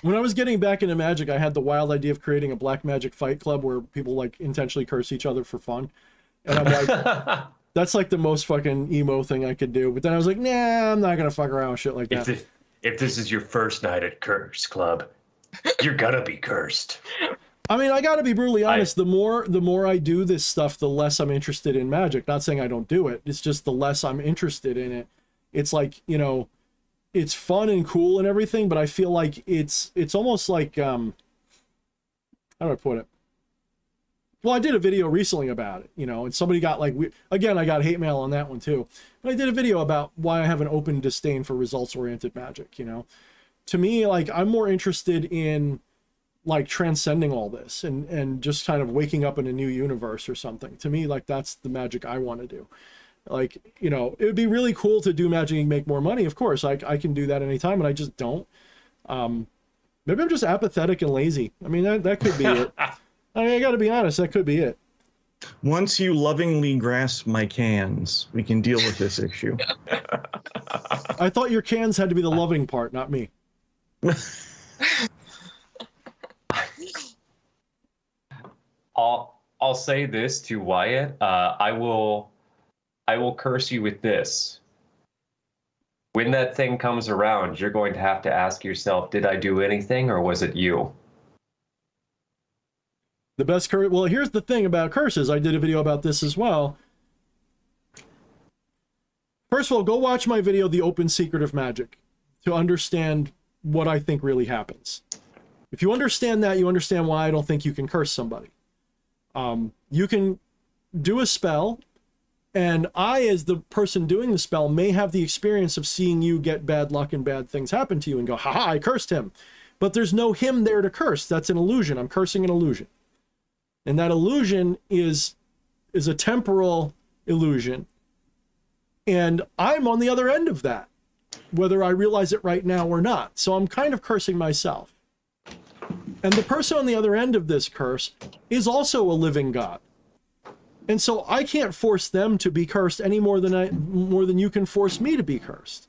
When I was getting back into Magic, I had the wild idea of creating a black magic fight club where people like intentionally curse each other for fun. And I'm like, that's like the most fucking emo thing I could do. But then I was like, nah, I'm not going to fuck around with shit like that. If this is your first night at Curse Club, you're gonna be cursed. I mean, I got to be brutally honest. The more I do this stuff, the less I'm interested in magic. Not saying I don't do it. It's just the less I'm interested in it. It's like, you know, it's fun and cool and everything, but I feel like it's almost like, how do I put it? Well, I did a video recently about it, you know, and somebody got like, again, I got hate mail on that one too. But I did a video about why I have an open disdain for results-oriented magic, you know. To me, like, I'm more interested in like transcending all this and just kind of waking up in a new universe or something. To me, like, that's the magic I want to do. Like, you know, it would be really cool to do magic and make more money. Of course, I can do that anytime, and I just don't. Maybe I'm just apathetic and lazy. I mean, that could be it. I mean, I got to be honest, that could be it. Once you lovingly grasp my cans, we can deal with this issue. I thought your cans had to be the loving part, not me. I'll say this to Wyatt. I will curse you with this. When that thing comes around, you're going to have to ask yourself, did I do anything or was it you? The best curse. Well, here's the thing about curses. I did a video about this as well. First of all, go watch my video, The Open Secret of Magic, to understand what I think really happens. If you understand that, you understand why I don't think you can curse somebody. You can do a spell, and I, as the person doing the spell, may have the experience of seeing you get bad luck and bad things happen to you and go, haha, I cursed him. But there's no him there to curse. That's an illusion. I'm cursing an illusion. And that illusion is a temporal illusion. And I'm on the other end of that, whether I realize it right now or not. So I'm kind of cursing myself. And the person on the other end of this curse is also a living God. And so I can't force them to be cursed any more than you can force me to be cursed.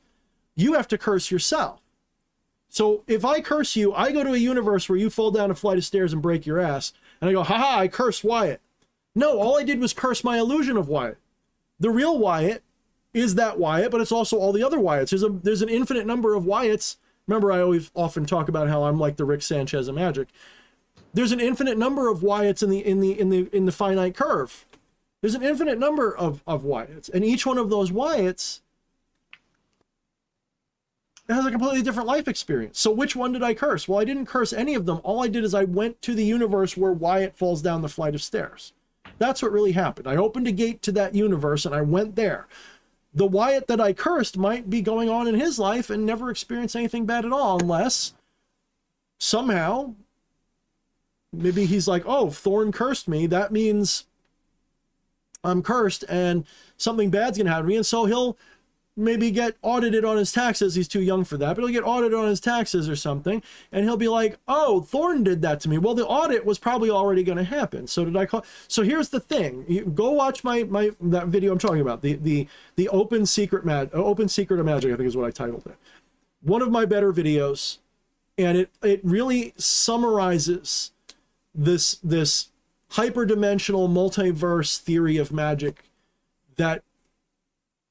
You have to curse yourself. So if I curse you, I go to a universe where you fall down a flight of stairs and break your ass, and I go, haha, I cursed Wyatt. No, all I did was curse my illusion of Wyatt. The real Wyatt is that Wyatt, but it's also all the other Wyatts. There's an infinite number of Wyatts. Remember, I always often talk about how I'm like the Rick Sanchez of magic. There's an infinite number of Wyatts in the finite curve. There's an infinite number of Wyatts, and each one of those Wyatts has a completely different life experience. So which one did I curse? Well, I didn't curse any of them. All I did is I went to the universe where Wyatt falls down the flight of stairs. That's what really happened. I opened a gate to that universe and I went there. The Wyatt that I cursed might be going on in his life and never experience anything bad at all, unless somehow maybe he's like, oh, Thorne cursed me. That means I'm cursed and something bad's going to happen to me. And so he'll maybe get audited on his taxes. He's too young for that, but he'll get audited on his taxes or something. And he'll be like, oh, Thorne did that to me. Well, the audit was probably already going to happen. So did I call? So here's the thing. You go watch that video I'm talking about. The open secret of magic, I think is what I titled it. One of my better videos. And it really summarizes this hyperdimensional multiverse theory of magic that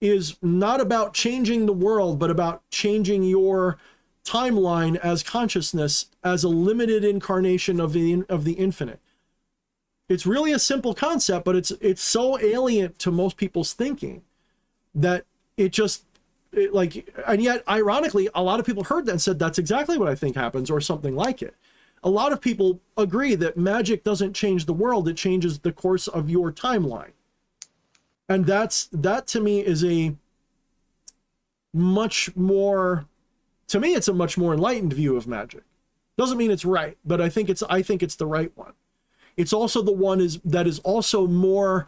is not about changing the world, but about changing your timeline as consciousness, as a limited incarnation of the infinite. It's really a simple concept, but it's so alien to most people's thinking that and yet ironically, a lot of people heard that and said, that's exactly what I think happens, or something like it. A lot of people agree that magic doesn't change the world, it changes the course of your timeline. And that to me is a much more, to me, it's a much more enlightened view of magic. Doesn't mean it's right, but I think it's the right one. It's also the one that is also more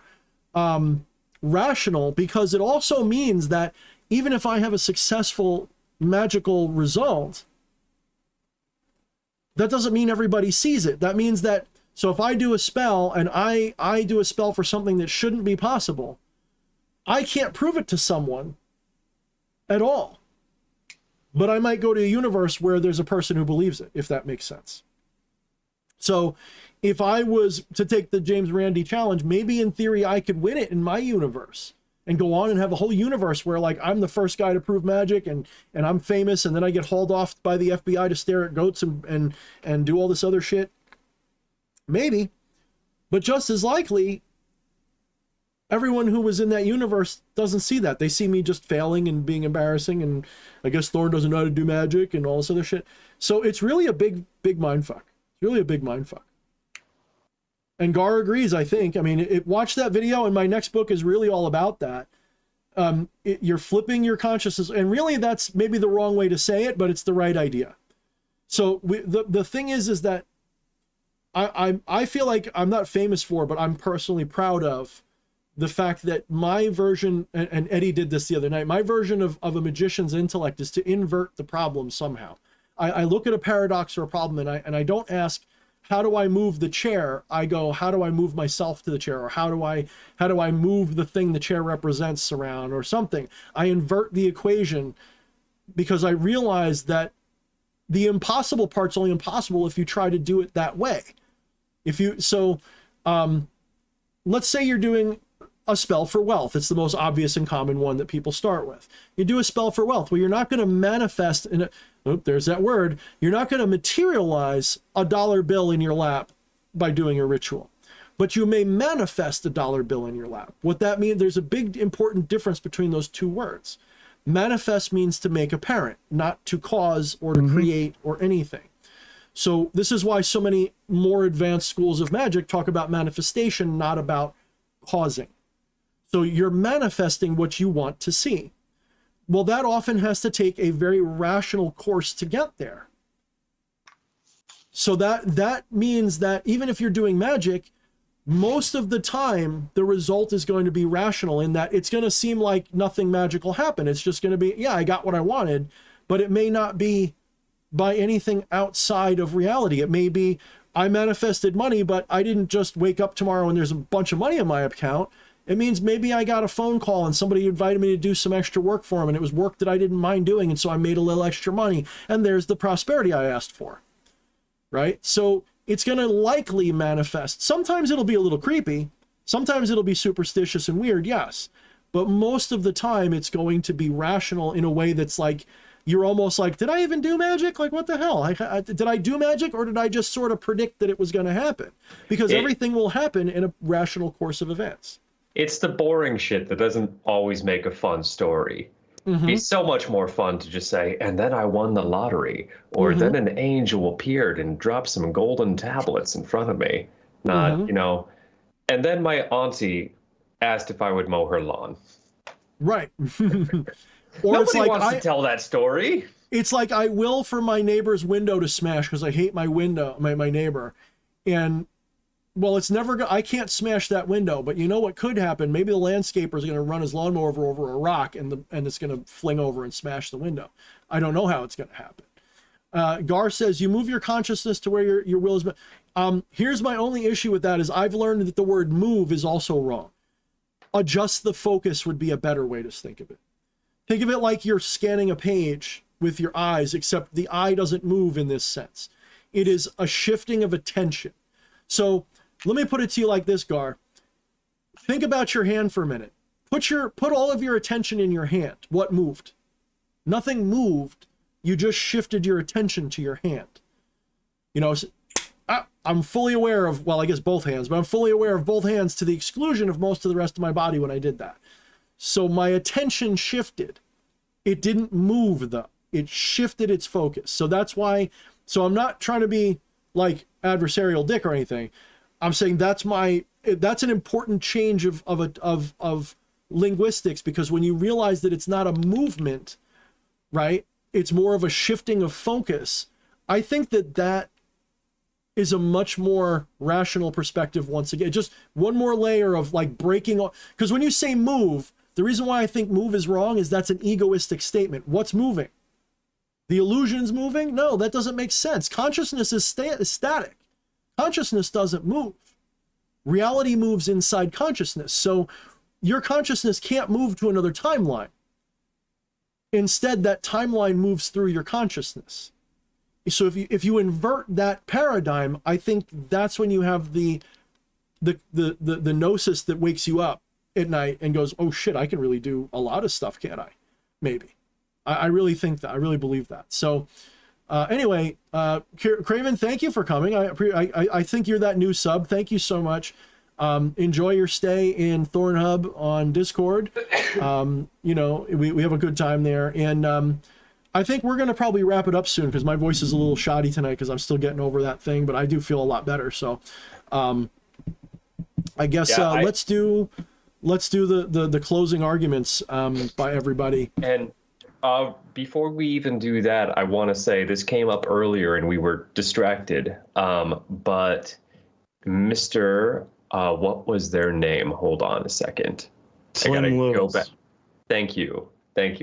rational, because it also means that even if I have a successful magical result, that doesn't mean everybody sees it. That means that, so if I do a spell and I do a spell for something that shouldn't be possible, I can't prove it to someone at all. But I might go to a universe where there's a person who believes it, if that makes sense. So if I was to take the James Randi challenge, maybe in theory I could win it in my universe and go on and have a whole universe where, like, I'm the first guy to prove magic and I'm famous, and then I get hauled off by the FBI to stare at goats and do all this other shit. Maybe. But just as likely, everyone who was in that universe doesn't see that. They see me just failing and being embarrassing, and I guess Thorne doesn't know how to do magic and all this other shit. So it's really a big mindfuck. It's really a big mindfuck. And Gar agrees, I think. I mean, watch that video, and my next book is really all about that. You're flipping your consciousness, and really that's maybe the wrong way to say it, but it's the right idea. So the thing is that I feel like I'm not famous for, but I'm personally proud of the fact that my version, and Eddie did this the other night, my version of a magician's intellect is to invert the problem somehow. I look at a paradox or a problem, and I don't ask, how do I move the chair? I go, how do I move myself to the chair? Or how do I move the thing the chair represents around, or something? I invert the equation because I realize that the impossible part's only impossible if you try to do it that way. Let's say you're doing a spell for wealth. It's the most obvious and common one that people start with. You do a spell for wealth. Well, you're not going to manifest there's that word. You're not going to materialize a dollar bill in your lap by doing a ritual, but you may manifest a dollar bill in your lap. What that means, there's a big important difference between those two words. Manifest means to make apparent, not to cause or to create or anything. So this is why so many more advanced schools of magic talk about manifestation, not about causing. So you're manifesting what you want to see. Well, that often has to take a very rational course to get there. So that means that even if you're doing magic, most of the time, the result is going to be rational, in that it's going to seem like nothing magical happened. It's just going to be, yeah, I got what I wanted, but it may not be by anything outside of reality. It may be, I manifested money, but I didn't just wake up tomorrow and there's a bunch of money in my account. It means maybe I got a phone call and somebody invited me to do some extra work for them, and it was work that I didn't mind doing, and so I made a little extra money, and there's the prosperity I asked for, right? So it's going to likely manifest. Sometimes it'll be a little creepy. Sometimes it'll be superstitious and weird, yes. But most of the time, it's going to be rational in a way that's like, you're almost like, did I even do magic? Like, what the hell? Did I do magic, or did I just sort of predict that it was going to happen? Because everything will happen in a rational course of events. It's the boring shit that doesn't always make a fun story. It'd be so much more fun to just say, and then I won the lottery, or then an angel appeared and dropped some golden tablets in front of me. Not, and then my auntie asked if I would mow her lawn. Right. Or Nobody it's like, wants to tell that story. It's like, I will for my neighbor's window to smash because I hate my window, my neighbor. And, well, it's never I can't smash that window, but you know what could happen? Maybe the landscaper is going to run his lawnmower over a rock, and it's going to fling over and smash the window. I don't know how it's going to happen. Gar says, you move your consciousness to where your will is. Here's my only issue with that is I've learned that the word move is also wrong. Adjust the focus would be a better way to think of it. Think of it like you're scanning a page with your eyes, except the eye doesn't move in this sense. It is a shifting of attention. So let me put it to you like this, Gar. Think about your hand for a minute. Put all of your attention in your hand. What moved? Nothing moved. You just shifted your attention to your hand. I'm fully aware of, well, I guess both hands, but I'm fully aware of both hands to the exclusion of most of the rest of my body when I did that. So my attention shifted. It didn't move though. It shifted its focus. So that's why, so I'm not trying to be like adversarial dick or anything. I'm saying that's an important change of linguistics, because when you realize that it's not a movement, right? It's more of a shifting of focus. I think that is a much more rational perspective once again. Just one more layer of like breaking off. Because when you say move, the reason why I think move is wrong is that's an egoistic statement. What's moving? The illusion's moving? No, that doesn't make sense. Consciousness is static. Consciousness doesn't move. Reality moves inside consciousness. So your consciousness can't move to another timeline. Instead, that timeline moves through your consciousness. So if you invert that paradigm, I think that's when you have the gnosis that wakes you up at night and goes, oh shit, I can really do a lot of stuff, can't I? Maybe. I really think that. I really believe that. So Anyway, Craven, thank you for coming. I think you're that new sub. Thank you so much. Enjoy your stay in Thorne Hub on Discord. You know, we have a good time there. And I think we're going to probably wrap it up soon because my voice is a little shoddy tonight because I'm still getting over that thing, but I do feel a lot better. So I guess let's do the closing arguments by everybody. And before we even do that, I want to say this came up earlier and we were distracted. But Mr. What was their name? Hold on a second. Slim I gotta Lewis. go back. Thank you,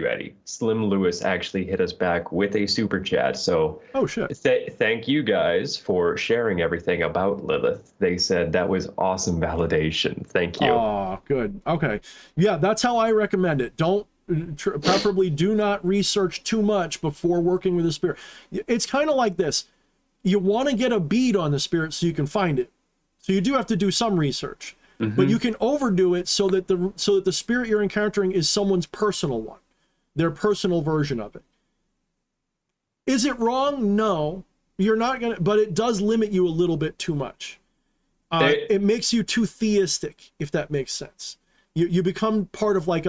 Eddie. Slim Lewis actually hit us back with a super chat. So oh shit! Thank you guys for sharing everything about Lilith. They said that was awesome validation. Thank you. Oh, good. Okay, yeah, that's how I recommend it. Don't preferably do not research too much before working with the spirit. It's kind of like this. You want to get a bead on the spirit so you can find it. So you do have to do some research, but you can overdo it so that the spirit you're encountering is someone's personal one, their personal version of it. Is it wrong? No, you're not gonna, but it does limit you a little bit too much. It makes you too theistic, if that makes sense. You become part of like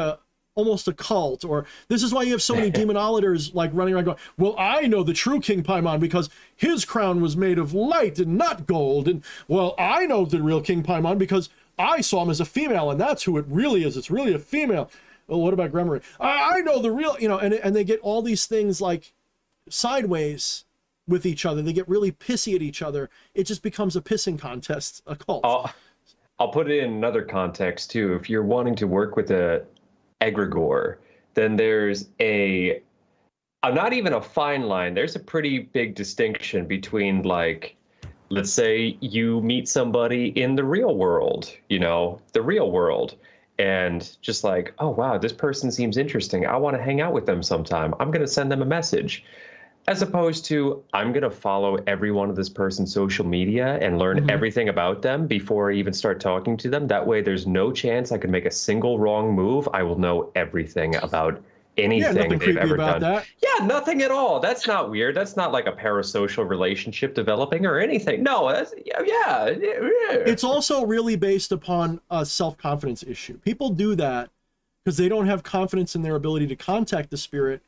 almost a cult, or this is why you have so many demonolators like running around going, well, I know the true King Paimon because his crown was made of light and not gold. And well, I know the real King Paimon because I saw him as a female and that's who it really is. It's really a female. Well, what about Gremory? I know the real, you know, and they get all these things like sideways with each other. They get really pissy at each other. It just becomes a pissing contest, a cult. I'll put it in another context too. If you're wanting to work with a egregore, then there's not even a fine line. There's a pretty big distinction between, like, let's say you meet somebody in the real world, and just like, oh wow, this person seems interesting, I want to hang out with them sometime, I'm going to send them a message, as opposed to I'm going to follow every one of this person's social media and learn everything about them before I even start talking to them. That way there's no chance I could make a single wrong move. I will know everything about anything they've ever done. That. Yeah, nothing at all. That's not weird. That's not like a parasocial relationship developing or anything. No, that's, yeah. It's also really based upon a self-confidence issue. People do that because they don't have confidence in their ability to contact the spirit,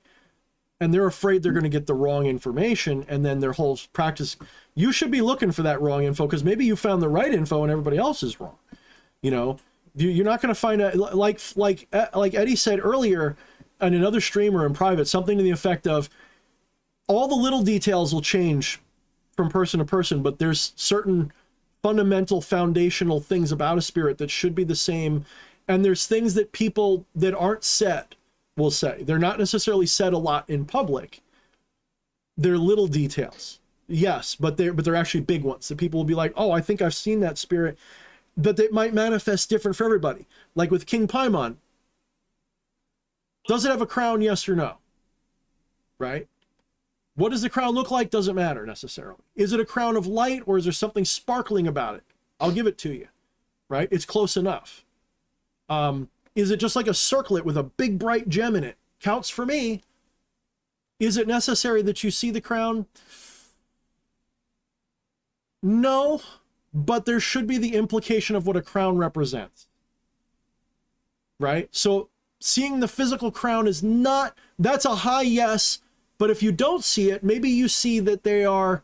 and they're afraid they're going to get the wrong information, and then their whole practice. You should be looking for that wrong info because maybe you found the right info and everybody else is wrong. You know, you're not going to find out, like Eddie said earlier, and another streamer in private, something to the effect of, all the little details will change from person to person, but there's certain fundamental foundational things about a spirit that should be the same, and there's things that people that aren't said will say. They're not necessarily said a lot in public. They're little details, yes, but they're actually big ones that people will be like, oh, I think I've seen that spirit, but they might manifest different for everybody. Like with King Paimon, does it have a crown, yes or no? Right? What does the crown look like? Doesn't matter necessarily. Is it a crown of light, or is there something sparkling about it? I'll give it to you, right? It's close enough. Is it just like a circlet with a big bright gem in it? Counts for me. Is it necessary that you see the crown? No, but there should be the implication of what a crown represents, right? So seeing the physical crown is not, that's a high yes, but if you don't see it, maybe you see that they are,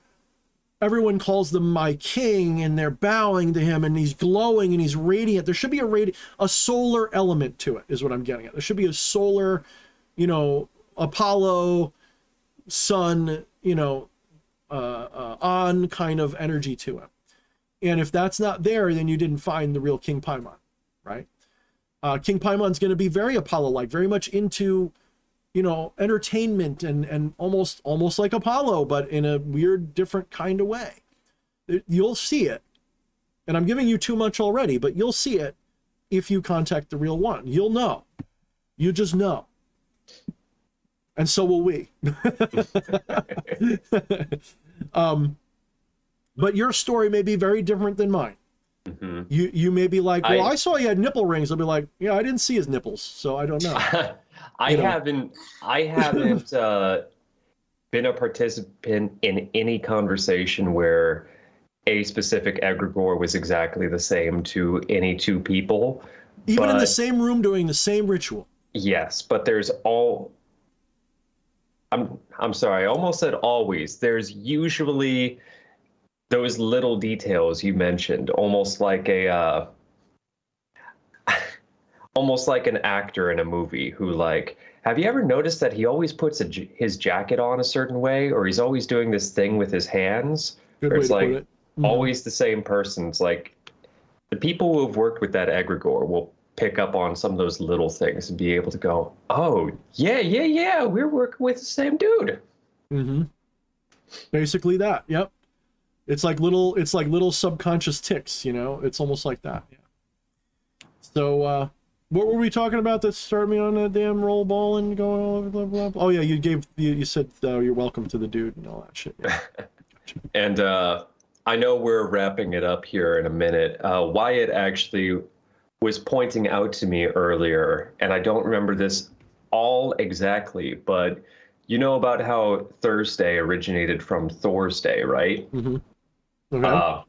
everyone calls them my king, and they're bowing to him, and he's glowing and he's radiant. There should be a solar element to it, is what I'm getting at. There should be a solar, Apollo, sun, on kind of energy to him. And if that's not there, then you didn't find the real King Paimon, right? King Paimon's going to be very Apollo-like, very much into, entertainment and almost like Apollo, but in a weird, different kind of way. You'll see it. And I'm giving you too much already, but you'll see it if you contact the real one. You'll know. You just know. And so will we. But your story may be very different than mine. Mm-hmm. You may be like, well, I saw he had nipple rings. I'll be like, yeah, I didn't see his nipples, so I don't know. I haven't been a participant in any conversation where a specific egregore was exactly the same to any two people. Even in the same room doing the same ritual. Yes, but there's I'm sorry, I almost said always. There's usually those little details you mentioned, almost like an actor in a movie who, like, have you ever noticed that he always puts his jacket on a certain way, or he's always doing this thing with his hands? Good way to put it. Always the same person. It's like the people who have worked with that egregore will pick up on some of those little things and be able to go, oh, yeah, we're working with the same dude. Mm-hmm. Basically that, yep. It's like little subconscious ticks, you know? It's almost like that, yeah. So, what were we talking about that started me on that damn roll ball and going all over, blah, blah, blah? Oh, yeah, you said you're welcome to the dude and all that shit. Yeah. And I know we're wrapping it up here in a minute. Wyatt actually was pointing out to me earlier, and I don't remember this all exactly, but you know about how Thursday originated from Thursday, right? Mm-hmm. Okay.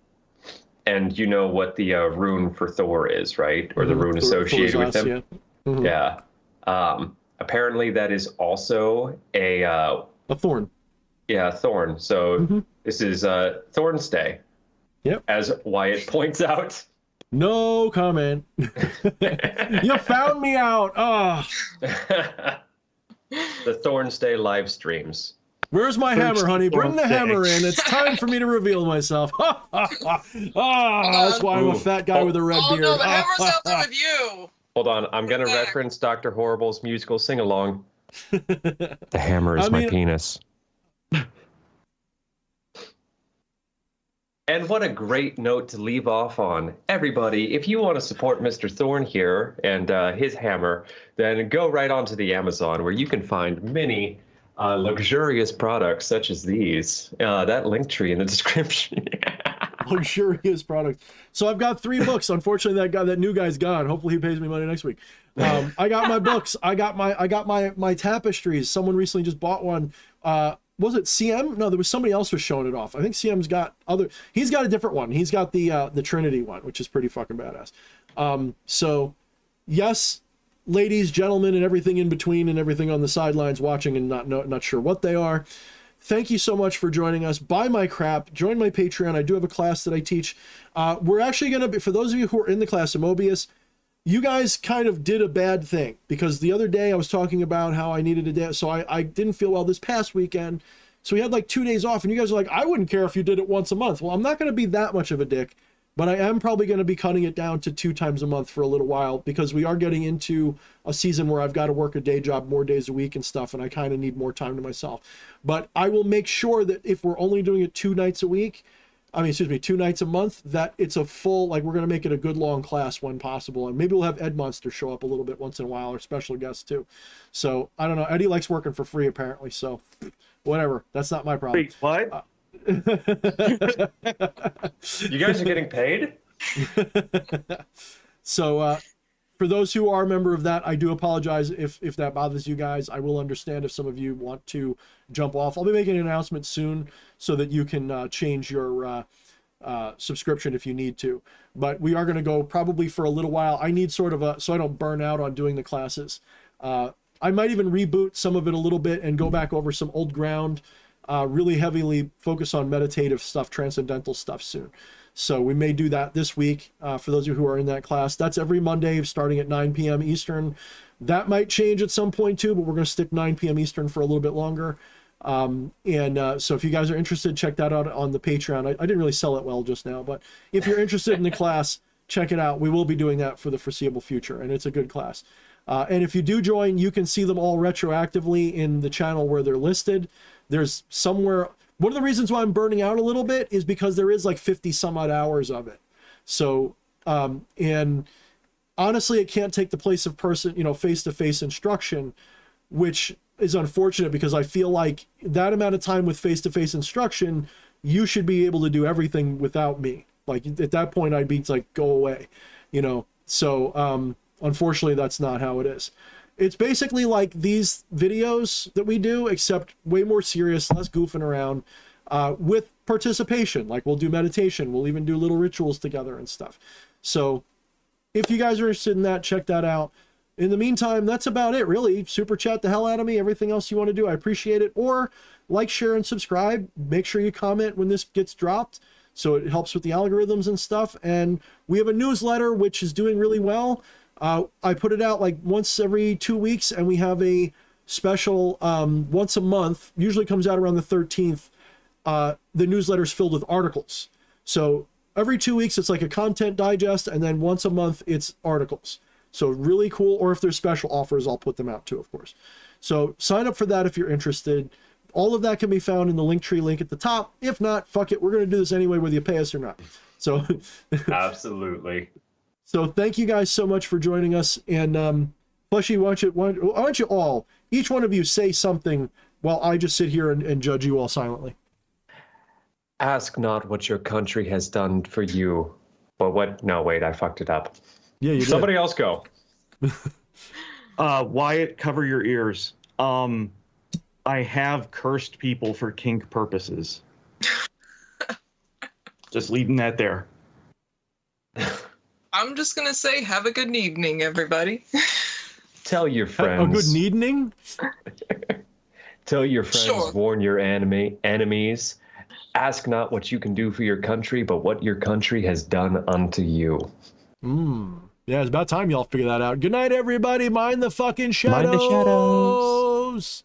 And you know what the rune for Thor is, right? Or the rune associated with him? Yeah. Mm-hmm. Yeah. Apparently that is also a thorn. Yeah, Thorne. So this is Thorne's Day. Yep. As Wyatt points out. No comment. You found me out. Oh. The Thorne's Day live streams. Where's my hammer, honey? Bring the hammer in. It's time for me to reveal myself. That's why I'm a fat guy with a red beard. Oh, no, the hammer's out there with you. Hold on. I'm going to reference Dr. Horrible's musical sing-along. The hammer is my penis. And what a great note to leave off on. Everybody, if you want to support Mr. Thorne here and his hammer, then go right onto the Amazon, where you can find many luxurious products such as these. That link tree in the description. Luxurious products. So I've got 3 books. Unfortunately, that new guy's gone. Hopefully he pays me money next week. I got my books. I got my tapestries. Someone recently just bought one. Was it CM? No, there was somebody else was showing it off. I think CM's got he's got a different one. He's got the Trinity one, which is pretty fucking badass. So yes, ladies, gentlemen, and everything in between and everything on the sidelines watching and not sure what they are. Thank you so much for joining us. Buy my crap. Join my Patreon. I do have a class that I teach. We're actually going to be, for those of you who are in the class of Mobius, you guys kind of did a bad thing, because the other day I was talking about how I needed a day. So I didn't feel well this past weekend. So we had like 2 days off, and you guys are like, I wouldn't care if you did it once a month. Well, I'm not going to be that much of a dick, but I am probably going to be cutting it down to 2 times a month for a little while, because we are getting into a season where I've got to work a day job more days a week and stuff, and I kind of need more time to myself. But I will make sure that if we're only doing it 2 nights a month, that it's a full, like, we're going to make it a good long class when possible. And maybe we'll have Ed Monster show up a little bit once in a while, or special guests too. So I don't know. Eddie likes working for free apparently. So whatever. That's not my problem. Wait, what? You guys are getting paid? So for those who are a member of that, I do apologize if that bothers you guys. I will understand if some of you want to jump off. I'll be making an announcement soon so that you can change your subscription if you need to. But we are going to go probably for a little while. I need sort of so I don't burn out on doing the classes. I might even reboot some of it a little bit and go back over some old ground, really heavily focus on meditative stuff, transcendental stuff soon. So we may do that this week. For those of you who are in that class, that's every Monday starting at 9 p.m. Eastern. That might change at some point too, but we're going to stick 9 p.m. Eastern for a little bit longer. So if you guys are interested, check that out on the Patreon. I didn't really sell it well just now, but if you're interested in the class, check it out. We will be doing that for the foreseeable future, and it's a good class. And if you do join, you can see them all retroactively in the channel where they're listed. There's somewhere... One of the reasons why I'm burning out a little bit is because there is like 50 some odd hours of it. So, and honestly, it can't take the place of face-to-face instruction, which is unfortunate, because I feel like that amount of time with face-to-face instruction, you should be able to do everything without me. Like at that point, I'd be like, go away, So, unfortunately, that's not how it is. it's basically like these videos that we do, except way more serious, less goofing around, with participation. Like we'll do meditation, we'll even do little rituals together and stuff. So if you guys are interested in that, check that out. In the meantime, that's about it, really. Super chat the hell out of me. Everything else you want to do, I appreciate it. Or like, share, and subscribe. Make sure you comment when this gets dropped, so it helps with the algorithms and stuff. And we have a newsletter, which is doing really well. I put it out like once every 2 weeks, and we have a special once a month, usually comes out around the 13th. The newsletter's filled with articles. So every 2 weeks, it's like a content digest, and then once a month, it's articles. So really cool. Or if there's special offers, I'll put them out too, of course. So sign up for that if you're interested. All of that can be found in the Linktree link at the top. If not, fuck it. We're going to do this anyway, whether you pay us or not. So absolutely. So thank you guys so much for joining us. And Fleshy, why don't you all, each one of you, say something while I just sit here and judge you all silently. Ask not what your country has done for you, but what... No, wait, I fucked it up. Yeah, you did. Somebody else go. Wyatt, cover your ears. I have cursed people for kink purposes. Just leaving that there. I'm just going to say, have a good evening, everybody. Tell your friends. A good evening? Tell your friends, Sure. Warn your enemies. Ask not what you can do for your country, but what your country has done unto you. Yeah, it's about time y'all figure that out. Good night, everybody. Mind the fucking shadows. Mind the shadows.